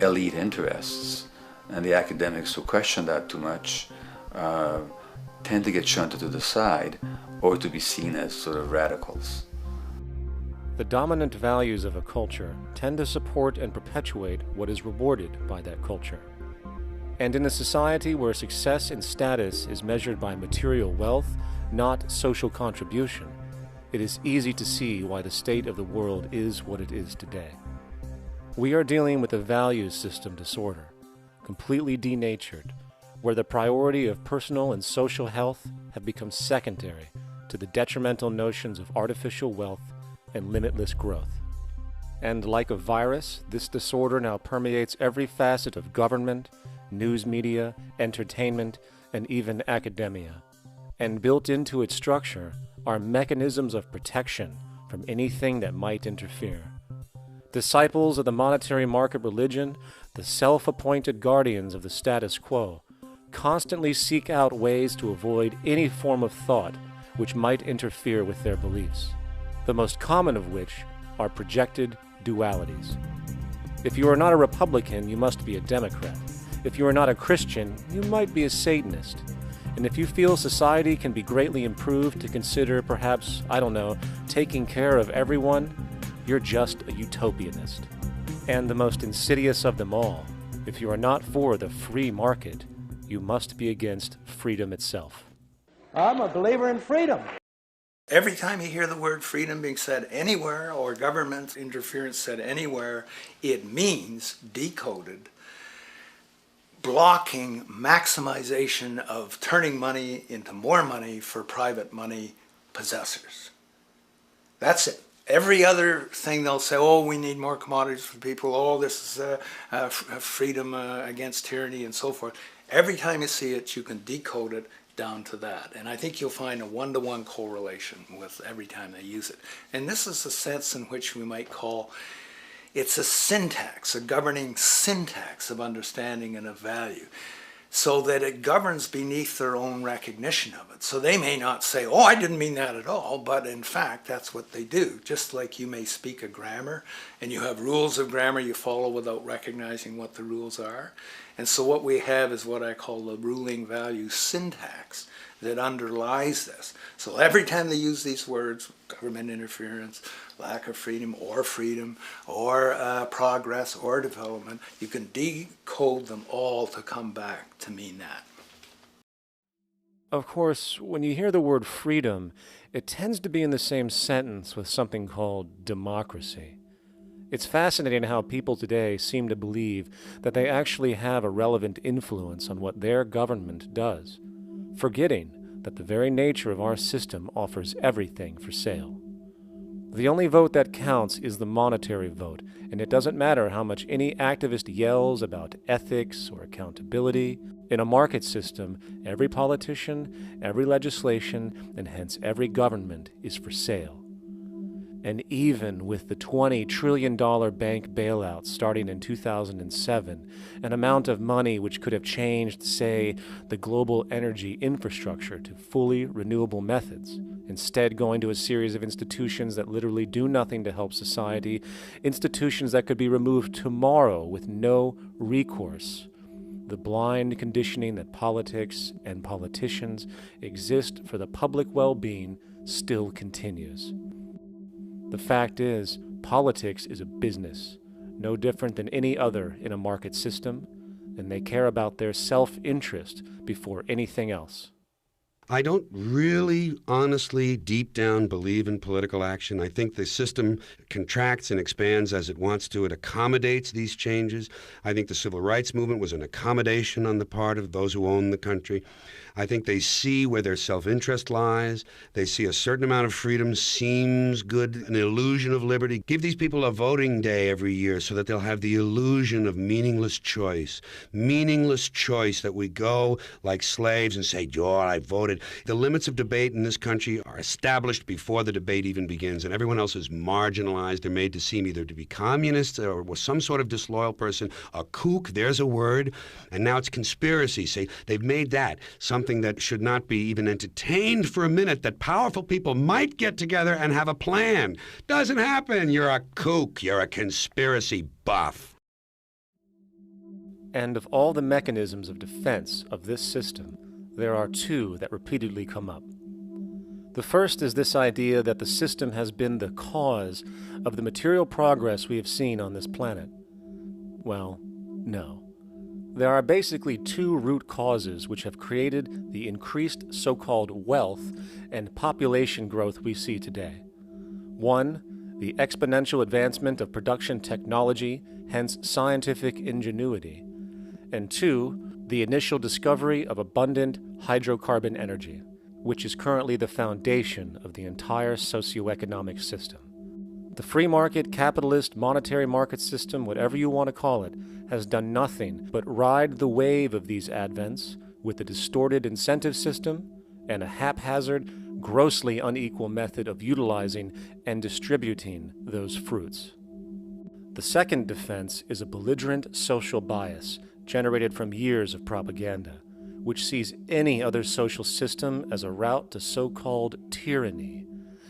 elite interests. And the academics who question that too much tend to get shunted to the side or to be seen as sort of radicals. The dominant values of a culture tend to support and perpetuate what is rewarded by that culture. And in a society where success and status is measured by material wealth, not social contribution, it is easy to see why the state of the world is what it is today. We are dealing with a values system disorder, completely denatured, where the priority of personal and social health have become secondary to the detrimental notions of artificial wealth and limitless growth. And like a virus, this disorder now permeates every facet of government, news media, entertainment, and even academia. And built into its structure are mechanisms of protection from anything that might interfere. Disciples of the monetary market religion, the self-appointed guardians of the status quo, constantly seek out ways to avoid any form of thought which might interfere with their beliefs, the most common of which are projected dualities. If you are not a Republican, you must be a Democrat. If you are not a Christian, you might be a Satanist. And if you feel society can be greatly improved to consider perhaps, I don't know, taking care of everyone, you're just a utopianist. And the most insidious of them all, if you are not for the free market, you must be against freedom itself. I'm a believer in freedom. Every time you hear the word freedom being said anywhere or government interference said anywhere, it means, decoded, blocking maximization of turning money into more money for private money possessors. That's it. Every other thing they'll say, oh, we need more commodities for people, oh, this is freedom against tyranny and so forth. Every time you see it, you can decode it down to that. And I think you'll find a one-to-one correlation with every time they use it. And this is a sense in which we might call it's a syntax, a governing syntax of understanding and of value, so that it governs beneath their own recognition of it. So they may not say, oh, I didn't mean that at all, but in fact, that's what they do. Just like you may speak a grammar, and you have rules of grammar you follow without recognizing what the rules are. And so what we have is what I call the ruling value syntax that underlies this. So every time they use these words, government interference, lack of freedom, or progress, or development, you can decode them all to come back to mean that. Of course, when you hear the word freedom, it tends to be in the same sentence with something called democracy. It's fascinating how people today seem to believe that they actually have a relevant influence on what their government does, forgetting that the very nature of our system offers everything for sale. The only vote that counts is the monetary vote, and it doesn't matter how much any activist yells about ethics or accountability. In a market system, every politician, every legislation, and hence every government is for sale. And even with the $20 trillion bank bailout starting in 2007, an amount of money which could have changed, say, the global energy infrastructure to fully renewable methods, instead going to a series of institutions that literally do nothing to help society, institutions that could be removed tomorrow with no recourse. The blind conditioning that politics and politicians exist for the public well-being still continues. The fact is, politics is a business, no different than any other in a market system, and they care about their self-interest before anything else. I don't really, honestly, deep down believe in political action. I think the system contracts and expands as it wants to. It accommodates these changes. I think the civil rights movement was an accommodation on the part of those who own the country. I think they see where their self-interest lies. They see a certain amount of freedom seems good, an illusion of liberty. Give these people a voting day every year so that they'll have the illusion of meaningless choice. Meaningless choice that we go like slaves and say, "Oh, I voted." The limits of debate in this country are established before the debate even begins, and everyone else is marginalized. They're made to seem either to be communists or some sort of disloyal person, a kook, there's a word, and now it's conspiracy. Say, they've made that something that should not be even entertained for a minute, that powerful people might get together and have a plan. Doesn't happen. You're a kook. You're a conspiracy buff. And of all the mechanisms of defense of this system, there are two that repeatedly come up. The first is this idea that the system has been the cause of the material progress we have seen on this planet. Well, no. There are basically two root causes which have created the increased so-called wealth and population growth we see today. One, the exponential advancement of production technology, hence scientific ingenuity. And two, the initial discovery of abundant hydrocarbon energy, which is currently the foundation of the entire socioeconomic system. The free market, capitalist, monetary market system, whatever you want to call it, has done nothing but ride the wave of these advents with a distorted incentive system and a haphazard, grossly unequal method of utilizing and distributing those fruits. The second defense is a belligerent social bias generated from years of propaganda, which sees any other social system as a route to so-called tyranny,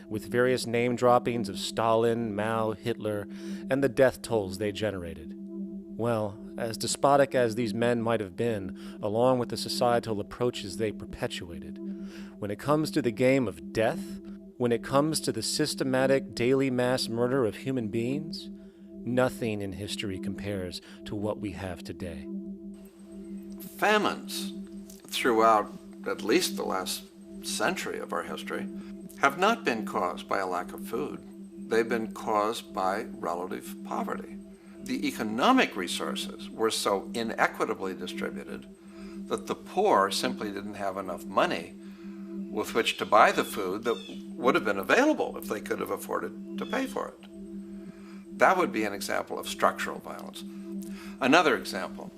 with various name droppings of Stalin, Mao, Hitler, and the death tolls they generated. Well, as despotic as these men might have been, along with the societal approaches they perpetuated, when it comes to the game of death, when it comes to the systematic daily mass murder of human beings, nothing in history compares to what we have today. Famines throughout at least the last century of our history have not been caused by a lack of food. They've been caused by relative poverty. The economic resources were so inequitably distributed that the poor simply didn't have enough money with which to buy the food that would have been available if they could have afforded to pay for it. That would be an example of structural violence. Another example,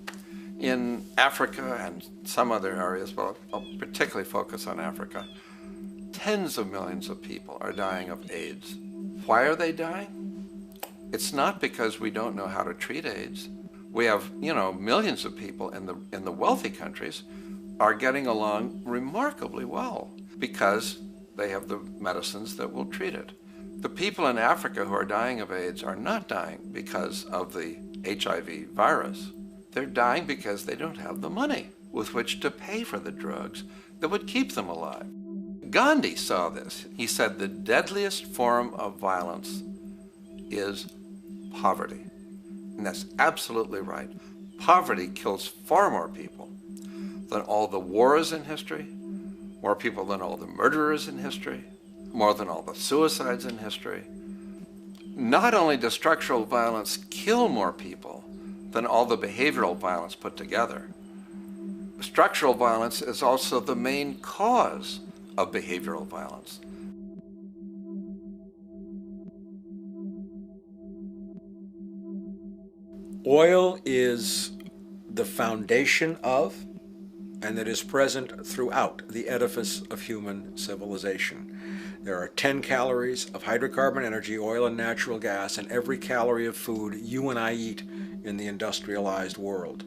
in Africa and some other areas, but I'll particularly focus on Africa, tens of millions of people are dying of AIDS. Why are they dying? It's not because we don't know how to treat AIDS. We have, millions of people in the wealthy countries are getting along remarkably well because they have the medicines that will treat it. The people in Africa who are dying of AIDS are not dying because of the HIV virus. They're dying because they don't have the money with which to pay for the drugs that would keep them alive. Gandhi saw this. He said the deadliest form of violence is poverty. And that's absolutely right. Poverty kills far more people than all the wars in history, more people than all the murderers in history, more than all the suicides in history. Not only does structural violence kill more people than all the behavioral violence put together, structural violence is also the main cause of behavioral violence. Oil is the foundation of, and that is present throughout the edifice of human civilization. There are 10 calories of hydrocarbon energy, oil and natural gas, in every calorie of food you and I eat in the industrialized world.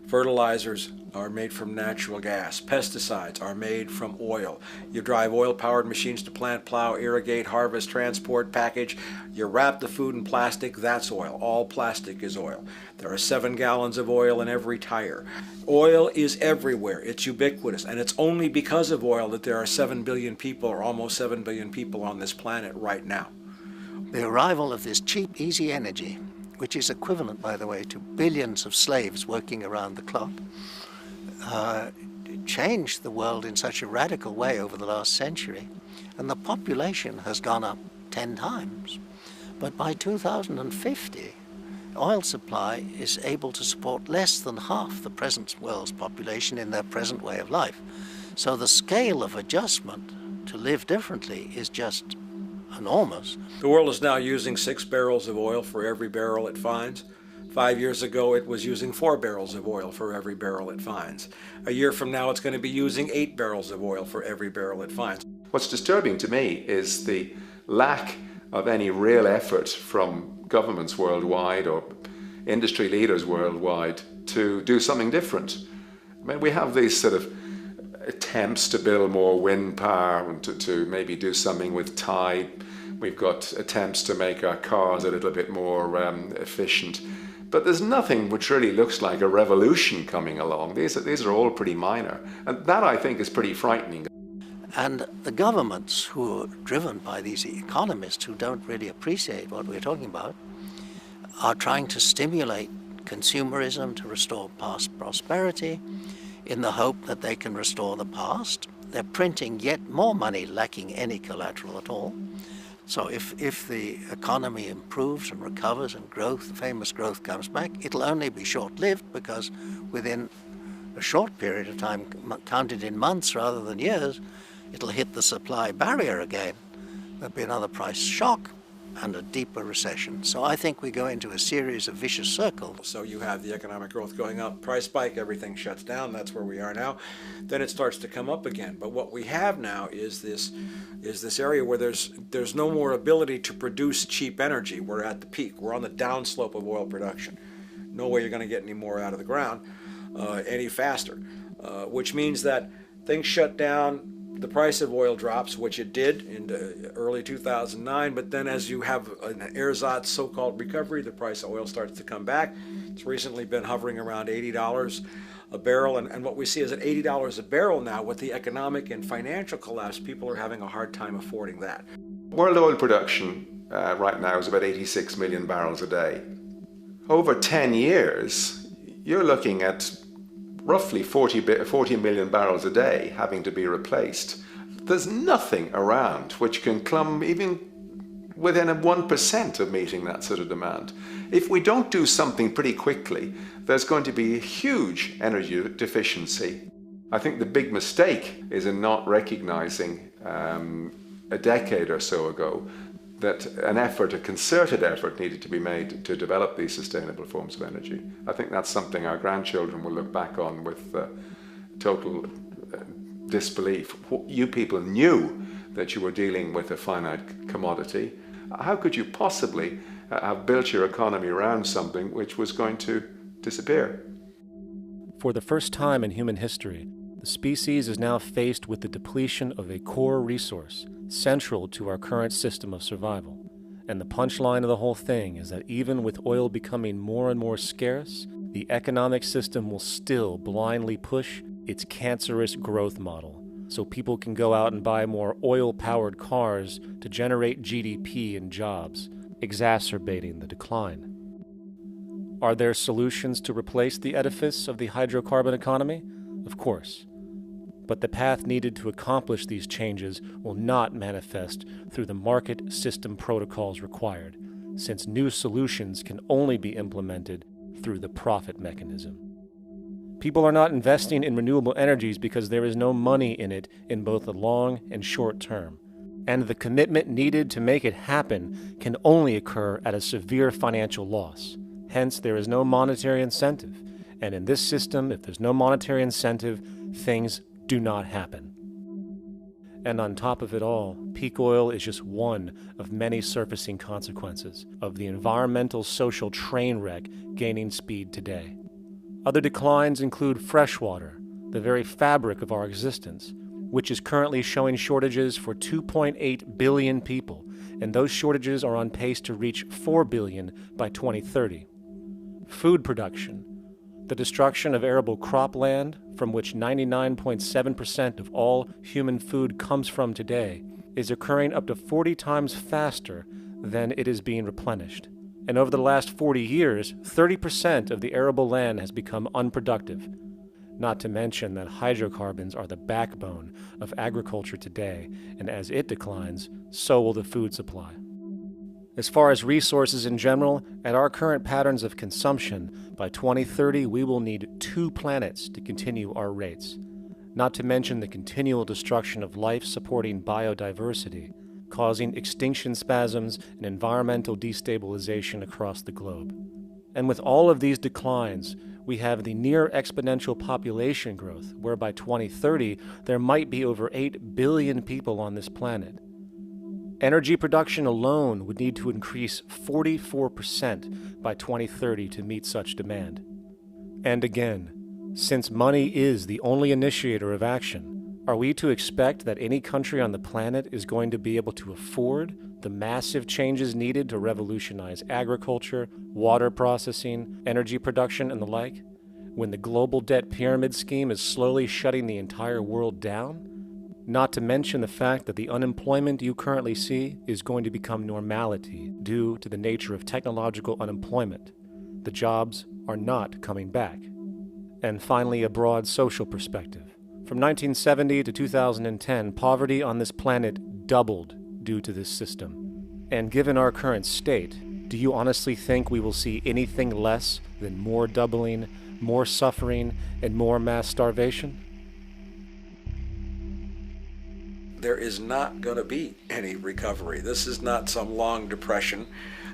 Fertilizers are made from natural gas. Pesticides are made from oil. You drive oil-powered machines to plant, plow, irrigate, harvest, transport, package. You wrap the food in plastic, that's oil. All plastic is oil. There are 7 gallons of oil in every tire. Oil is everywhere. It's ubiquitous. And it's only because of oil that there are 7 billion people, or almost 7 billion people on this planet right now. The arrival of this cheap, easy energy, which is equivalent, by the way, to billions of slaves working around the clock, changed the world in such a radical way over the last century, and the population has gone up 10 times. But by 2050, oil supply is able to support less than half the present world's population in their present way of life. So the scale of adjustment to live differently is just enormous. The world is now using 6 barrels of oil for every barrel it finds. 5 years ago, it was using 4 barrels of oil for every barrel it finds. A year from now, it's going to be using 8 barrels of oil for every barrel it finds. What's disturbing to me is the lack of any real effort from governments worldwide or industry leaders worldwide to do something different. I mean, we have these sort of attempts to build more wind power and to maybe do something with tide. We've got attempts to make our cars a little bit more efficient. But there's nothing which really looks like a revolution coming along. These are all pretty minor. And that, I think, is pretty frightening. And the governments who are driven by these economists who don't really appreciate what we're talking about are trying to stimulate consumerism to restore past prosperity in the hope that they can restore the past. They're printing yet more money lacking any collateral at all. So if the economy improves and recovers and growth, famous growth comes back, it'll only be short-lived because within a short period of time, counted in months rather than years, it'll hit the supply barrier again. There'll be another price shock and a deeper recession. So I think we go into a series of vicious circles. So you have the economic growth going up, price spike, everything shuts down, that's where we are now. Then it starts to come up again. But what we have now is this area where there's no more ability to produce cheap energy. We're at the peak. We're on the downslope of oil production. No way you're going to get any more out of the ground any faster, which means that things shut down. The price of oil drops, which it did in early 2009, but then as you have an ersatz so-called recovery, the price of oil starts to come back. It's recently been hovering around $80 a barrel, and what we see is at $80 a barrel now, with the economic and financial collapse, people are having a hard time affording that. World oil production right now is about 86 million barrels a day. Over 10 years, you're looking at roughly 40 million barrels a day having to be replaced. There's nothing around which can come even within 1% of meeting that sort of demand. If we don't do something pretty quickly, there's going to be a huge energy deficiency. I think the big mistake is in not recognizing a decade or so ago that a concerted effort needed to be made to develop these sustainable forms of energy. I think that's something our grandchildren will look back on with total disbelief. You people knew that you were dealing with a finite commodity. How could you possibly have built your economy around something which was going to disappear? For the first time in human history, the species is now faced with the depletion of a core resource central to our current system of survival. And the punchline of the whole thing is that even with oil becoming more and more scarce, the economic system will still blindly push its cancerous growth model, so people can go out and buy more oil-powered cars to generate GDP and jobs, exacerbating the decline. Are there solutions to replace the edifice of the hydrocarbon economy? Of course. But the path needed to accomplish these changes will not manifest through the market system protocols required, since new solutions can only be implemented through the profit mechanism. People are not investing in renewable energies because there is no money in it in both the long and short term, and the commitment needed to make it happen can only occur at a severe financial loss. Hence, there is no monetary incentive, and in this system, if there's no monetary incentive, things do not happen. And on top of it all, peak oil is just one of many surfacing consequences of the environmental social train wreck gaining speed today. Other declines include freshwater, the very fabric of our existence, which is currently showing shortages for 2.8 billion people, and those shortages are on pace to reach 4 billion by 2030. Food production, the destruction of arable cropland, from which 99.7% of all human food comes from today, is occurring up to 40 times faster than it is being replenished. And over the last 40 years, 30% of the arable land has become unproductive. not to mention that hydrocarbons are the backbone of agriculture today, and as it declines, so will the food supply. As far as resources in general, at our current patterns of consumption, by 2030 we will need 2 planets to continue our rates, not to mention the continual destruction of life-supporting biodiversity, causing extinction spasms and environmental destabilization across the globe. And with all of these declines, we have the near exponential population growth, where by 2030 there might be over 8 billion people on this planet. Energy production alone would need to increase 44% by 2030 to meet such demand. And again, since money is the only initiator of action, are we to expect that any country on the planet is going to be able to afford the massive changes needed to revolutionize agriculture, water processing, energy production, and the like, when the global debt pyramid scheme is slowly shutting the entire world down? Not to mention the fact that the unemployment you currently see is going to become normality due to the nature of technological unemployment. The jobs are not coming back. And finally, a broad social perspective. From 1970 to 2010, poverty on this planet doubled due to this system. And given our current state, do you honestly think we will see anything less than more doubling, more suffering, and more mass starvation? There is not going to be any recovery. This is not some long depression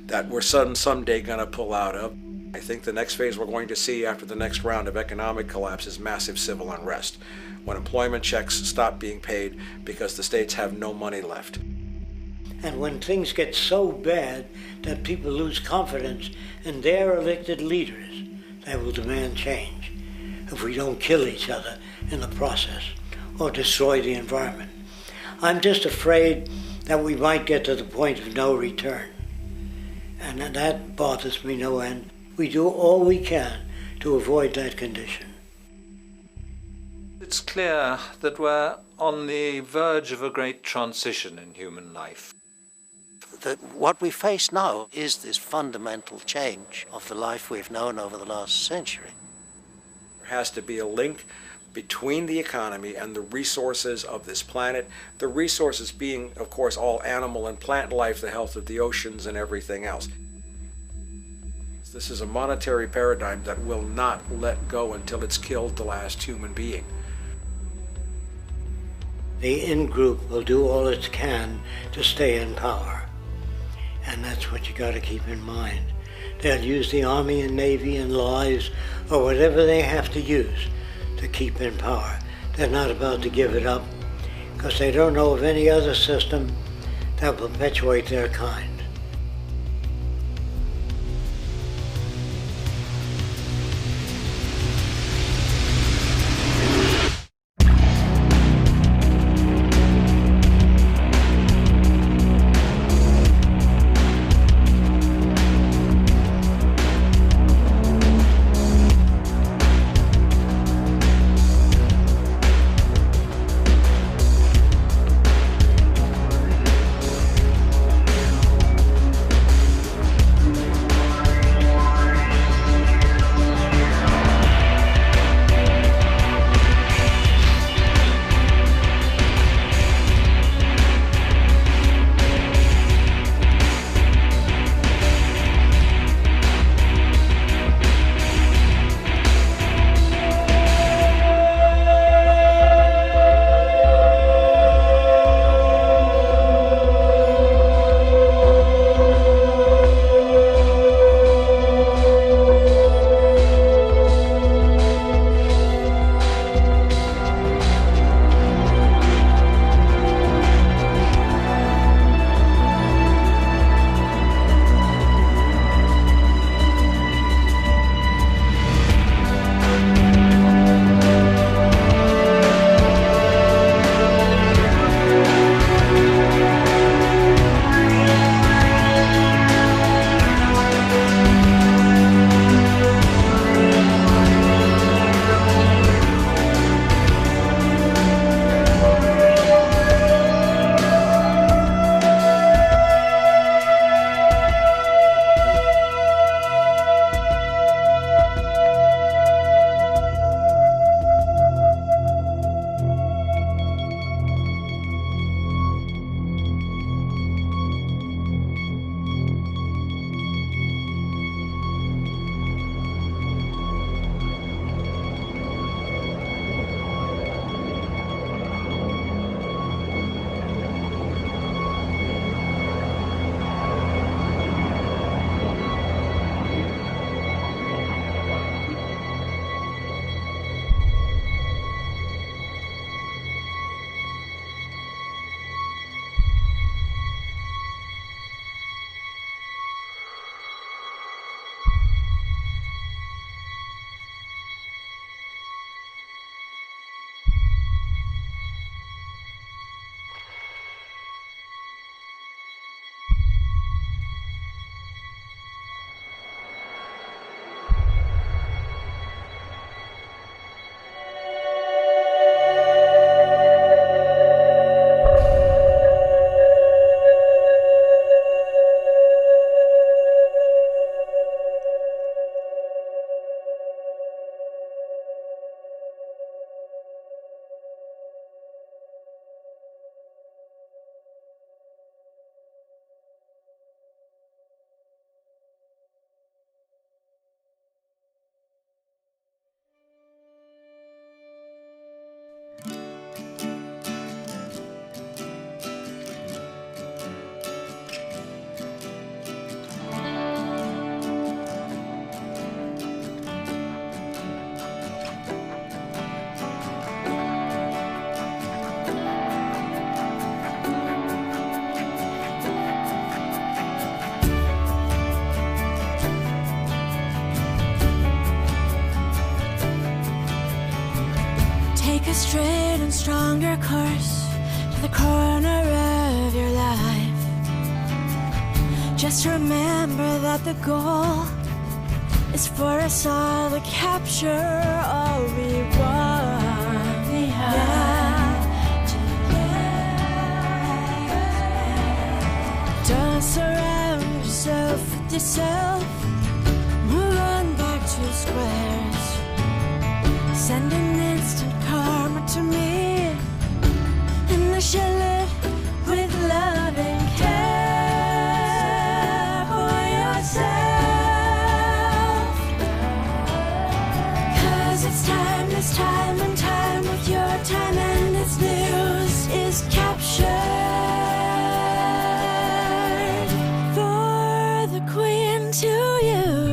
that we're someday going to pull out of. I think the next phase we're going to see after the next round of economic collapse is massive civil unrest, when employment checks stop being paid because the states have no money left. And when things get so bad that people lose confidence in their elected leaders, they will demand change if we don't kill each other in the process or destroy the environment. I'm just afraid that we might get to the point of no return. And that bothers me no end. We do all we can to avoid that condition. It's clear that we're on the verge of a great transition in human life. What we face now is this fundamental change of the life we've known over the last century. There has to be a link between the economy and the resources of this planet, the resources being, of course, all animal and plant life, the health of the oceans and everything else. This is a monetary paradigm that will not let go until it's killed the last human being. The in-group will do all it can to stay in power. And that's what you got to keep in mind. They'll use the Army and Navy and lies or whatever they have to use to keep in power. They're not about to give it up because they don't know of any other system that will perpetuate their kind. straight and stronger course to the corner of your life. Just remember that the goal is for us all to capture all we want. Don't surround yourself with yourself. Move on back to squares. Send an instant karma to me, and I shall live with love and care for yourself. 'Cause it's time and time with your time, and its news is captured for the queen to use.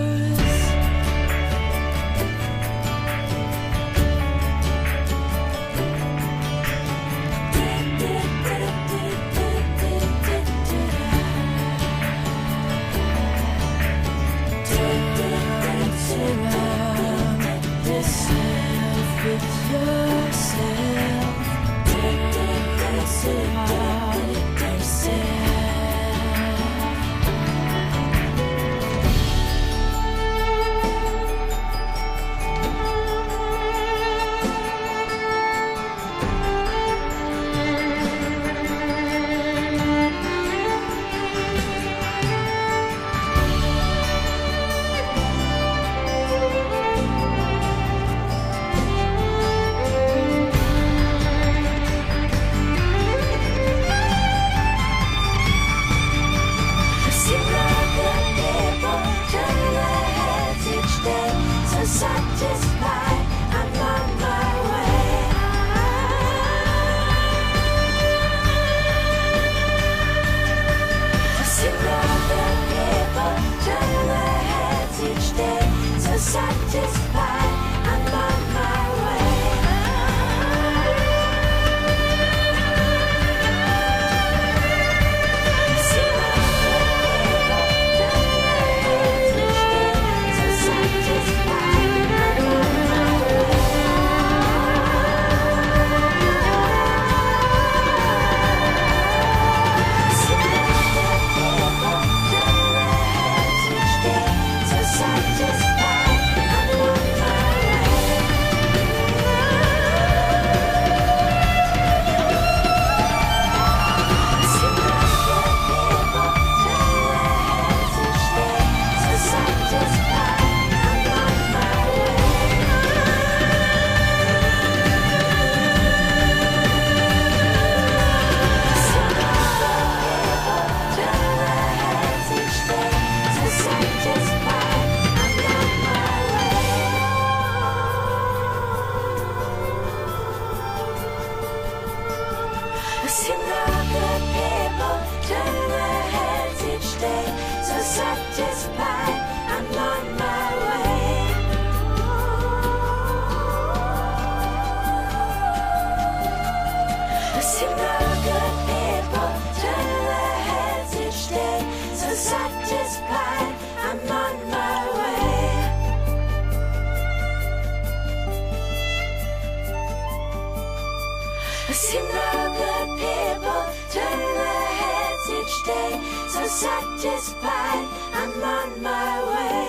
Satisfied, I'm on my way. To see other people turn their heads each day. So satisfied, I'm on my way. To see other people turn their heads each day. So satisfied. Satisfied, I'm on my way. I see no good people turn their heads each day. So satisfied, I'm on my way. I see no good people turn their heads each day. So satisfied, I'm on my way.